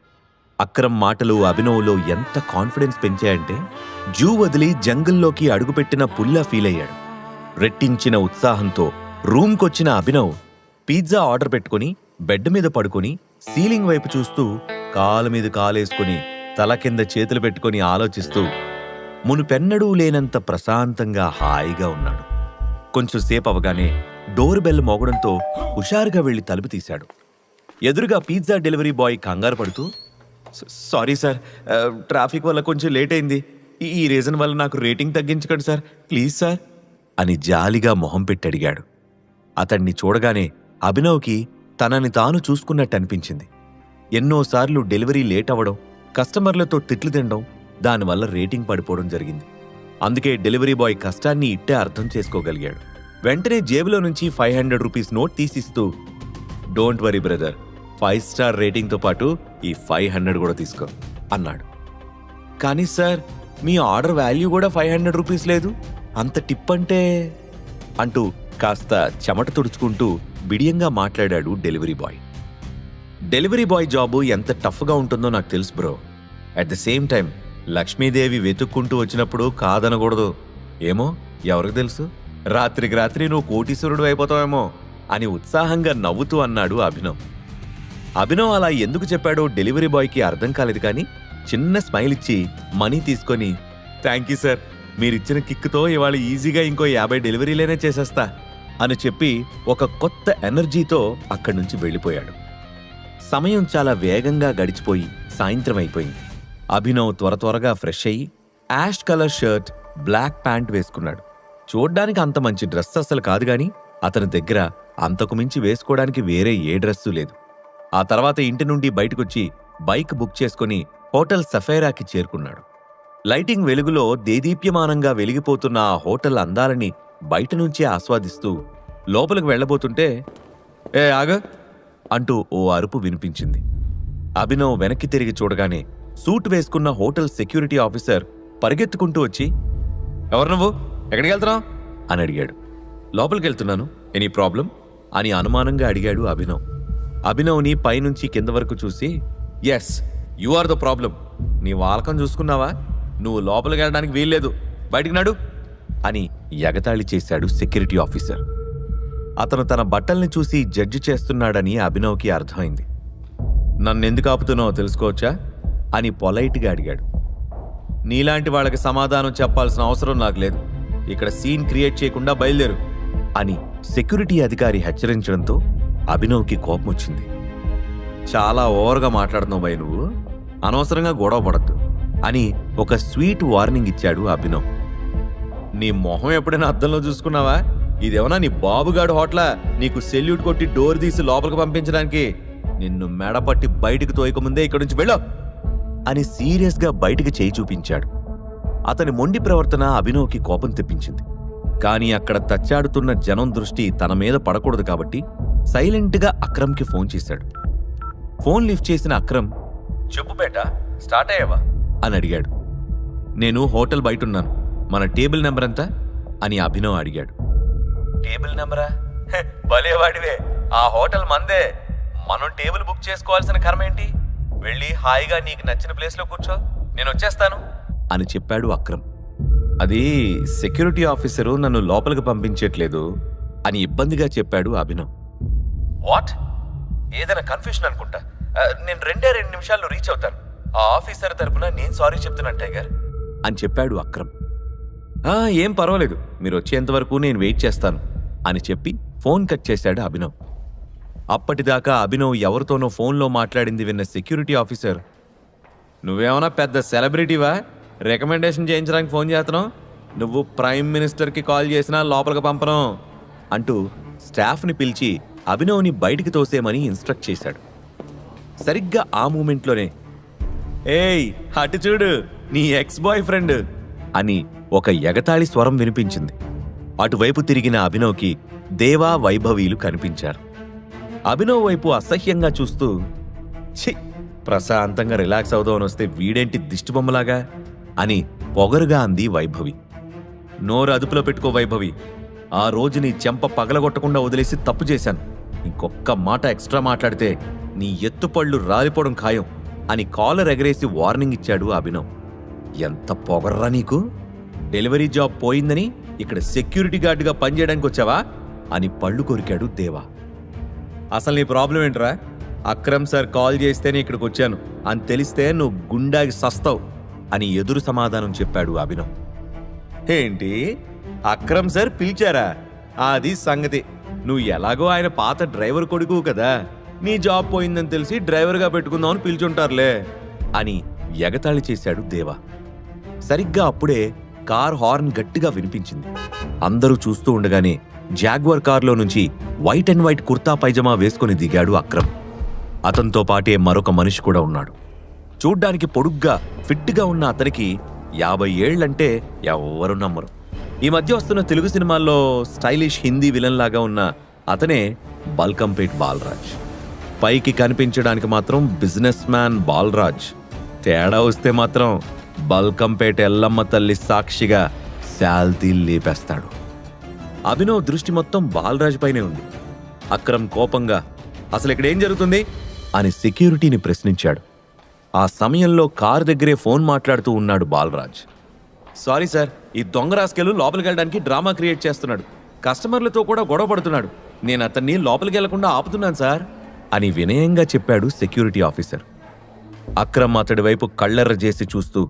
Speaker 13: అక్రమ్ మాటలు అభినవ్లో ఎంత కాన్ఫిడెన్స్ పెంచాయంటే జూ వదిలి జంగిల్లోకి అడుగుపెట్టిన పుల్లా ఫీల్ అయ్యాడు. రెట్టించిన ఉత్సాహంతో రూమ్కొచ్చిన అభినవ్ పిజ్జా ఆర్డర్ పెట్టుకుని బెడ్ మీద పడుకొని సీలింగ్ వైపు చూస్తూ కాలు మీద కాలేసుకుని తల కింద చేతులు పెట్టుకుని ఆలోచిస్తూ మునుపెన్నడూ లేనంత ప్రశాంతంగా హాయిగా ఉన్నాడు. కొంచెం సేపు అవగానే డోర్ బెల్ మోగడంతో హుషారుగా వెళ్లి తలుపు తీశాడు. ఎదురుగా పిజ్జా డెలివరీ బాయ్ కంగారు పడుతూ, సారీ సార్, ట్రాఫిక్ వల్ల కొంచెం లేట్ అయింది. ఈ రీజన్ వల్ల నాకు రేటింగ్ తగ్గించకండి సార్, ప్లీజ్ సార్ అని జాలిగా మొహం పెట్టి అడిగాడు. అతన్ని చూడగానే అభినవ్కి తనని తాను చూసుకున్నట్టు అనిపించింది. ఎన్నోసార్లు డెలివరీ లేట్ అవ్వడం, కస్టమర్లతో తిట్లు తినడం, దానివల్ల రేటింగ్ పడిపోవడం జరిగింది. అందుకే డెలివరీ బాయ్ కష్టాన్ని ఇట్టే అర్థం చేసుకోగలిగాడు. వెంటనే జేబులో నుంచి 500 రూపీస్ నోట్ తీసిస్తూ, డోంట్ వరీ బ్రదర్, 5 స్టార్ రేటింగ్తో పాటు ఈ 500 కూడా తీసుకో అన్నాడు. కానీ సార్, మీ ఆర్డర్ వాల్యూ కూడా 500 రూపీస్ లేదు, అంత టిప్ అంటే అంటూ కాస్త చెమట తుడుచుకుంటూ బిడియంగా మాట్లాడాడు delivery boy. Delivery boy job ఎంత టఫ్గా ఉంటుందో నాకు తెలుసు bro. At the same time Lakshmidevi వెతుక్కుంటూ వచ్చినప్పుడు కాదనకూడదు. ఏమో ఎవరికి తెలుసు, రాత్రికి రాత్రి నువ్వు కోటీశ్వరుడు అయిపోతావేమో అని ఉత్సాహంగా నవ్వుతూ అన్నాడు అభినవ్. అభినవ్ అలా ఎందుకు చెప్పాడో డెలివరీ బాయ్కి అర్థం కాలేదు కానీ చిన్న స్మైల్ ఇచ్చి మనీ తీసుకొని, థ్యాంక్ యూ సార్, మీరిచ్చిన కిక్తో ఇవాళ ఈజీగా ఇంకో 50 డెలివరీలేనే చేసేస్తా అని చెప్పి ఒక కొత్త ఎనర్జీతో అక్కడి నుంచి వెళ్ళిపోయాడు. సమయం చాలా వేగంగా గడిచిపోయి సాయంత్రం అయిపోయింది. అభినవ్ త్వరగా ఫ్రెష్ అయ్యి ash colour shirt, black pant వేసుకున్నాడు. చూడ్డానికి అంత మంచి డ్రెస్ అసలు కాదు గాని అతని దగ్గర అంతకు మించి వేసుకోవడానికి వేరే ఏ డ్రెస్సు లేదు. ఆ తర్వాత ఇంటి నుండి బయటకొచ్చి బైక్ బుక్ చేసుకుని హోటల్ సఫైరాకి చేరుకున్నాడు. లైటింగ్ వెలుగులో దేదీప్యమానంగా వెలిగిపోతున్న ఆ హోటల్ అందాలని బయట నుంచే ఆస్వాదిస్తూ లోపలికి వెళ్లబోతుంటే, ఏ ఆగ అంటూ ఓ అరుపు వినిపించింది. అభినవ్ వెనక్కి తిరిగి చూడగానే సూట్ వేసుకున్న హోటల్ సెక్యూరిటీ ఆఫీసర్ పరిగెత్తుకుంటూ వచ్చి, ఎవరు నువ్వు, ఎక్కడికి వెళ్తున్నావు అని అడిగాడు. లోపలికి వెళ్తున్నాను, ఎనీ ప్రాబ్లం అని అనుమానంగా అడిగాడు అభినవ్. అభినవ్ని పైనుంచి కింద వరకు చూసి, yes you are the problem, నీ వాలకం చూసుకున్నావా, నువ్వు లోపలికి వెళ్ళడానికి వీల్లేదు, బయటికి నడు అని ఎగతాళి చేశాడు సెక్యూరిటీ ఆఫీసర్. అతను తన బట్టల్ని చూసి జడ్జి చేస్తున్నాడని అభినవ్కి అర్థమైంది. నన్నెందుకు ఆపుతున్నావో తెలుసుకోవచ్చా అని పొలైట్గా అడిగాడు. నీలాంటి వాళ్ళకి సమాధానం చెప్పాల్సిన అవసరం నాకు లేదు, ఇక్కడ సీన్ క్రియేట్ చేయకుండా బయలుదేరు అని సెక్యూరిటీ అధికారి హెచ్చరించడంతో అభినవ్కి కోపం వచ్చింది. చాలా ఓవర్గా మాట్లాడుతున్నావు భయ్, నువ్వు అనవసరంగా గొడవ పడద్దు అని ఒక స్వీట్ వార్నింగ్ ఇచ్చాడు అభినవ్. నీ మొహం ఎప్పుడైనా అద్దంలో చూసుకున్నావా, ఇదేమన్నా నీ బాబుగాడు హోటలా నీకు సెల్యూట్ కొట్టి డోర్ తీసి లోపలికి పంపించడానికి? నిన్ను మెడపట్టి బయటికి తోయకముందే ఇక్కడి నుంచి వెళ్ళో అని సీరియస్గా బయటికి చేయి చూపించాడు. అతని మొండి ప్రవర్తన అభినవ్కి కోపం తెప్పించింది. కానీ అక్కడ తచ్చాడుతున్న జనం దృష్టి తన మీద పడకూడదు కాబట్టి సైలెంట్గా అక్రమ్కి ఫోన్ చేశాడు. ఫోన్ లిఫ్ట్ చేసిన అక్రమ్, చెప్పు బేటా, స్టార్ట్ అయ్యావా అని అడిగాడు. నేను హోటల్ బయటున్నాను, మన టేబుల్ నెంబర్ ఎంత అని అభినవ్ అడిగాడు. టేబుల్ నెంబరా, భలేవాడివే, ఆ హోటల్ మందే, మనం టేబుల్ బుక్ చేసుకోవాల్సిన కర్మ ఏంటి వెళ్ళి హాయిగా నీకు నచ్చిన ప్లేస్లో కూర్చో, నేను వచ్చేస్తాను అని చెప్పాడు అక్రమ్. అది సెక్యూరిటీ ఆఫీసరు నన్ను లోపలికి పంపించట్లేదు అని ఇబ్బందిగా చెప్పాడు అభినవ్. వాట్? ఏదైనా కన్ఫ్యూషన్ అనుకుంటా. నేను 2 నిమిషాల్లో రీచ్ అవుతాను. ఆ ఆఫీసర్ తరపున నేను సారీ చెప్తున్నాను టైగర్ అని చెప్పాడు అక్రమ్. ఏం పర్వాలేదు, మీరు వచ్చేంత వరకు నేను వెయిట్ చేస్తాను అని చెప్పి ఫోన్ కట్ చేశాడు అభినవ్. అప్పటిదాకా అభినవ్ ఎవరితోనో ఫోన్లో మాట్లాడింది విన్న సెక్యూరిటీ ఆఫీసర్, నువ్వేమన్నా పెద్ద సెలబ్రిటీవా రికమెండేషన్ చేయించడానికి ఫోన్ చేస్తున్నావు? నువ్వు ప్రైమ్ మినిస్టర్కి కాల్ చేసినా లోపలికి పంపను అంటూ స్టాఫ్ని పిలిచి అభినవ్ని బయటికి తోసేయమని ఇన్స్ట్రక్ట్ చేశాడు. సరిగ్గా ఆ మూమెంట్లోనే, ఏయ్ అటు చూడు నీ ఎక్స్ బాయ్ ఫ్రెండ్ అని ఒక ఎగతాళి స్వరం వినిపించింది. అటువైపు తిరిగిన అభినవ్కి దేవా, వైభవీలు కనిపించారు. అభినవ్ వైపు అసహ్యంగా చూస్తూ, ఛీ, ప్రశాంతంగా రిలాక్స్ అవుదామని వస్తే వీడేంటి దిష్టిబొమ్మలాగా అని పొగరుగా అంది వైభవి. నోరు అదుపులో పెట్టుకో వైభవి, ఆ రోజు నీ చెంప పగలగొట్టకుండా వదిలేసి తప్పు చేశాను. ఇంకొక్క మాట ఎక్స్ట్రా మాట్లాడితే నీ ఎత్తుపళ్ళు రాలిపోవడం ఖాయం అని కాలర్ ఎగరేసి వార్నింగ్ ఇచ్చాడు అభినవ్. ఎంత పొగర్రా నీకు? డెలివరీ జాబ్ పోయిందని ఇక్కడ సెక్యూరిటీ గార్డుగా పనిచేయడానికి వచ్చావా అని పళ్ళు కొరికాడు దేవా. అసలు నీ ప్రాబ్లం ఏంట్రా? అక్రమ్ సార్ కాల్ చేస్తేనే ఇక్కడికి వచ్చాను అని తెలిస్తే నువ్వు గుండాకి సస్తావు అని ఎదురు సమాధానం చెప్పాడు అభినవ్. ఏంటి, అక్రమ్ సార్ పిలిచారా? అది సంగతి. నువ్వు ఎలాగో ఆయన పాత డ్రైవర్ కొడుకు కదా, నీ జాబ్ పోయిందని తెలిసి డ్రైవర్గా పెట్టుకుందామని పిలిచుంటారులే అని ఎగతాళి చేశాడు దేవా. సరిగ్గా అప్పుడే కార్ హార్న్ గట్టిగా వినిపించింది. అందరూ చూస్తూ ఉండగానే జాగ్వర్ కార్లో నుంచి white and white kurta pyjama వేసుకుని దిగాడు అక్రమ్. అతనితో పాటే మరొక మనిషి కూడా ఉన్నాడు. చూడ్డానికి పొడుగ్గా ఫిట్గా ఉన్న అతనికి 50 ఏళ్లంటే ఎవ్వరూ నమ్మరు. ఈ మధ్య వస్తున్న తెలుగు సినిమాల్లో స్టైలిష్ హిందీ విలన్ లాగా ఉన్న అతనే బల్కంపేట్ బాలరాజ్. పైకి కనిపించడానికి మాత్రం బిజినెస్ మ్యాన్ బాలరాజ్, తేడా వస్తే మాత్రం బల్కంపేట ఎల్లమ్మ తల్లి సాక్షిగా శాల్తీ లేపేస్తాడు. అభినవ్ దృష్టి మొత్తం బాలరాజ్ పైనే ఉంది. అక్రమ్ కోపంగా, అసలు ఇక్కడ ఏం జరుగుతుంది అని సెక్యూరిటీని ప్రశ్నించాడు. ఆ సమయంలో కారు దగ్గరే ఫోన్ మాట్లాడుతూ ఉన్నాడు బాలరాజ్. సారీ సార్, ఈ దొంగ రాస్కెలు లోపలికి వెళ్ళడానికి డ్రామా క్రియేట్ చేస్తున్నాడు, కస్టమర్లతో కూడా గొడవ పడుతున్నాడు, నేను అతన్ని లోపలికి వెళ్లకుండా ఆపుతున్నాను సార్ అని వినయంగా చెప్పాడు సెక్యూరిటీ ఆఫీసర్. అక్రమ్ అతడి వైపు కళ్ళెర్ర చేసి చూస్తూ,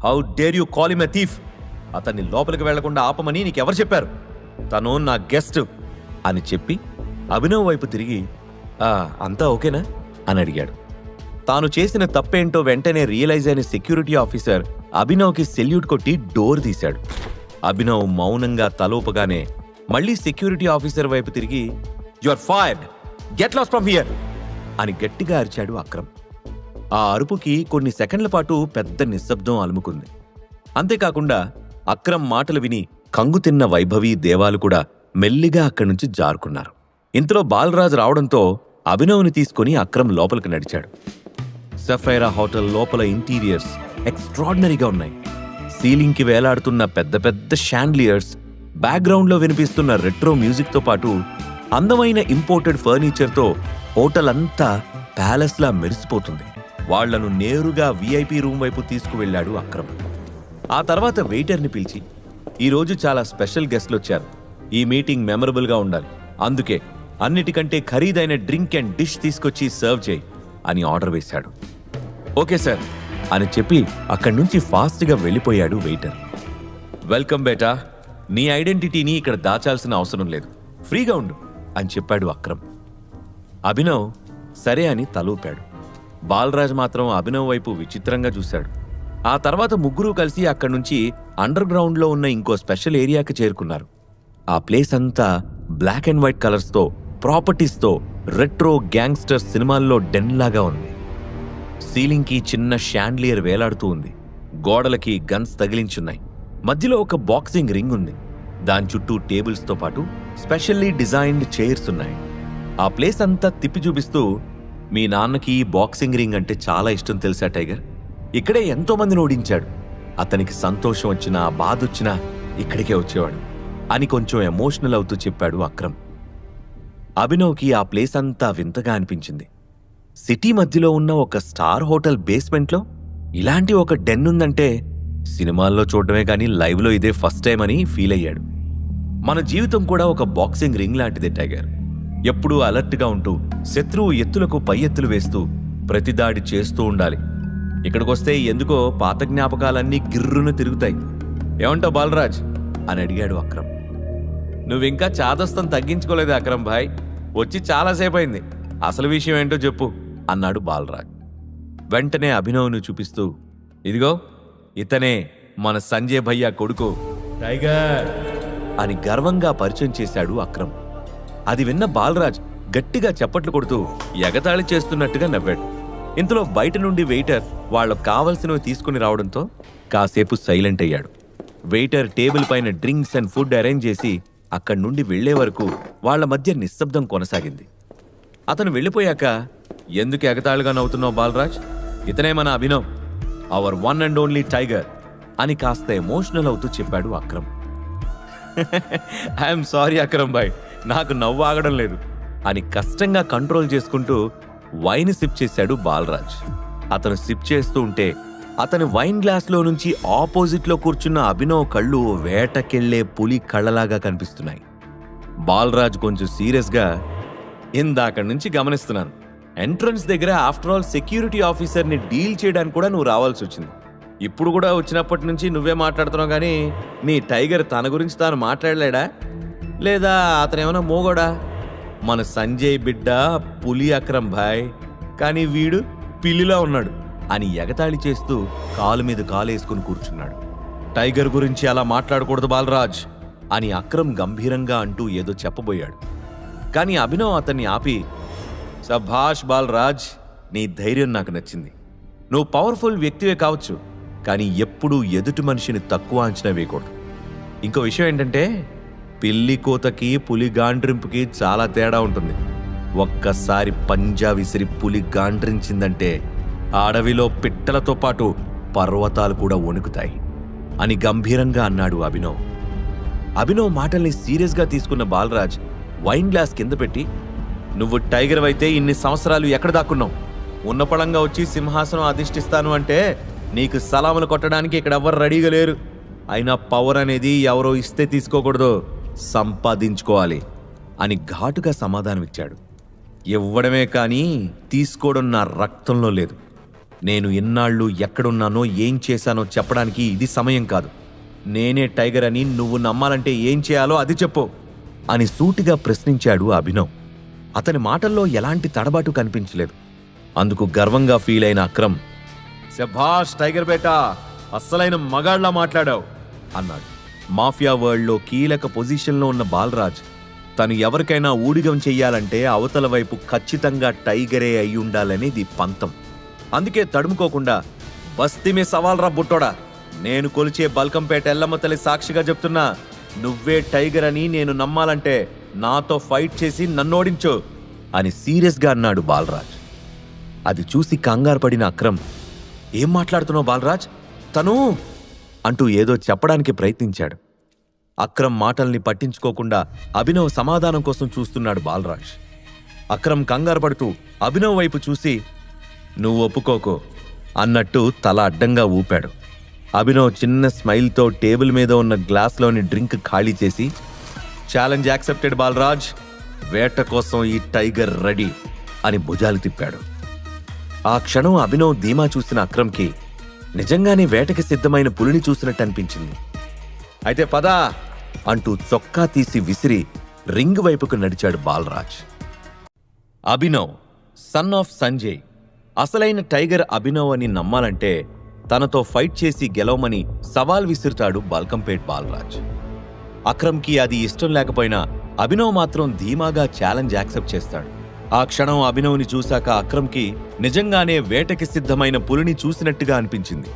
Speaker 13: how dare you call him a thief? అతన్ని లోపలికి వెళ్లకుండా ఆపమని నీకెవరు చెప్పారు? తను నా గెస్ట్ అని చెప్పి అభినవ్ వైపు తిరిగి, అంతా ఓకేనా అని అడిగాడు. తాను చేసిన తప్పేంటో వెంటనే రియలైజ్ అయిన సెక్యూరిటీ ఆఫీసర్ అభినవ్కి సెల్యూట్ కొట్టి డోర్ తీశాడు. అభినవ్ మౌనంగా తలోపగానే మళ్ళీ సెక్యూరిటీ ఆఫీసర్ వైపు తిరిగి, you are fired, get lost from here అని గట్టిగా అరిచాడు అక్రమ్. ఆ అరుపుకి కొన్ని సెకండ్ల పాటు పెద్ద నిశ్శబ్దం అలుముకుంది. అంతేకాకుండా అక్రమ్ మాటలు విని కంగు తిన్న వైభవి, దేవాలు కూడా మెల్లిగా అక్కడి నుంచి జారుకున్నారు. ఇంతలో బాలరాజ్ రావడంతో అభినవ్ని తీసుకుని అక్రమ్ లోపలికి నడిచాడు. సఫైరా హోటల్ లోపల ఇంటీరియర్స్ ఎక్స్ట్రాడినరీగా ఉన్నాయి. సీలింగ్కి వేలాడుతున్న పెద్ద పెద్ద షాండ్లియర్స్, బ్యాక్గ్రౌండ్లో వినిపిస్తున్న రెట్రో మ్యూజిక్తో పాటు అందమైన ఇంపోర్టెడ్ ఫర్నిచర్తో హోటల్ అంతా ప్యాలెస్లా మెరిసిపోతుంది. వాళ్లను నేరుగా VIP రూమ్ వైపు తీసుకువెళ్లాడు అక్రమ్. ఆ తర్వాత వెయిటర్ని పిలిచి, ఈరోజు చాలా స్పెషల్ గెస్ట్లు వచ్చారు, ఈ మీటింగ్ మెమరబుల్గా ఉండాలి, అందుకే అన్నిటికంటే ఖరీదైన డ్రింక్ అండ్ డిష్ తీసుకొచ్చి సర్వ్ చేయి అని ఆర్డర్ వేశాడు. ఓకే సార్ అని చెప్పి అక్కడి నుంచి ఫాస్ట్గా వెళ్ళిపోయాడు వెయిటర్. వెల్కమ్ బేటా, నీ ఐడెంటిటీని ఇక్కడ దాచాల్సిన అవసరం లేదు, ఫ్రీగా ఉండు అని చెప్పాడు అక్రమ్. అభినవ్ సరే అని తలూపాడు. బాలరాజ్ మాత్రం అభినవ్ వైపు విచిత్రంగా చూశాడు. ఆ తర్వాత ముగ్గురు కలిసి అక్కడి నుంచి అండర్ గ్రౌండ్లో ఉన్న ఇంకో స్పెషల్ ఏరియాకి చేరుకున్నారు. ఆ ప్లేస్ అంతా బ్లాక్ అండ్ వైట్ కలర్స్తో, ప్రాపర్టీస్తో రెట్రో గ్యాంగ్స్టర్ సినిమాల్లో డెన్ లాగా ఉంది. సీలింగ్కి చిన్న షాండ్లియర్ వేలాడుతూ ఉంది. గోడలకి గన్స్ తగిలించున్నాయి. మధ్యలో ఒక బాక్సింగ్ రింగ్ ఉంది. దాని చుట్టూ టేబుల్స్తో పాటు స్పెషల్లీ డిజైన్డ్ చైర్స్ ఉన్నాయి. ఆ ప్లేస్ అంతా తిప్పి చూపిస్తూ, మీ నాన్నకి బాక్సింగ్ రింగ్ అంటే చాలా ఇష్టం తెలుసా టైగర్? ఇక్కడే ఎంతో మందిని ఓడించాడు. అతనికి సంతోషం వచ్చినా బాధ వచ్చినా ఇక్కడికే వచ్చేవాడు అని కొంచెం ఎమోషనల్ అవుతూ చెప్పాడు అక్రమ్. అభినవ్కి ఆ ప్లేస్ అంతా వింతగా అనిపించింది. సిటీ మధ్యలో ఉన్న ఒక స్టార్ హోటల్ బేస్మెంట్లో ఇలాంటి ఒక డెన్ ఉందంటే సినిమాల్లో చూడడమే కానీ లైవ్లో ఇదే ఫస్ట్ టైం అని ఫీల్ అయ్యాడు. మన జీవితం కూడా ఒక బాక్సింగ్ రింగ్ లాంటిదే టైగర్. ఎప్పుడూ అలర్ట్గా ఉంటూ శత్రువు ఎత్తులకు పై ఎత్తులు వేస్తూ ప్రతిదాడి చేస్తూ ఉండాలి. ఇక్కడికొస్తే ఎందుకో పాత జ్ఞాపకాలన్నీ గిర్రును తిరుగుతాయి. ఏమంటావు బాలరాజ్ అని అడిగాడు అక్రమ్. నువ్వింకా చాదస్తం తగ్గించుకోలేదు అక్రమ్ భాయ్, వచ్చి చాలాసేపు అయింది, అసలు విషయం ఏంటో చెప్పు అన్నాడు బాలరాజ్. వెంటనే అభినవ్ను చూపిస్తూ, ఇదిగో ఇతనే మన సంజయ్ భయ్యా కొడుకు టైగర్ అని గర్వంగా పరిచయం చేశాడు అక్రమ్. అది విన్న బాలరాజ్ గట్టిగా చప్పట్లు కొడుతూ ఎగతాళి చేస్తున్నట్టుగా నవ్వాడు. ఇంతలో బయట నుండి వెయిటర్ వాళ్ళకు కావలసినవి తీసుకుని రావడంతో కాసేపు సైలెంట్ అయ్యాడు. వెయిటర్ టేబుల్ పైన డ్రింక్స్ అండ్ ఫుడ్ అరేంజ్ చేసి అక్కడి నుండి వెళ్లే వరకు వాళ్ల మధ్య నిశ్శబ్దం కొనసాగింది. అతను వెళ్ళిపోయాక, ఎందుకు ఎగతాళిగా నవ్వుతున్నావు బాలరాజ్, ఇతనే మన Abhinav, our one and only tiger అని కాస్త ఎమోషనల్ అవుతూ చెప్పాడు అక్రమ్. ఐఎమ్ సారీ అక్రమ్ భాయ్, నాకు నవ్వు ఆగడం లేదు అని కష్టంగా కంట్రోల్ చేసుకుంటూ వైన్ సిప్ చేశాడు బాలరాజ్. అతను సిప్ చేస్తూ ఉంటే అతని వైన్ గ్లాస్లో నుంచి ఆపోజిట్లో కూర్చున్న అభినవ్ కళ్ళు వేటకెళ్లే పులి కళ్ళలాగా కనిపిస్తున్నాయి. బాలరాజ్ కొంచెం సీరియస్గా, ఇందాక నుంచి గమనిస్తున్నాను, ఎంట్రన్స్ దగ్గర ఆఫ్టర్ ఆల్ సెక్యూరిటీ ఆఫీసర్ని డీల్ చేయడానికి కూడా నువ్వు రావాల్సి వచ్చింది. ఇప్పుడు కూడా వచ్చినప్పటి నుంచి నువ్వే మాట్లాడుతున్నావు కానీ నీ టైగర్ తన గురించి తాను మాట్లాడలేడా, లేదా అతనేమైనా మోగోడా? మన సంజయ్ బిడ్డ పులి అక్రమ్ భాయ్, కానీ వీడు పిల్లిలా ఉన్నాడు అని ఎగతాళి చేస్తూ కాలు మీద కాలేసుకుని కూర్చున్నాడు. టైగర్ గురించి అలా మాట్లాడకూడదు బాలరాజ్ అని అక్రమ్ గంభీరంగా అంటూ ఏదో చెప్పబోయాడు. కానీ అభినవ్ అతన్ని ఆపి, సభాష్ బాలరాజ్, నీ ధైర్యం నాకు నచ్చింది. నువ్వు పవర్ఫుల్ వ్యక్తివే కావచ్చు, కానీ ఎప్పుడూ ఎదుటి మనిషిని తక్కువ అంచనా వేయకూడదు. ఇంకో విషయం ఏంటంటే, పిల్లి కోతకి పులి గాండ్రింపుకి చాలా తేడా ఉంటుంది. ఒక్కసారి పంజా విసిరి పులి గాండ్రించిందంటే అడవిలో పిట్టలతో పాటు పర్వతాలు కూడా వణుకుతాయి అని గంభీరంగా అన్నాడు అభినవ్. అభినవ్ మాటల్ని సీరియస్గా తీసుకున్న బాలరాజ్ వైన్ గ్లాస్ కింద పెట్టి, నువ్వు టైగర్ అయితే ఇన్ని సంవత్సరాలు ఎక్కడ దాక్కున్నావు? ఉన్నపళంగా వచ్చి సింహాసనం అధిష్ఠిస్తాను అంటే నీకు సలాములు కొట్టడానికి ఇక్కడ ఎవ్వరు రెడీగా లేరు. అయినా పవర్ అనేది ఎవరో ఇస్తే తీసుకోకూడదు, సంపాదించుకోవాలి అని ఘాటుగా సమాధానమిచ్చాడు. ఇవ్వడమే కానీ తీసుకోవడం నా రక్తంలో లేదు. నేను ఎన్నాళ్ళు ఎక్కడున్నానో ఏం చేశానో చెప్పడానికి ఇది సమయం కాదు. నేనే టైగర్ అని నువ్వు నమ్మాలంటే ఏం చేయాలో అది చెప్పు అని సూటిగా ప్రశ్నించాడు అభినవ్. అతని మాటల్లో ఎలాంటి తడబాటు కనిపించలేదు. అందుకు గర్వంగా ఫీల్ అయిన అక్రమ్, శభాష్ టైగర్ బేటా, అస్సలైన మగాళ్లా మాట్లాడావు అన్నాడు. మాఫియా వరల్డ్లో కీలక పొజిషన్లో ఉన్న బాలరాజ్ తను ఎవరికైనా ఊడిగం చెయ్యాలంటే అవతల వైపు ఖచ్చితంగా టైగరే అయి ఉండాలనేది పంతం. అందుకే తడుముకోకుండా, బస్తీమే సవాల్ రా బుట్టోడా, నేను కొలిచే బల్కంపేట ఎల్లమ్మ తల్లి సాక్షిగా చెప్తున్నా, నువ్వే టైగర్ అని నేను నమ్మాలంటే నాతో ఫైట్ చేసి నన్నోడించు అని సీరియస్గా అన్నాడు బాలరాజ్. అది చూసి కంగారు పడిన అక్రమ్, ఏం మాట్లాడుతున్నావు బాలరాజ్, తను అంటూ ఏదో చెప్పడానికి ప్రయత్నించాడు. అక్రమ్ మాటల్ని పట్టించుకోకుండా అభినవ్ సమాధానం కోసం చూస్తున్నాడు బాలరాజ్. అక్రమ్ కంగారు పడుతూ అభినవ్ వైపు చూసి, నువ్వు ఒప్పుకోకో అన్నట్టు తల అడ్డంగా ఊపాడు. అభినవ్ చిన్న స్మైల్తో టేబుల్ మీద ఉన్న గ్లాస్లోని డ్రింక్ ఖాళీ చేసి, ఛాలెంజ్ యాక్సెప్టెడ్ బాలరాజ్, వేట కోసం ఈ టైగర్ రెడీ అని భుజాలు తిప్పాడు. ఆ క్షణం అభినవ్ ధీమా చూసిన అక్రమ్కి నిజంగానే వేటకి సిద్ధమైన పులిని చూసినట్టు అనిపించింది. అయితే పదా అంటూ చొక్కా తీసి విసిరి రింగ్ వైపుకు నడిచాడు బాలరాజ్. అభినవ్ సన్ ఆఫ్ సంజయ్, అసలైన టైగర్ అభినవ్ అని నమ్మాలంటే తనతో ఫైట్ చేసి గెలవమని సవాల్ విసురుతాడు బల్కంపేట్ బాలరాజ్. అక్రమ్కి అది ఇష్టం లేకపోయినా అభినవ్ మాత్రం ధీమాగా ఛాలెంజ్ యాక్సెప్ట్ చేస్తాడు. ఆ క్షణం అభినవ్ని చూశాక అక్రమ్కి నిజంగానే వేటకి సిద్ధమైన పులిని చూసినట్టుగా అనిపించింది.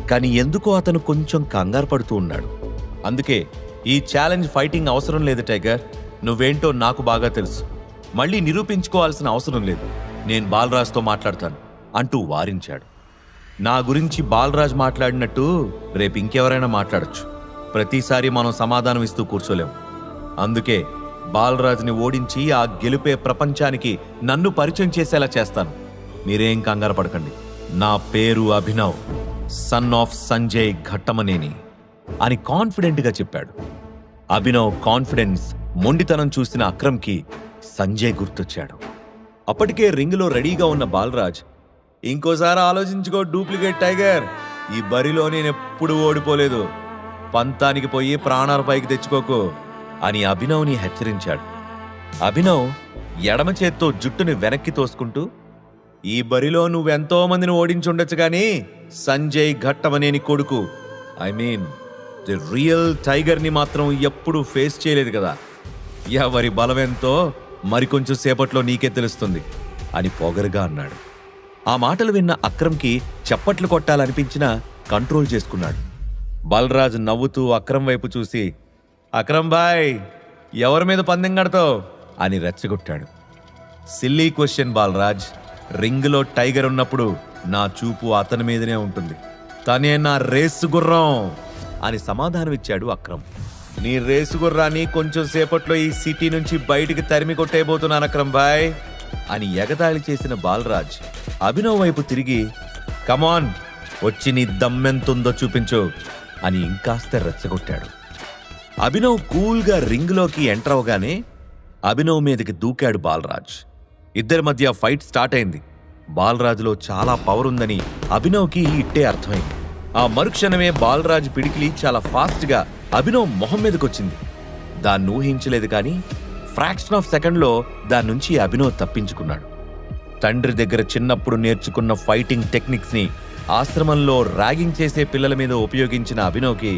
Speaker 13: కానీ ఎందుకో అతను కొంచెం కంగారు పడుతూ ఉన్నాడు. అందుకే, ఈ ఛాలెంజ్ ఫైటింగ్ అవసరం లేదు టైగర్, నువ్వేంటో నాకు బాగా తెలుసు, మళ్ళీ నిరూపించుకోవాల్సిన అవసరం లేదు, నేను బాలరాజ్తో మాట్లాడతాను అంటూ వారించాడు. నా గురించి బాలరాజ్ మాట్లాడినట్టు రేపు ఇంకెవరైనా మాట్లాడచ్చు. ప్రతిసారి మనం సమాధానం ఇస్తూ కూర్చోలేం. అందుకే బాలరాజ్ని ఓడించి ఆ గెలుపే ప్రపంచానికి నన్ను పరిచయం చేసేలా చేస్తాను మీరేం కంగారు పడకండి. నా పేరు అభినవ్, సన్ ఆఫ్ సంజయ్ ఘట్టమనేని అని కాన్ఫిడెంట్గా చెప్పాడు. అభినవ్ కాన్ఫిడెన్స్, మొండితనం చూసిన అక్రమ్కి సంజయ్ గుర్తొచ్చాడు. అప్పటికే రింగులో రెడీగా ఉన్న బాలరాజ్, ఇంకోసారి ఆలోచించుకో డూప్లికేట్ టైగర్, ఈ బరిలో నేనెప్పుడు ఓడిపోలేదు, పంతానికి పోయి ప్రాణాల పైకి తెచ్చుకోకు అని అభినవ్ని హెచ్చరించాడు. అభినవ్ ఎడమ చేత్తో జుట్టుని వెనక్కి తోసుకుంటూ, ఈ బరిలో నువ్వెంతో మందిని ఓడించుండొచ్చు కానీ సంజయ్ ఘట్టమనేని కొడుకు, ఐ మీన్ ది రియల్ టైగర్ని మాత్రం ఎప్పుడూ ఫేస్ చేయలేదు కదా. ఎవరి బలమెంతో మరికొంచెం సేపట్లో నీకే తెలుస్తుంది అని పొగరుగా అన్నాడు. ఆ మాటలు విన్న అక్రమ్కి చప్పట్లు కొట్టాలనిపించినా కంట్రోల్ చేసుకున్నాడు. బలరాజ్ నవ్వుతూ అక్రమ్ వైపు చూసి, అక్రమ్ బాయ్, ఎవరి మీద పందెం కడతావు అని రెచ్చగొట్టాడు. సిల్లీ క్వశ్చన్ బాలరాజ్, రింగులో టైగర్ ఉన్నప్పుడు నా చూపు అతని మీదనే ఉంటుంది, తనే నా రేసు గుర్రం అని సమాధానమిచ్చాడు అక్రమ్. నీ రేసు గుర్రాన్ని కొంచెం సేపట్లో ఈ సిటీ నుంచి బయటికి తరిమి కొట్టేయబోతున్నాను అక్రమ్ బాయ్ అని ఎగతాళి చేసిన బాలరాజ్ అభినవ్ వైపు తిరిగి, కమాన్, వచ్చి నీ దమ్మెంతుందో చూపించు అని ఇంకాస్త రెచ్చగొట్టాడు. అభినవ్ కూల్గా రింగ్లోకి ఎంటర్ అవగానే అభినవ్ మీదకి దూకాడు బాలరాజ్. ఇద్దరి మధ్య ఫైట్ స్టార్ట్ అయింది. బాలరాజులో చాలా పవర్ ఉందని అభినవ్కి ఇట్టే అర్థమైంది. ఆ మరుక్షణమే బాలరాజ్ పిడికిలి చాలా ఫాస్ట్గా అభినవ్ మొహం మీదకొచ్చింది. దాన్ని ఊహించలేదు కానీ ఫ్రాక్షన్ ఆఫ్ సెకండ్లో దాని నుంచి అభినవ్ తప్పించుకున్నాడు. తండ్రి దగ్గర చిన్నప్పుడు నేర్చుకున్న ఫైటింగ్ టెక్నిక్స్ని ఆశ్రమంలో ర్యాగింగ్ చేసే పిల్లల మీద ఉపయోగించిన అభినవ్కి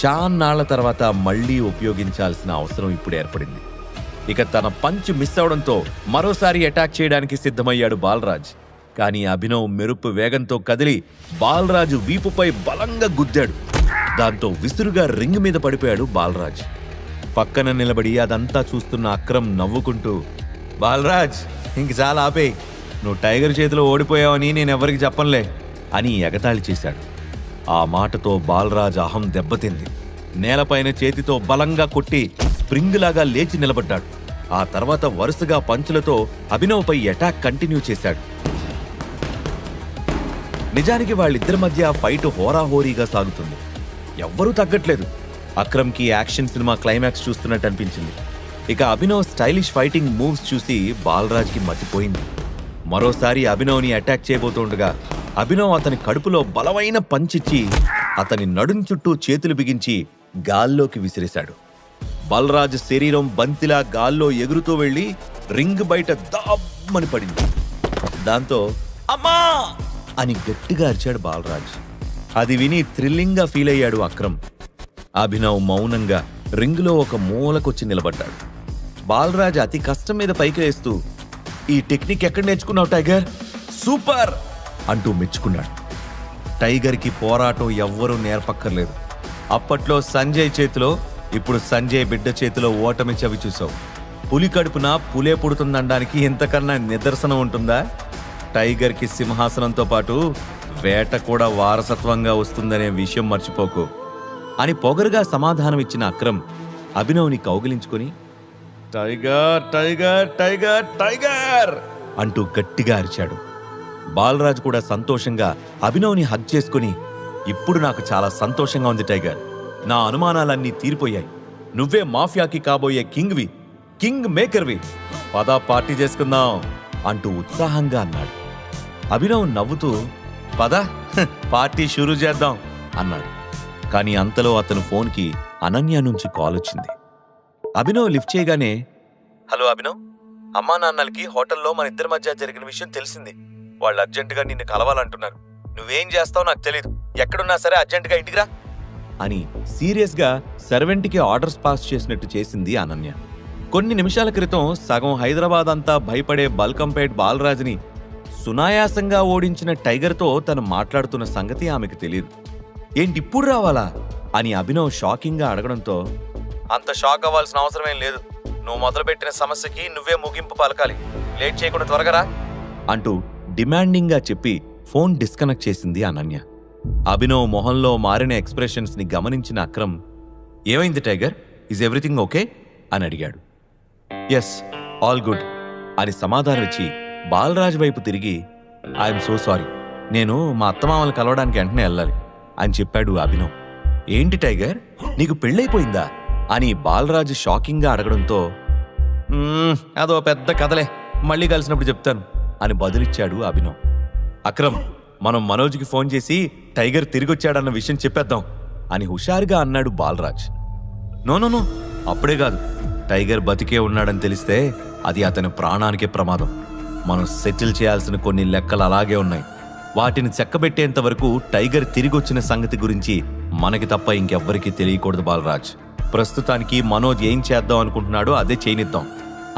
Speaker 13: చాన్నాళ్ల తర్వాత మళ్లీ ఉపయోగించాల్సిన అవసరం ఇప్పుడు ఏర్పడింది. ఇక తన పంచ్ మిస్ అవడంతో మరోసారి అటాక్ చేయడానికి సిద్ధమయ్యాడు బాలరాజ్. కానీ అభినవ్ మెరుపు వేగంతో కదిలి బాలరాజు వీపుపై బలంగా గుద్దాడు. దాంతో విసురుగా రింగ్ మీద పడిపోయాడు బాలరాజ్. పక్కన నిలబడి అదంతా చూస్తున్న అక్రమ్ నవ్వుకుంటూ, బాలరాజ్, ఇంక చాలా ఆపేయ్, నువ్వు టైగర్ చేతిలో ఓడిపోయావని నేనెవరికి చెప్పనులే అని ఎగతాళి చేశాడు. ఆ మాటతో బాలరాజ్ అహం దెబ్బతింది. నేలపైన చేతితో బలంగా కొట్టి స్ప్రింగ్ లాగా లేచి నిలబడ్డాడు. ఆ తర్వాత వరుసగా పంచులతో అభినవ్పై అటాక్ కంటిన్యూ చేశాడు. నిజానికి వాళ్ళిద్దరి మధ్య ఫైట్ హోరాహోరీగా సాగుతుంది. ఎవ్వరూ తగ్గట్లేదు. అక్రమ్కి యాక్షన్ సినిమా క్లైమాక్స్ చూస్తున్నట్టు అనిపించింది. ఇక అభినవ్ స్టైలిష్ ఫైటింగ్ మూవ్స్ చూసి బాలరాజ్కి మతిపోయింది. మరోసారి అభినవ్ని అటాక్ చేయబోతుండగా అభినవ్ అతని కడుపులో బలమైన పంచిచ్చి అతని నడుం చుట్టూ చేతులు బిగించి గాల్లోకి విసిరేశాడు. బలరాజ్ శరీరం బంతిలా గాల్లో ఎగురుతూ వెళ్లి రింగ్ బయట దామ్మని పడింది. దాంతో అమ్మా అని గట్టిగా అరిచాడు బాలరాజ్. అది విని థ్రిల్లింగ్గా ఫీల్ అయ్యాడు అక్రమ్. అభినవ్ మౌనంగా రింగులో ఒక మూలకొచ్చి నిలబడ్డాడు. బాలరాజ్ అతి కష్టం మీద పైకి వేస్తూ, ఈ టెక్నిక్ ఎక్కడ నేర్చుకున్నావు టైగర్, సూపర్ అంటూ మెచ్చుకున్నాడు. టైగర్కి పోరాటం ఎవ్వరూ నేర్పక్కర్లేదు. అప్పట్లో సంజయ్ చేతిలో, ఇప్పుడు సంజయ్ బిడ్డ చేతిలో ఓటమి చవి చూసావు. పులి కడుపున పులే పుడుతుందనడానికి ఇంతకన్నా నిదర్శనం ఉంటుందా? టైగర్కి సింహాసనంతో పాటు వేట కూడా వారసత్వంగా వస్తుందనే విషయం మర్చిపోకు అని పొగరుగా సమాధానం ఇచ్చిన అక్రమ్ అభినవ్ని కౌగిలించుకొని, టైగర్ టైగర్ టైగర్ టైగర్ అంటూ గట్టిగా అరిచాడు. బాలరాజ్ కూడా సంతోషంగా అభినవ్ని హగ్ చేసుకుని, ఇప్పుడు నాకు చాలా సంతోషంగా ఉంది టైగర్, నా అనుమానాలన్నీ తీరిపోయాయి, నువ్వే మాఫియాకి కాబోయే కింగ్వి, కింగ్ మేకర్వి, పదా పార్టీ చేసుకుందాం అంటూ ఉత్సాహంగా అన్నాడు. అభినవ్ నవ్వుతూ, పదా పార్టీ షురూ చేద్దాం అన్నాడు. కానీ అంతలో అతను ఫోన్కి అనన్య నుంచి కాల్ వచ్చింది. అభినవ్ లిఫ్ట్ చేయగానే, హలో అభినవ్, అమ్మా నాన్నలకి హోటల్లో మన ఇద్దరి మధ్య జరిగిన విషయం తెలిసింది. వాళ్ళు అర్జెంటుగా నిన్ను కలవాలంటున్నారు. నువ్వేం చేస్తావో నాకు తెలీదు, ఎక్కడున్నా సరే అర్జెంటుగా ఇంటికి రా అని సీరియస్గా సర్వెంట్కి ఆర్డర్స్ పాస్ చేసినట్టు చేసింది అనన్య. కొన్ని నిమిషాల క్రితం సగం హైదరాబాద్ అంతా భయపడే బల్కంపేట్ బాలరాజ్ని సునాయాసంగా ఓడించిన టైగర్తో తను మాట్లాడుతున్న సంగతి ఆమెకు తెలియదు. ఏంటి ఇప్పుడు రావాలా అని అభినవ్ షాకింగ్గా అడగడంతో, అంత షాక్ అవ్వాల్సిన అవసరమేం లేదు, నువ్వు మొదలుపెట్టిన సమస్యకి నువ్వే ముగింపు పలకాలి, లేట్ చేయకుండా త్వరగా రా అంటూ డిమాండింగ్గా చెప్పి ఫోన్ డిస్కనెక్ట్ చేసింది అనన్య. అభినవ్ మొహంలో మారిన ఎక్స్ప్రెషన్స్ ని గమనించిన అక్రమ్, ఏమైంది టైగర్, ఈజ్ ఎవ్రీథింగ్ ఓకే అని అడిగాడు. ఎస్, ఆల్ గుడ్ అని సమాధానం ఇచ్చి బాలరాజ్ వైపు తిరిగి, ఐఎమ్ సో సారీ, నేను మా అత్తమామల్ని కలవడానికి వెంటనే వెళ్ళాలి అని చెప్పాడు అభినవ్. ఏంటి టైగర్, నీకు పెళ్ళైపోయిందా అని బాలరాజు షాకింగ్గా అడగడంతో అదో పెద్ద కథలే, మళ్ళీ కలిసినప్పుడు చెప్తాను అని బదులిచ్చాడు అభినవ్. అక్రమ్, మనం మనోజ్కి ఫోన్ చేసి టైగర్ తిరిగొచ్చాడన్న విషయం చెప్పేద్దాం అని హుషారుగా అన్నాడు బాలరాజ్. నో, అప్పుడే కాదు, టైగర్ బతికే ఉన్నాడని తెలిస్తే అది అతని ప్రాణానికే ప్రమాదం. మనం సెటిల్ చేయాల్సిన కొన్ని లెక్కలు అలాగే ఉన్నాయి. వాటిని చెక్కబెట్టేంత వరకు టైగర్ తిరిగొచ్చిన సంగతి గురించి మనకి తప్ప ఇంకెవ్వరికీ తెలియకూడదు బాలరాజ్. ప్రస్తుతానికి మనోజ్ ఏం చేద్దాం అనుకుంటున్నాడో అదే చేయనిద్దాం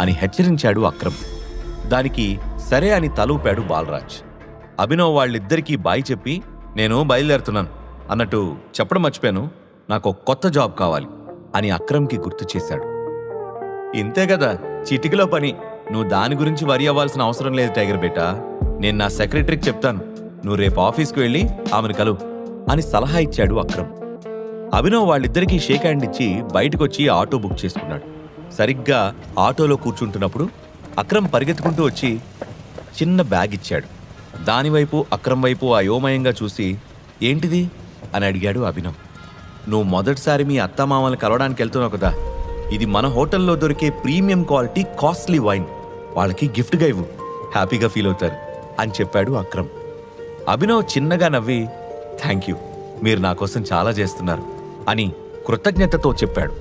Speaker 13: అని హెచ్చరించాడు అక్రమ్. దానికి సరే అని తలూపాడు బాలరాజ్. అభినవ్ వాళ్ళిద్దరికీ బాయ్ చెప్పి నేను బయలుదేరుతున్నాను అన్నట్టు చెప్పడం మర్చిపోయాను, నాకు ఒక కొత్త జాబ్ కావాలి అని అక్రమ్కి గుర్తు చేశాడు. ఇంతే కదా, చిటికలో పని, నువ్వు దాని గురించి వరి అవ్వాల్సిన అవసరం లేదు టైగర్ బేటా. నేను నా సెక్రటరీకి చెప్తాను, నువ్వు రేపు ఆఫీస్కి వెళ్ళి ఆమెను కలువు అని సలహా ఇచ్చాడు అక్రమ్. అభినవ్ వాళ్ళిద్దరికీ షేక్ హ్యాండ్ ఇచ్చి బయటకొచ్చి ఆటో బుక్ చేసుకున్నాడు. సరిగ్గా ఆటోలో కూర్చుంటున్నప్పుడు అక్రమ్ పరిగెత్తుకుంటూ వచ్చి చిన్న బ్యాగ్ ఇచ్చాడు. దానివైపు అక్రమ్ వైపు అయోమయంగా చూసి ఏంటిది అని అడిగాడు అభినవ్. నువ్వు మొదటిసారి మీ అత్తమామల్ని కలవడానికి వెళ్తున్నావు కదా, ఇది మన హోటల్లో దొరికే ప్రీమియం క్వాలిటీ కాస్ట్లీ వైన్, వాళ్ళకి గిఫ్ట్గా ఇవ్వు, హ్యాపీగా ఫీల్ అవుతారు అని చెప్పాడు అక్రమ్. అభినవ్ చిన్నగా నవ్వి థ్యాంక్ యూ, మీరు నా కోసం చాలా చేస్తున్నారు అని కృతజ్ఞతతో చెప్పాడు.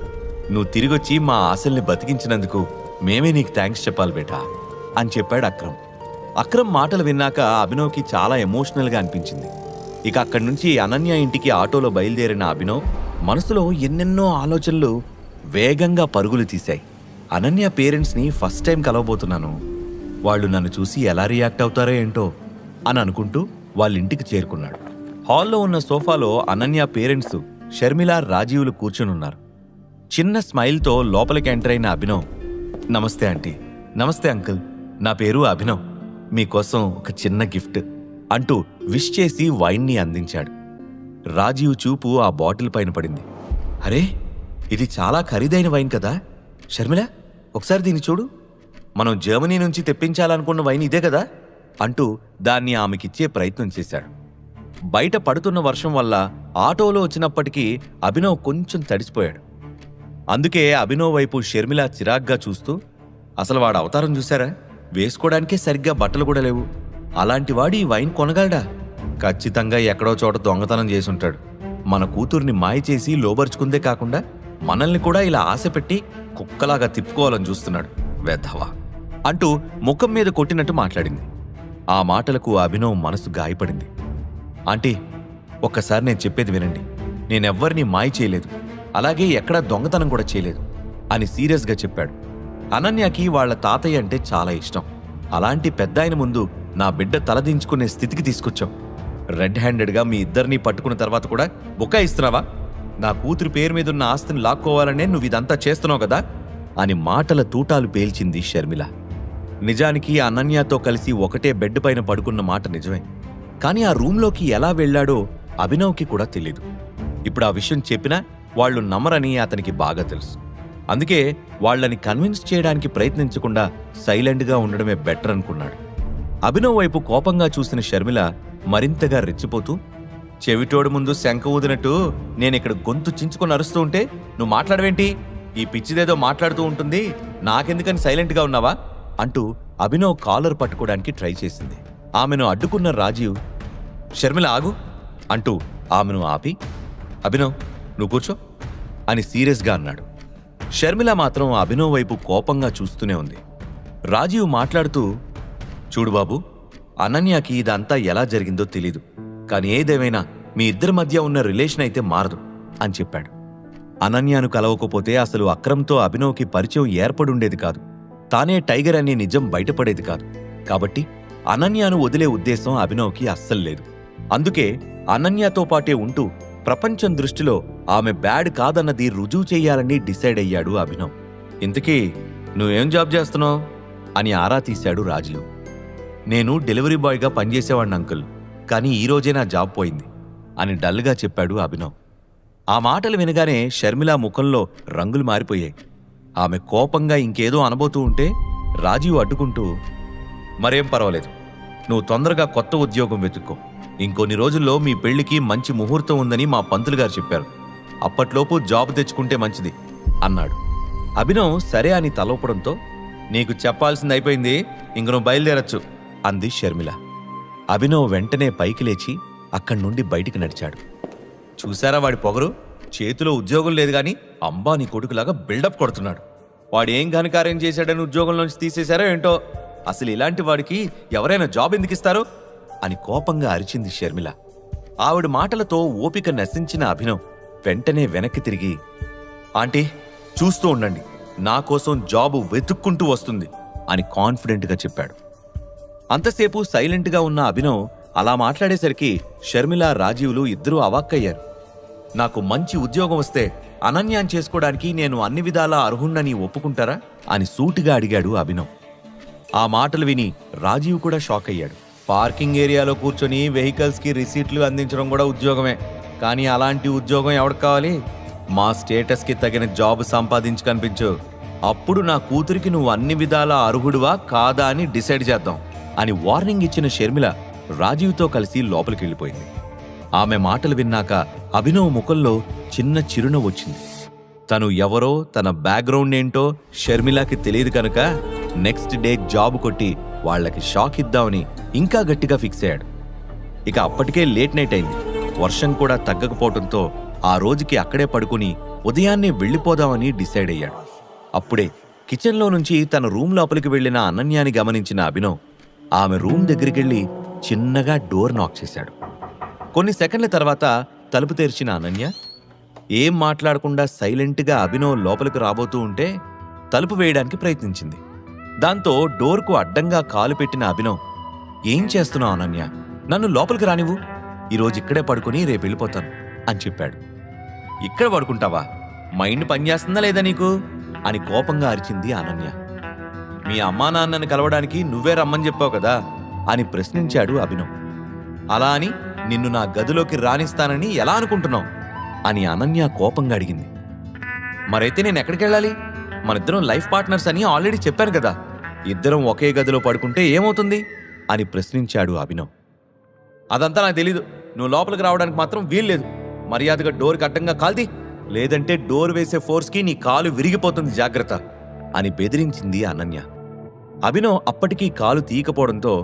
Speaker 13: నువ్వు తిరిగొచ్చి మా ఆశల్ని బతికించినందుకు మేమే నీకు థ్యాంక్స్ చెప్పాలి బేటా అని చెప్పాడు అక్రమ్. అక్రమ్ మాటలు విన్నాక అభినవ్కి చాలా ఎమోషనల్గా అనిపించింది. ఇక అక్కడి నుంచి అనన్య ఇంటికి ఆటోలో బయలుదేరిన అభినవ్ మనసులో ఎన్నెన్నో ఆలోచనలు వేగంగా పరుగులు తీశాయి. అనన్య పేరెంట్స్ని ఫస్ట్ టైం కలవబోతున్నాను, వాళ్ళు నన్ను చూసి ఎలా రియాక్ట్ అవుతారో ఏంటో అని అనుకుంటూ వాళ్ళ ఇంటికి చేరుకున్నాడు. హాల్లో ఉన్న సోఫాలో అనన్య పేరెంట్స్ షర్మిల, రాజీవులు కూర్చునున్నారు. చిన్న స్మైల్తో లోపలికి ఎంటర్ అయిన అభినవ్, నమస్తే ఆంటీ. నమస్తే అంకుల్, నా పేరు అభినవ్, మీకోసం ఒక చిన్న గిఫ్ట్ అంటూ విష్ చేసి వైన్ని అందించాడు. రాజీవ్ చూపు ఆ బాటిల్ పైన పడింది. అరే, ఇది చాలా ఖరీదైన వైన్ కదా షర్మిల, ఒకసారి దీన్ని చూడు, మనం జర్మనీ నుంచి తెప్పించాలనుకున్న వైన్ ఇదే కదా అంటూ దాన్ని ఆమెకిచ్చే ప్రయత్నం చేశాడు. బయట పడుతున్న వర్షం వల్ల ఆటోలో వచ్చినప్పటికీ అభినవ్ కొంచెం తడిసిపోయాడు. అందుకే అభినవ్ వైపు షర్మిల చిరాగ్గా చూస్తూ, అసలు వాడు అవతారం చూశారా, వేసుకోవడానికే సరిగ్గా బట్టలు కూడా లేవు, అలాంటి వాడు ఈ వైన్ కొనగలడా? ఖచ్చితంగా ఎక్కడో చోట దొంగతనం చేసుంటాడు. మన కూతుర్ని మాయ చేసి లోబర్చుకుందే కాకుండా మనల్ని కూడా ఇలా ఆశ పెట్టి కుక్కలాగా తిప్పుకోవాలని చూస్తున్నాడు వెధవా అంటూ ముఖం మీద కొట్టినట్టు మాట్లాడింది. ఆ మాటలకు అభినవ్ మనసు గాయపడింది. ఆంటీ, ఒక్కసారి నేను చెప్పేది వినండి, నేనెవ్వరినీ మాయ చేయలేదు, అలాగే ఎక్కడా దొంగతనం కూడా చేయలేదు అని సీరియస్గా చెప్పాడు. అనన్యకి వాళ్ల తాతయ్య అంటే చాలా ఇష్టం. అలాంటి పెద్దాయన ముందు నా బిడ్డ తలదించుకునే స్థితికి తీసుకొచ్చావు. రెడ్ హ్యాండెడ్గా మీ ఇద్దరినీ పట్టుకున్న తర్వాత కూడా బుకాయిస్తున్నావా? నా కూతురు పేరు మీదున్న ఆస్తిని లాక్కోవాలనే నువ్వు ఇదంతా చేస్తున్నావు కదా అని మాటల తూటాలు పేల్చింది షర్మిల. నిజానికి అనన్యతో కలిసి ఒకటే బెడ్ పైన పడుకున్న మాట నిజమే, కానీ ఆ రూంలోకి ఎలా వెళ్లాడో అభినవ్కి కూడా తెలీదు. ఇప్పుడు ఆ విషయం చెప్పినా వాళ్లు నమ్మరని అతనికి బాగా తెలుసు. అందుకే వాళ్లని కన్విన్స్ చేయడానికి ప్రయత్నించకుండా సైలెంట్గా ఉండడమే బెటర్ అనుకున్నాడు. అభినవ్ వైపు కోపంగా చూసిన షర్మిల మరింతగా రెచ్చిపోతూ, చెవిటోడు ముందు శంఖ ఊదినట్టు నేనిక్కడ గొంతు చించుకొని అరుస్తూ ఉంటే నువ్వు మాట్లాడవేంటి? ఈ పిచ్చిదేదో మాట్లాడుతూ ఉంటుంది, నాకెందుకని సైలెంట్గా ఉన్నావా అంటూ అభినవ్ కాలర్ పట్టుకోవడానికి ట్రై చేసింది. ఆమెను అడ్డుకున్న రాజీవ్, షర్మిల ఆగు అంటూ ఆమెను ఆపి, అభినవ్ నువ్వు కూర్చో అని సీరియస్గా అన్నాడు. షర్మిల మాత్రం అభినవ్ వైపు కోపంగా చూస్తూనే ఉంది. రాజీవ్ మాట్లాడుతూ, చూడు బాబు, అనన్యకి ఇదంతా ఎలా జరిగిందో తెలీదు, కానీ ఏదేమైనా మీ ఇద్దరి మధ్య ఉన్న రిలేషన్ అయితే మారదు అని చెప్పాడు. అనన్యను కలవకపోతే అసలు అక్రమ్తో అభినవ్కి పరిచయం ఏర్పడుండేది కాదు, తానే టైగర్ అనే నిజం బయటపడేది కాదు. కాబట్టి అనన్యను వదిలే ఉద్దేశం అభినవ్కి అస్సలు లేదు. అందుకే అనన్యతో పాటే ఉంటూ ప్రపంచం దృష్టిలో ఆమె బ్యాడ్ కాదన్నది రుజువు చెయ్యాలని డిసైడ్ అయ్యాడు అభినవ్. ఇంతకీ నువ్వేం జాబ్ చేస్తున్నావు అని ఆరా తీశాడు రాజీవ్. నేను డెలివరీ బాయ్గా పనిచేసేవాడిని అంకుల్, కానీ ఈరోజే నా జాబ్ పోయింది అని డల్గా చెప్పాడు అభినవ్. ఆ మాటలు వినగానే షర్మిల ముఖంలో రంగులు మారిపోయాయి. ఆమె కోపంగా ఇంకేదో అనబోతూ ఉంటే రాజీవ్ అడ్డుకుంటూ, మరేం పర్వాలేదు, నువ్వు తొందరగా కొత్త ఉద్యోగం వెతుక్కో. ఇంకొన్ని రోజుల్లో మీ పెళ్లికి మంచి ముహూర్తం ఉందని మా పంతులు గారు చెప్పారు. అప్పట్లోపు జాబ్ తెచ్చుకుంటే మంచిది అన్నాడు. అభినవ్ సరే అని తలవపడంతో, నీకు చెప్పాల్సింది అయిపోయింది, ఇంక నువ్వు బయలుదేరచ్చు అంది షర్మిల. అభినవ్ వెంటనే పైకి లేచి అక్కడి నుండి బయటికి నడిచాడు. చూసారా వాడి పొగరు? చేతిలో ఉద్యోగం లేదు గాని అంబానీ కొడుకులాగా బిల్డప్ కొడుతున్నాడు. వాడు ఏం ఘనకార్యం చేశాడని ఉద్యోగంలోంచి తీసేశారో ఏంటో. అసలు ఇలాంటి వాడికి ఎవరైనా జాబ్ ఎందుకు ఇస్తారు అని కోపంగా అరిచింది షర్మిల. ఆవిడ మాటలతో ఓపిక నశించిన అభినవ్ వెంటనే వెనక్కి తిరిగి, ఆంటీ చూస్తూ ఉండండి, నా కోసం జాబు వెతుక్కుంటూ వస్తుంది అని కాన్ఫిడెంట్గా చెప్పాడు. అంతసేపు సైలెంట్గా ఉన్న అభినవ్ అలా మాట్లాడేసరికి షర్మిల, రాజీవ్లు ఇద్దరూ అవాక్కయ్యారు. నాకు మంచి ఉద్యోగం వస్తే అనన్యాన్ని చేసుకోవడానికి నేను అన్ని విధాలా అర్హుణ్ణని ఒప్పుకుంటారా అని సూటిగా అడిగాడు అభినవ్. ఆ మాటలు విని రాజీవ్ కూడా షాక్ అయ్యాడు. పార్కింగ్ ఏరియాలో కూర్చొని వెహికల్స్కి రిసీట్లు అందించడం కూడా ఉద్యోగమే, కానీ అలాంటి ఉద్యోగం ఎవరికి కావాలి? మా స్టేటస్కి తగిన జాబ్ సంపాదించి కనిపించు, అప్పుడు నా కూతురికి నువ్వు అన్ని విధాలా అర్హుడువా కాదా అని డిసైడ్ చేద్దాం అని వార్నింగ్ ఇచ్చిన షర్మిల రాజీవ్తో కలిసి లోపలికి వెళ్ళిపోయింది. ఆమె మాటలు విన్నాక అభినవ్ ముఖంలో చిన్న చిరునవ్వు వచ్చింది. తను ఎవరో, తన బ్యాక్గ్రౌండ్ ఏంటో షర్మిలాకి తెలియదు కనుక నెక్స్ట్ డే జాబ్ కొట్టి వాళ్లకి షాక్ ఇద్దామని ఇంకా గట్టిగా ఫిక్స్ అయ్యాడు. ఇక అప్పటికే లేట్ నైట్ అయింది. వర్షం కూడా తగ్గకపోవడంతో ఆ రోజుకి అక్కడే పడుకుని ఉదయాన్నే వెళ్ళిపోదామని డిసైడ్ అయ్యాడు. అప్పుడే కిచెన్లో నుంచి తన రూమ్ లోపలికి వెళ్లిన అనన్యాని గమనించిన అభినవ్ ఆమె రూమ్ దగ్గరికెళ్ళి చిన్నగా డోర్ నాక్ చేశాడు. కొన్ని సెకండ్ల తర్వాత తలుపు తెరిచిన అనన్య ఏం మాట్లాడకుండా సైలెంట్గా అభినవ్ లోపలికి రాబోతూ ఉంటే తలుపు వేయడానికి ప్రయత్నించింది. దాంతో డోర్కు అడ్డంగా కాలు పెట్టిన అభినవ్, ఏం చేస్తున్నావు అనన్య, నన్ను లోపలికి రానివ్వు, ఈరోజు ఇక్కడే పడుకుని రేపు వెళ్ళిపోతాను అని చెప్పాడు. ఇక్కడ పడుకుంటావా? మైండ్ పనిచేస్తుందా లేదా నీకు అని కోపంగా అరిచింది అనన్య. మీ అమ్మా నాన్నని కలవడానికి నువ్వే రమ్మని చెప్పావు కదా అని ప్రశ్నించాడు అభినవ్. అలా అని నిన్ను నా గదిలోకి రానిస్తానని ఎలా అనుకుంటున్నావు అని అనన్య కోపంగా అడిగింది. మరైతే నేను ఎక్కడికి వెళ్ళాలి? మనిద్దరం లైఫ్ పార్ట్నర్స్ అని ఆల్రెడీ చెప్పాను కదా, ఇద్దరం ఒకే గదిలో పడుకుంటే ఏమవుతుంది అని ప్రశ్నించాడు అభినవ్. అదంతా నాకు తెలీదు, నువ్వు లోపలికి రావడానికి మాత్రం వీల్లేదు, మర్యాదగా డోర్కి అడ్డంగా కాల్ది, లేదంటే డోర్ వేసే ఫోర్స్కి నీ కాలు విరిగిపోతుంది, జాగ్రత్త అని బెదిరించింది అనన్య. అభినవ్ అప్పటికీ కాలు తీయకపోవడంతో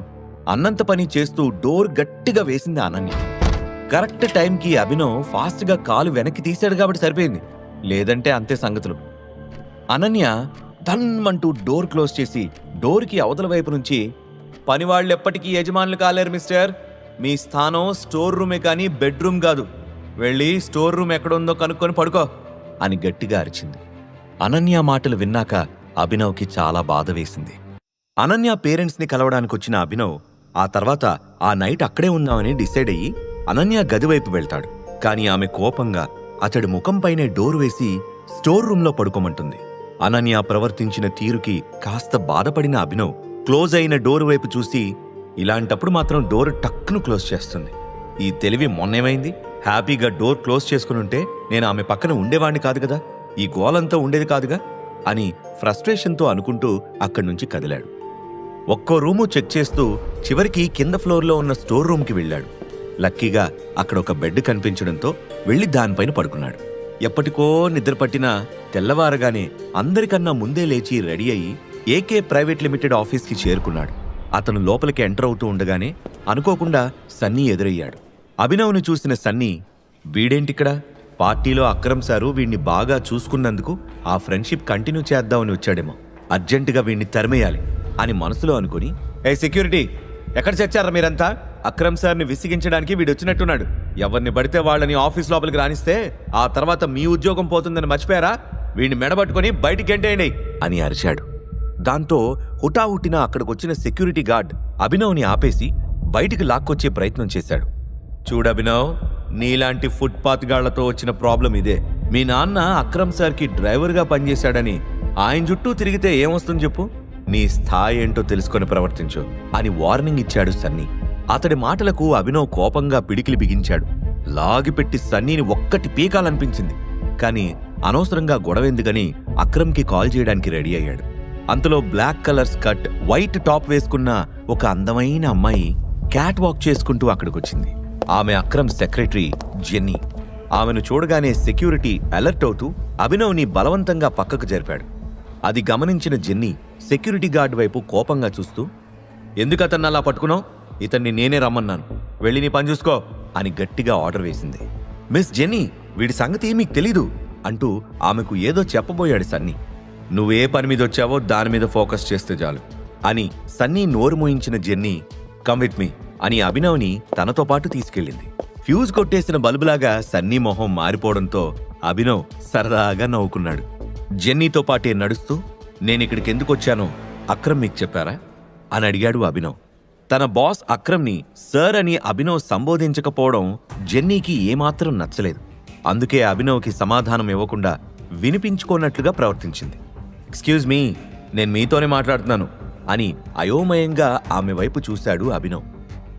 Speaker 13: అన్నంత పని చేస్తూ డోర్ గట్టిగా వేసింది అనన్య. కరెక్ట్ టైంకి అభినవ్ ఫాస్ట్గా కాలు వెనక్కి తీశాడు కాబట్టి సరిపోయింది, లేదంటే అంతే సంగతులు. అనన్య ధన్మంటూ డోర్ క్లోజ్ చేసి డోర్కి అవతల వైపు నుంచి, పనివాళ్ళు ఎప్పటికీ యజమానులు కాలేరు మిస్టర్, మీ స్థానం స్టోర్ రూమే కానీ బెడ్రూమ్ కాదు, వెళ్ళి స్టోర్ రూమ్ ఎక్కడుందో కనుక్కొని పడుకో అని గట్టిగా అరిచింది. అనన్య మాటలు విన్నాక అభినవ్కి చాలా బాధ వేసింది. అనన్య పేరెంట్స్ని కలవడానికి వచ్చిన అభినవ్ ఆ తర్వాత ఆ నైట్ అక్కడే ఉందామని డిసైడ్ అయ్యి అనన్య గదివైపు వెళ్తాడు. కానీ ఆమె కోపంగా అతడి ముఖంపైనే డోర్ వేసి స్టోర్ రూంలో పడుకోమంటుంది. అనన్య ప్రవర్తించిన తీరుకి కాస్త బాధపడిన అభినవ్ క్లోజ్ అయిన డోర్ వైపు చూసి, ఇలాంటప్పుడు మాత్రం డోర్ టక్కును క్లోజ్ చేస్తుంది. ఈ తెలివి మొన్నేమైంది? హ్యాపీగా డోర్ క్లోజ్ చేసుకునుంటే నేను ఆమె పక్కన ఉండేవాణ్ణి కాదు కదా, ఈ గోలంతా ఉండేది కాదుగా అని ఫ్రస్ట్రేషన్తో అనుకుంటూ అక్కడి నుంచి కదిలాడు. ఒక్కో రూము చెక్ చేస్తూ చివరికి కింద ఫ్లోర్లో ఉన్న స్టోర్ రూమ్కి వెళ్ళాడు. లక్కీగా అక్కడ ఒక బెడ్ కనిపించడంతో వెళ్ళి దానిపైన పడుకున్నాడు. ఎప్పటికో నిద్రపట్టినా తెల్లవారగానే అందరికన్నా ముందే లేచి రెడీ అయ్యి ఏకే ప్రైవేట్ లిమిటెడ్ ఆఫీస్కి చేరుకున్నాడు. అతను లోపలికి ఎంటర్ అవుతూ ఉండగానే అనుకోకుండా సన్నీ ఎదురయ్యాడు. అభినవ్ను చూసిన సన్నీ, వీడేంటిక్కడ? పార్టీలో అక్రమ్ సారు వీణ్ణి బాగా చూసుకున్నందుకు ఆ ఫ్రెండ్షిప్ కంటిన్యూ చేద్దామని వచ్చాడేమో, అర్జెంటుగా వీణ్ణి తరిమేయాలి అని మనసులో అనుకుని, ఏ సెక్యూరిటీ, ఎక్కడ చచ్చారా మీరంతా? అక్రమ్ సార్ని విసిగించడానికి వీడు వచ్చినట్టున్నాడు. ఎవరిని పడితే వాళ్ళని ఆఫీస్ లోపలికి రానిస్తే ఆ తర్వాత మీ ఉద్యోగం పోతుందని మర్చిపోయారా? వీడిని మెడబట్టుకుని బయటికి గెంటేయండి అని అరిచాడు. దాంతో హుటాహుటిన అక్కడికొచ్చిన సెక్యూరిటీ గార్డ్ అభినవ్ని ఆపేసి బయటికి లాక్కొచ్చే ప్రయత్నం చేశాడు. చూడభినవ్, నీలాంటి ఫుట్పాత్ గాళ్లతో వచ్చిన ప్రాబ్లం ఇదే. మీ నాన్న అక్రమ్ సార్కి డ్రైవర్గా పనిచేశాడని ఆయన చుట్టూ తిరిగితే ఏమొస్తుంది చెప్పు? నీ స్థాయి ఏంటో తెలుసుకొని ప్రవర్తించు అని వార్నింగ్ ఇచ్చాడు సన్నీ. అతడి మాటలకు అభినవ్ కోపంగా పిడికిలి బిగించాడు. లాగిపెట్టి సన్నీని ఒక్కటి పీకాలనిపించింది. కానీ అనవసరంగా గొడవెందుకని అక్రమ్కి కాల్ చేయడానికి రెడీ అయ్యాడు. అంతలో black colour skirt, white top వేసుకున్న ఒక అందమైన అమ్మాయి క్యాట్ వాక్ చేసుకుంటూ అక్కడికొచ్చింది. ఆమె అక్రమ్ సెక్రటరీ జెన్నీ. ఆమెను చూడగానే సెక్యూరిటీ అలర్ట్ అవుతూ అభినవ్ని బలవంతంగా పక్కకు జరిపాడు. అది గమనించిన జెన్నీ సెక్యూరిటీ గార్డ్ వైపు కోపంగా చూస్తూ, ఎందుకు అతన్ని అలా పట్టుకున్నావు? ఇతన్ని నేనే రమ్మన్నాను, వెళ్ళి నీ పని చూసుకో అని గట్టిగా ఆర్డర్ వేసింది. మిస్ జెన్నీ, వీడి సంగతి మీకు తెలీదు అంటూ ఆమెకు ఏదో చెప్పబోయాడు సన్నీ. నువ్వే పని మీద వచ్చావో దాని మీద ఫోకస్ చేస్తే చాలు అని సన్నీ నోరు మోయించిన జెన్నీ కమ్ విత్ మీ అని అభినవ్ని తనతో పాటు తీసుకెళ్ళింది. ఫ్యూజ్ కొట్టేసిన బల్బులాగా సన్నీ మొహం మారిపోవడంతో అభినవ్ సరదాగా నవ్వుకున్నాడు. జెన్నీతో పాటే నడుస్తూ, నేనిక్కడికి ఎందుకు వచ్చానో అక్రమ్ మీకు చెప్పారా అని అడిగాడు అభినవ్. తన బాస్ అక్రమ్ని సర్ అని అభినవ్ సంబోధించకపోవడం జెన్నీకి ఏమాత్రం నచ్చలేదు. అందుకే అభినవ్కి సమాధానం ఇవ్వకుండా వినిపించుకోనట్లుగా ప్రవర్తించింది. ఎక్స్క్యూజ్ మీ, నేను మీతోనే మాట్లాడుతున్నాను అని అయోమయంగా ఆమె వైపు చూశాడు అభినవ్.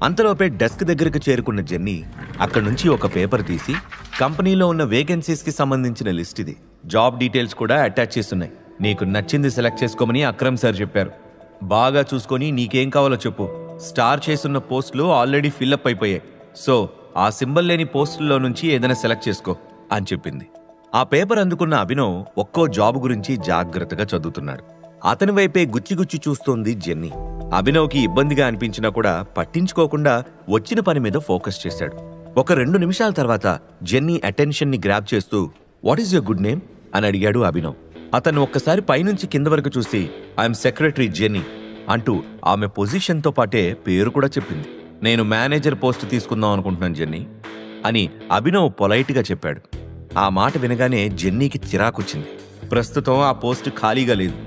Speaker 13: అంతలోపే డెస్క్ దగ్గరకు చేరుకున్న జెన్నీ అక్కడి నుంచి ఒక పేపర్ తీసి, కంపెనీలో ఉన్న వేకెన్సీస్కి సంబంధించిన లిస్ట్ ఇది, జాబ్ డీటెయిల్స్ కూడా అటాచ్ చేస్తున్నాయి. నీకు నచ్చింది సెలెక్ట్ చేసుకోమని అక్రమ్ సార్ చెప్పారు. బాగా చూసుకొని నీకేం కావాలో చెప్పు. స్టార్ చేసున్న పోస్టులు ఆల్రెడీ ఫిల్అప్ అయిపోయాయి. సో ఆ సింబల్ లేని పోస్టుల్లో నుంచి ఏదైనా సెలెక్ట్ చేసుకో అని చెప్పింది. ఆ పేపర్ అందుకున్న అభినవ్ ఒక్కో జాబ్ గురించి జాగ్రత్తగా చదువుతున్నాడు. అతని వైపే గుచ్చిగుచ్చి చూస్తోంది జెన్నీ. అభినవ్కి ఇబ్బందిగా అనిపించినా కూడా పట్టించుకోకుండా వచ్చిన పని మీద ఫోకస్ చేశాడు. ఒక 2 నిమిషాల తర్వాత జెన్నీ అటెన్షన్ ని గ్రాబ్ చేస్తూ, what is your good name అని అడిగాడు అభినవ్. అతను ఒక్కసారి పైనుంచి కింద వరకు చూసి, ఐఎమ్ సెక్రటరీ జెన్నీ అంటూ ఆమె పొజిషన్తో పాటే పేరు కూడా చెప్పింది. నేను మేనేజర్ పోస్ట్ తీసుకుందాం అనుకుంటున్నాను జెన్నీ అని అభినవ్ పొలైట్గా చెప్పాడు. ఆ మాట వినగానే జెన్నీకి చిరాకొచ్చింది. ప్రస్తుతం ఆ పోస్టు ఖాళీగా లేదు,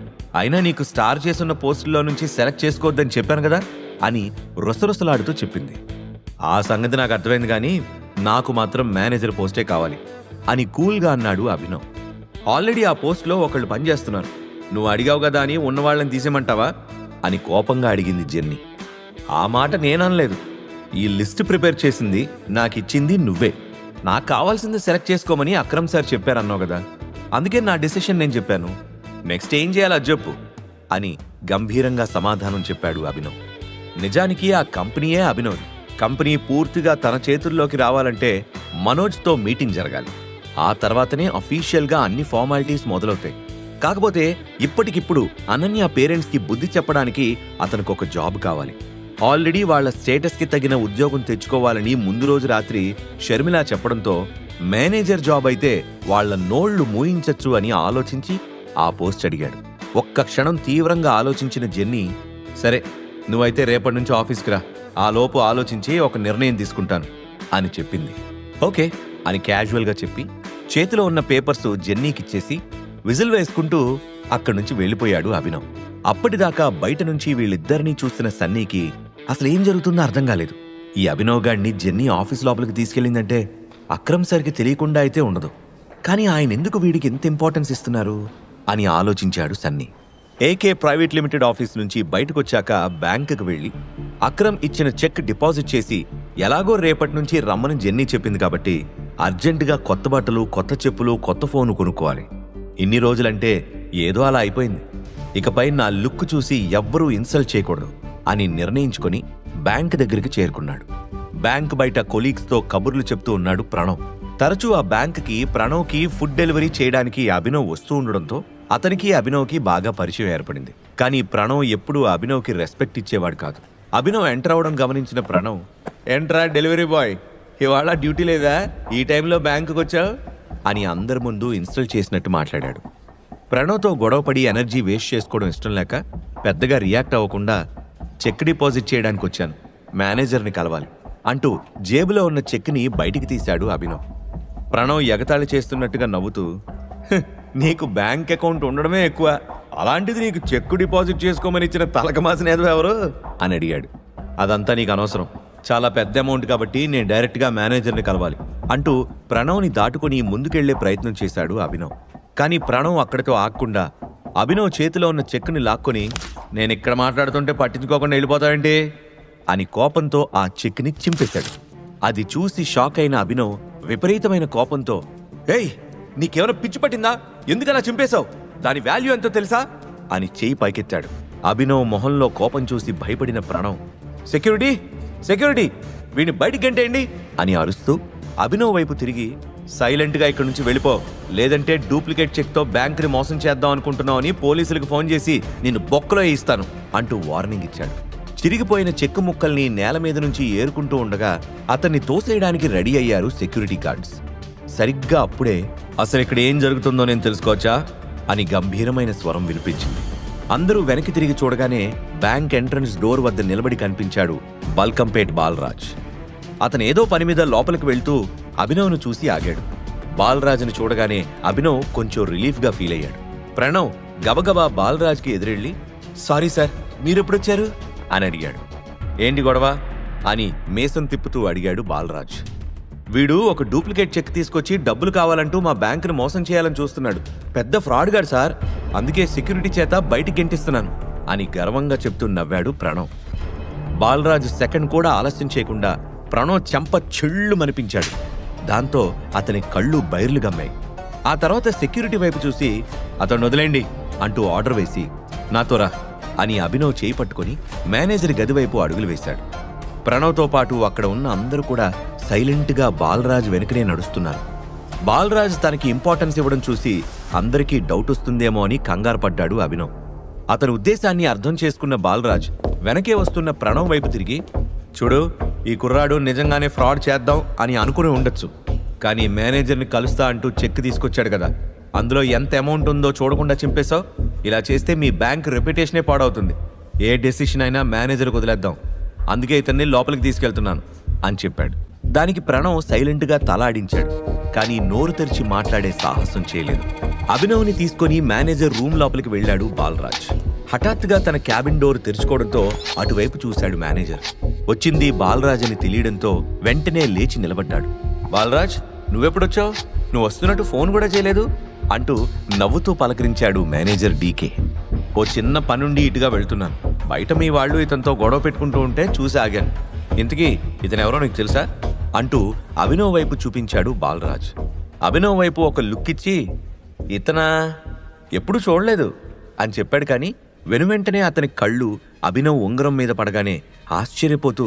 Speaker 13: అయినా నీకు స్టార్ చేసున్న పోస్టుల్లో నుంచి సెలెక్ట్ చేసుకోవద్దని చెప్పాను కదా అని రొసరొసలాడుతూ చెప్పింది. ఆ సంగతి నాకు అర్థమైంది, కానీ నాకు మాత్రం మేనేజర్ పోస్టే కావాలి అని కూల్గా అన్నాడు అభినవ్. ఆల్రెడీ ఆ పోస్ట్లో ఒకళ్ళు పనిచేస్తున్నారు, నువ్వు అడిగావు కదా అని ఉన్నవాళ్ళని తీసేయమంటావా అని కోపంగా అడిగింది జెన్నీ. ఆ మాట నేననలేదు, ఈ లిస్ట్ ప్రిపేర్ చేసింది నాకిచ్చింది నువ్వే. నాకు కావాల్సింది సెలెక్ట్ చేసుకోమని అక్రమ్ సార్ చెప్పారన్నావు కదా, అందుకే నా డెసిషన్ నేను చెప్పాను. నెక్స్ట్ ఏం చేయాలో అది చెప్పు అని గంభీరంగా సమాధానం చెప్పాడు అభినవ్. నిజానికి ఆ కంపెనీయే అభినవ్ది. కంపెనీ పూర్తిగా తన చేతుల్లోకి రావాలంటే మనోజ్తో మీటింగ్ జరగాలి. ఆ తర్వాతనే అఫీషియల్గా అన్ని ఫార్మాలిటీస్ మొదలవుతాయి. కాకపోతే ఇప్పటికిప్పుడు అనన్య పేరెంట్స్కి బుద్ధి చెప్పడానికి అతనికి ఒక జాబ్ కావాలి. ఆల్రెడీ వాళ్ల స్టేటస్కి తగిన ఉద్యోగం తెచ్చుకోవాలని ముందు రోజు రాత్రి షర్మిల చెప్పడంతో మేనేజర్ జాబ్ అయితే వాళ్ల నోళ్లు మూయించచ్చు అని ఆలోచించి ఆ పోస్ట్ అడిగాడు. ఒక్క క్షణం తీవ్రంగా ఆలోచించిన జెన్నీ, సరే నువ్వైతే రేపటి నుంచి ఆఫీస్కి రా, ఆ లోపు ఆలోచించి ఒక నిర్ణయం తీసుకుంటాను అని చెప్పింది. ఓకే అని క్యాజువల్గా చెప్పి చేతిలో ఉన్న పేపర్స్ జెన్నీకిచ్చేసి విజిల్ వేసుకుంటూ అక్కడి నుంచి వెళ్ళిపోయాడు అభినవ్. అప్పటిదాకా బయట నుంచి వీళ్ళిద్దరినీ చూసిన సన్నీకి అసలు ఏం జరుగుతుందో అర్థం కాలేదు. ఈ అభినవ్ గాడిని జెన్నీ ఆఫీస్ లోపలికి తీసుకెళ్ళిందంటే అక్రమ్ సార్కి తెలియకుండా అయితే ఉండదు, కానీ ఆయన ఎందుకు వీడికి ఎంత ఇంపార్టెన్స్ ఇస్తున్నారు అని ఆలోచించాడు Sunny. AK private limited office నుంచి బయటకొచ్చాక బ్యాంకుకు వెళ్ళి అక్రమ్ ఇచ్చిన చెక్ డిపాజిట్ చేసి, ఎలాగో రేపటి నుంచి రమ్మని జెన్నీ చెప్పింది కాబట్టి అర్జెంటుగా కొత్త బట్టలు, కొత్త చెప్పులు, కొత్త ఫోను కొనుక్కోవాలి. ఇన్ని రోజులంటే ఏదో అలా అయిపోయింది, ఇకపై నా లుక్ చూసి ఎవ్వరూ ఇన్సల్ట్ చేయకూడదు అని నిర్ణయించుకొని బ్యాంక్ దగ్గరికి చేరుకున్నాడు. బ్యాంక్ బయట కొలీగ్స్తో కబుర్లు చెప్తూ ఉన్నాడు ప్రణవ్. తరచూ ఆ బ్యాంక్కి ప్రణవ్కి ఫుడ్ డెలివరీ చేయడానికి అభినవ్ వస్తూ ఉండడంతో అతనికి అభినవ్కి బాగా పరిచయం ఏర్పడింది. కానీ ప్రణవ్ ఎప్పుడూ అభినవ్కి రెస్పెక్ట్ ఇచ్చేవాడు కాదు. అభినవ్ ఎంటర్ అవడం గమనించిన ప్రణవ్, ఎంట్రా డెలివరీ బాయ్, ఇవాళ డ్యూటీ లేదా, ఈ టైంలో బ్యాంకుకి వచ్చావు అని అందరి ముందు ఇన్సల్ట్ చేసినట్టు మాట్లాడాడు. ప్రణవ్తో గొడవపడి ఎనర్జీ వేస్ట్ చేసుకోవడం ఇష్టం లేక పెద్దగా రియాక్ట్ అవ్వకుండా, చెక్ డిపాజిట్ చేయడానికి వచ్చాను, మేనేజర్ని కలవాలి అంటూ జేబులో ఉన్న చెక్ని బయటికి తీశాడు అభినవ్. ప్రణవ్ ఎగతాళి చేస్తున్నట్టుగా నవ్వుతూ, నీకు బ్యాంక్ అకౌంట్ ఉండడమే ఎక్కువ, అలాంటిది నీకు చెక్కు డిపాజిట్ చేసుకోమని ఇచ్చిన తలకమాసినేదో ఎవరు అని అడిగాడు. అదంతా నీకు అనవసరం, చాలా పెద్ద అమౌంట్ కాబట్టి నేను డైరెక్ట్గా మేనేజర్ని కలవాలి అంటూ ప్రణవ్ని దాటుకుని ముందుకెళ్లే ప్రయత్నం చేశాడు అభినవ్. కానీ ప్రణవ్ అక్కడితో ఆగకుండా అభినవ్ చేతిలో ఉన్న చెక్కుని లాక్కొని, నేను ఇక్కడ మాట్లాడుతుంటే పట్టించుకోకుండా వెళ్ళిపోతావేంటి అని కోపంతో ఆ చెక్ని చింపేశాడు. అది చూసి షాక్ అయిన అభినవ్ విపరీతమైన కోపంతో, ఏయ్ నీకేమైనా పిచ్చి పట్టిందా, ఎందుకలా చింపేశావు, దాని వాల్యూ ఎంతో తెలుసా అని చేయి పైకెత్తాడు. అభినవ్ మొహంలో కోపం చూసి భయపడిన ప్రణవ్ సెక్యూరిటీ సెక్యూరిటీ వీడిని బయటికి గంటేయండి అని అరుస్తూ అభినవ్ వైపు తిరిగి సైలెంట్గా ఇక్కడి నుంచి వెళ్ళిపో, లేదంటే డూప్లికేట్ చెక్తో బ్యాంకుని మోసం చేద్దాం అనుకుంటున్నావు అని పోలీసులకు ఫోన్ చేసి నిన్ను బొక్కలో వేయిస్తాను అంటూ వార్నింగ్ ఇచ్చాడు. చిరిగిపోయిన చెక్కు ముక్కల్ని నేల మీద నుంచి ఏరుకుంటూ ఉండగా అతన్ని తోసేయడానికి రెడీ అయ్యారు సెక్యూరిటీ గార్డ్స్. సరిగ్గా అప్పుడే అసలు ఇక్కడ ఏం జరుగుతుందో నేను తెలుసుకోవచ్చా అని గంభీరమైన స్వరం వినిపించింది. అందరూ వెనక్కి తిరిగి చూడగానే బ్యాంక్ ఎంట్రన్స్ డోర్ వద్ద నిలబడి కనిపించాడు బల్కంపేట్ బాలరాజ్. అతను ఏదో పని మీద లోపలికి వెళ్తూ అభినవ్ను చూసి ఆగాడు. బాలరాజ్ని చూడగానే అభినవ్ కొంచెం రిలీఫ్గా ఫీల్ అయ్యాడు. ప్రణవ్ గబగబా బాలరాజ్కి ఎదురెళ్ళి సారీ సార్, మీరెప్పుడొచ్చారు అని అడిగాడు. ఏంటి గొడవ అని మేసం తిప్పుతూ అడిగాడు బాలరాజ్. వీడు ఒక డూప్లికేట్ చెక్ తీసుకొచ్చి డబ్బులు కావాలంటూ మా బ్యాంకును మోసం చేయాలని చూస్తున్నాడు. పెద్ద ఫ్రాడ్ గాడు సార్, అందుకే సెక్యూరిటీ చేత బయటికి గెంటిస్తున్నాను అని గర్వంగా చెప్తూ నవ్వాడు ప్రణవ్. బాలరాజ్ సెకండ్ కూడా ఆలస్యం చేయకుండా ప్రణవ్ చెంప చెళ్ళు మనిపించాడు. దాంతో అతని కళ్ళు బైర్లు గమ్మాయి. ఆ తర్వాత సెక్యూరిటీ వైపు చూసి అతను వదిలేండి అంటూ ఆర్డర్ వేసి నాతోరా అని అభినవ్ చేయి పట్టుకుని మేనేజర్ గది వైపు అడుగులు వేశాడు. ప్రణవ్తో పాటు అక్కడ ఉన్న అందరూ కూడా సైలెంట్గా బాలరాజ్ వెనుకనే నడుస్తున్నారు. బాలరాజ్ తనకి ఇంపార్టెన్స్ ఇవ్వడం చూసి అందరికీ డౌట్ వస్తుందేమో అని కంగారు పడ్డాడు అభినవ్. అతని ఉద్దేశాన్ని అర్థం చేసుకున్న బాలరాజ్ వెనకే వస్తున్న ప్రణవ్ వైపు తిరిగి చూడు, ఈ కుర్రాడు నిజంగానే ఫ్రాడ్ చేద్దాం అని అనుకుని ఉండొచ్చు, కానీ మేనేజర్ని కలుస్తా అంటూ చెక్ తీసుకొచ్చాడు కదా, అందులో ఎంత అమౌంట్ ఉందో చూడకుండా చింపేశావు. ఇలా చేస్తే మీ బ్యాంక్ రెప్యుటేషనే పాడవుతుంది. ఏ డెసిషన్ అయినా మేనేజర్కి వదిలేద్దాం, అందుకే ఇతన్ని లోపలికి తీసుకెళ్తున్నాను అని చెప్పాడు. దానికి ప్రణవ్ సైలెంట్గా తల ఆడించాడు, కానీ నోరు తెరిచి మాట్లాడే సాహసం చేయలేదు. అభినవ్ని తీసుకొని మేనేజర్ రూమ్ లోపలికి వెళ్ళాడు బాలరాజ్. హఠాత్తుగా తన క్యాబిన్ డోర్ తెరుచుకోవడంతో అటువైపు చూశాడు మేనేజర్. వచ్చింది బాలరాజ్ అని తెలియడంతో వెంటనే లేచి నిలబడ్డాడు. బాలరాజ్, నువ్వెప్పుడొచ్చావు? నువ్వు వస్తున్నట్టు ఫోన్ కూడా చేయలేదు అంటూ నవ్వుతూ పలకరించాడు మేనేజర్ డీకే. ఓ చిన్న పనుండి ఇటుగా వెళ్తున్నాను, బయట మీ వాళ్ళు ఇతనితో గొడవ పెట్టుకుంటూ ఉంటే చూసి ఆగాను. ఇంతకీ ఇతనెవరో నీకు తెలుసా అంటూ అభినవ్ వైపు చూపించాడు బాలరాజ్. అభినవ్ వైపు ఒక లుక్ ఇచ్చి ఇతనా, ఎప్పుడు చూడలేదు అని చెప్పాడు. కానీ వెనువెంటనే అతని కళ్ళు అభినవ్ ఉంగరం మీద పడగానే ఆశ్చర్యపోతూ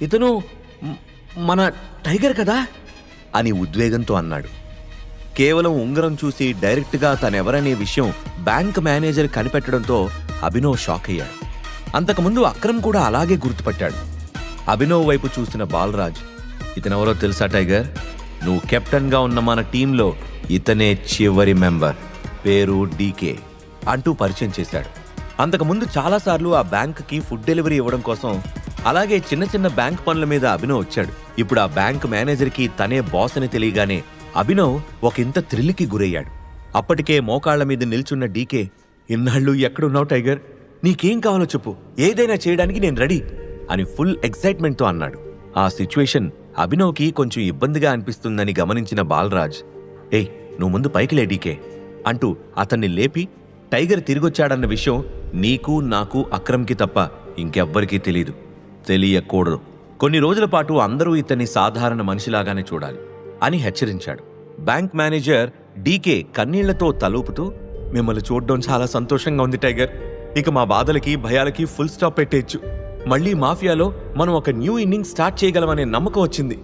Speaker 13: ఇతను మన టైగర్ కదా అని ఉద్వేగంతో అన్నాడు. కేవలం ఉంగరం చూసి డైరెక్ట్గా తనెవరనే విషయం బ్యాంక్ మేనేజర్ కనిపెట్టడంతో అభినవ్ షాక్ అయ్యాడు. అంతకుముందు అక్రమ్ కూడా అలాగే గుర్తుపట్టాడు. అభినవ్ వైపు చూసిన బాలరాజ్, ఇతనెవరో తెలుసా టైగర్? నువ్వు కెప్టెన్గా ఉన్న మన టీంలో ఇతనే చివరి మెంబర్, పేరు డీకే అంటూ పరిచయం చేశాడు. అంతకుముందు చాలాసార్లు ఆ బ్యాంక్కి ఫుడ్ డెలివరీ ఇవ్వడం కోసం, అలాగే చిన్న చిన్న బ్యాంక్ పనుల మీద అభినవ్ వచ్చాడు. ఇప్పుడు ఆ బ్యాంక్ మేనేజర్కి తనే బాస్ అని తెలియగానే అభినవ్ ఒక ఇంత థ్రిల్కి గురయ్యాడు. అప్పటికే మోకాళ్ల మీద నిల్చున్న డీకే, ఇన్నాళ్ళు ఎక్కడున్నావు టైగర్? నీకేం కావాలో చెప్పు, ఏదైనా చేయడానికి నేను రెడీ అని ఫుల్ ఎక్సైట్మెంట్తో అన్నాడు. ఆ సిచ్యువేషన్ అభినవ్కి కొంచెం ఇబ్బందిగా అనిపిస్తుందని గమనించిన బాలరాజ్, ఏయ్ నువ్వు ముందు పైకి లే డీకే అంటూ అతన్ని లేపి, టైగర్ తిరిగొచ్చాడన్న విషయం నీకు నాకు అక్రమ్కి తప్ప ఇంకెవ్వరికీ తెలీదు, తెలియకూడదు. కొన్ని రోజుల పాటు అందరూ ఇతన్ని సాధారణ మనిషిలాగానే చూడాలి అని హెచ్చరించాడు. బ్యాంక్ మేనేజర్ డీకే కన్నీళ్లతో తలూపుతూ, మిమ్మల్ని చూడడం చాలా సంతోషంగా ఉంది టైగర్, ఇక మా బాధలకి భయాలకి ఫుల్ స్టాప్ పెట్టేయచ్చు. మళ్ళీ మాఫియాలో మనం ఒక న్యూ ఇన్నింగ్ స్టార్ట్ చేయగలమనే నమ్మకం వచ్చింది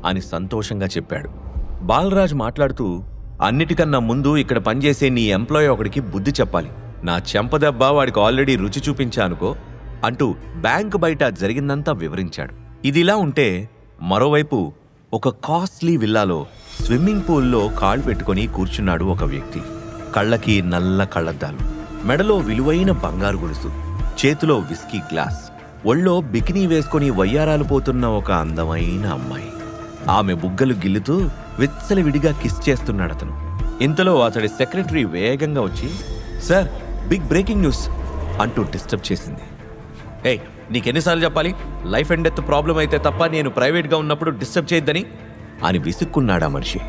Speaker 13: అని సంతోషంగా చెప్పాడు. బాలరాజ్ మాట్లాడుతూ, అన్నిటికన్నా ముందు ఇక్కడ పనిచేసే నీ ఎంప్లాయీ ఒకడికి బుద్ధి చెప్పాలి. నా చెంపదెబ్బ వాడికి ఆల్రెడీ రుచి చూపించానుకో అంటూ బ్యాంకు బయట జరిగిందంతా వివరించాడు. ఇదిలా ఉంటే మరోవైపు ఒక కాస్ట్లీ విల్లాలో స్విమ్మింగ్ పూల్లో కాళ్ళు పెట్టుకుని కూర్చున్నాడు ఒక వ్యక్తి. కళ్ళకి నల్ల కళ్ళద్దాలు, మెడలో విలువైన బంగారు గొలుసు, చేతిలో విస్కీ గ్లాస్, ఒళ్ళో బికినీ వేసుకుని వయ్యారాలు పోతున్న ఒక అందమైన అమ్మాయి. ఆమె బుగ్గలు గిల్లుతూ విచ్చలవిడిగా కిస్ చేస్తున్నాడు అతను. ఇంతలో అతడి సెక్రటరీ వేగంగా వచ్చి, సార్ బిగ్ బ్రేకింగ్ న్యూస్ అంటూ డిస్టర్బ్ చేసింది. ఏయ్ నీకెన్నిసార్లు చెప్పాలి, లైఫ్ అండ్ డెత్ ప్రాబ్లం అయితే తప్ప నేను ప్రైవేట్గా ఉన్నప్పుడు డిస్టర్బ్ చేయొద్దని అని విసుక్కున్నాడా మనిషి.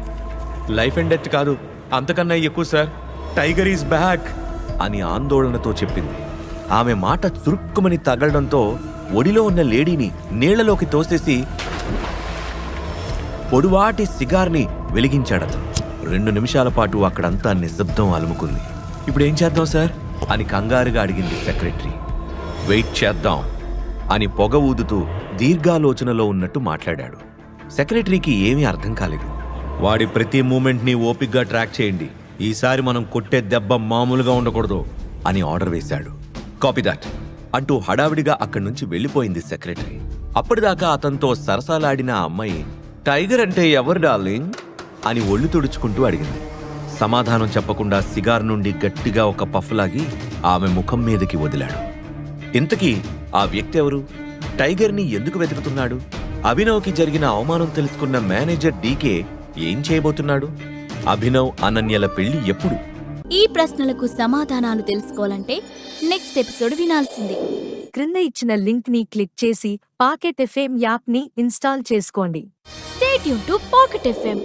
Speaker 13: లైఫ్ అండ్ డెత్ కాదు, అంతకన్నా ఎక్కువ సార్, టైగర్ ఈజ్ బ్యాక్ అని ఆందోళనతో చెప్పింది. ఆమె మాట చురుక్కుమని తగలడంతో ఒడిలో ఉన్న లేడీని నీళ్లలోకి తోసేసి పొడువాటి సిగార్ని వెలిగించాడతను. 2 నిమిషాల పాటు అక్కడంతా నిశ్శబ్దం అలుముకుంది. ఇప్పుడు ఏం చేద్దాం సార్ అని కంగారుగా అడిగింది సెక్రటరీ. వెయిట్ చేద్దాం అని పొగ ఊదుతూ దీర్ఘాలోచనలో ఉన్నట్టు మాట్లాడాడు. సెక్రటరీకి ఏమీ అర్థం కాలేదు. వాడి ప్రతి మూమెంట్ని ఓపిగ్గా ట్రాక్ చేయండి, ఈసారి మనం కొట్టే దెబ్బ మామూలుగా ఉండకూడదు అని ఆర్డర్ వేశాడు. కాపీ దాట్ అంటూ హడావిడిగా అక్కడి నుంచి వెళ్ళిపోయింది సెక్రటరీ. అప్పటిదాకా అతనితో సరసాలాడిన ఆ అమ్మాయి టైగర్ అంటే ఎవరు డార్లింగ్ అని ఒళ్ళు తుడుచుకుంటూ అడిగింది. సమాధానం చెప్పకుండా సిగార్ నుండి గట్టిగా ఒక పఫ్ లాగి ఆమె ముఖం మీదకి వదిలాడు. ఇంతకీ ఆ వ్యక్తి ఎవరు? టైగర్ని ఎందుకు వెతుకుతున్నాడు? అభినవ్కి జరిగిన అవమానం తెలుసుకున్న మేనేజర్ డీకే ఏం చేయబోతున్నాడు? అభినవ్ అనన్యల పెళ్లి ఎప్పుడు?
Speaker 14: ఈ ప్రశ్నలకు సమాధానాలు తెలుసుకోవాలంటే నెక్స్ట్ ఎపిసోడ్ వినాల్సిందే.
Speaker 10: క్రింద ఇచ్చిన లింక్ ని క్లిక్ చేసి పాకెట్ ఎఫ్ఎం యాప్ ని ఇన్స్టాల్ చేసుకోండి.
Speaker 14: Stay tune to pocket FM.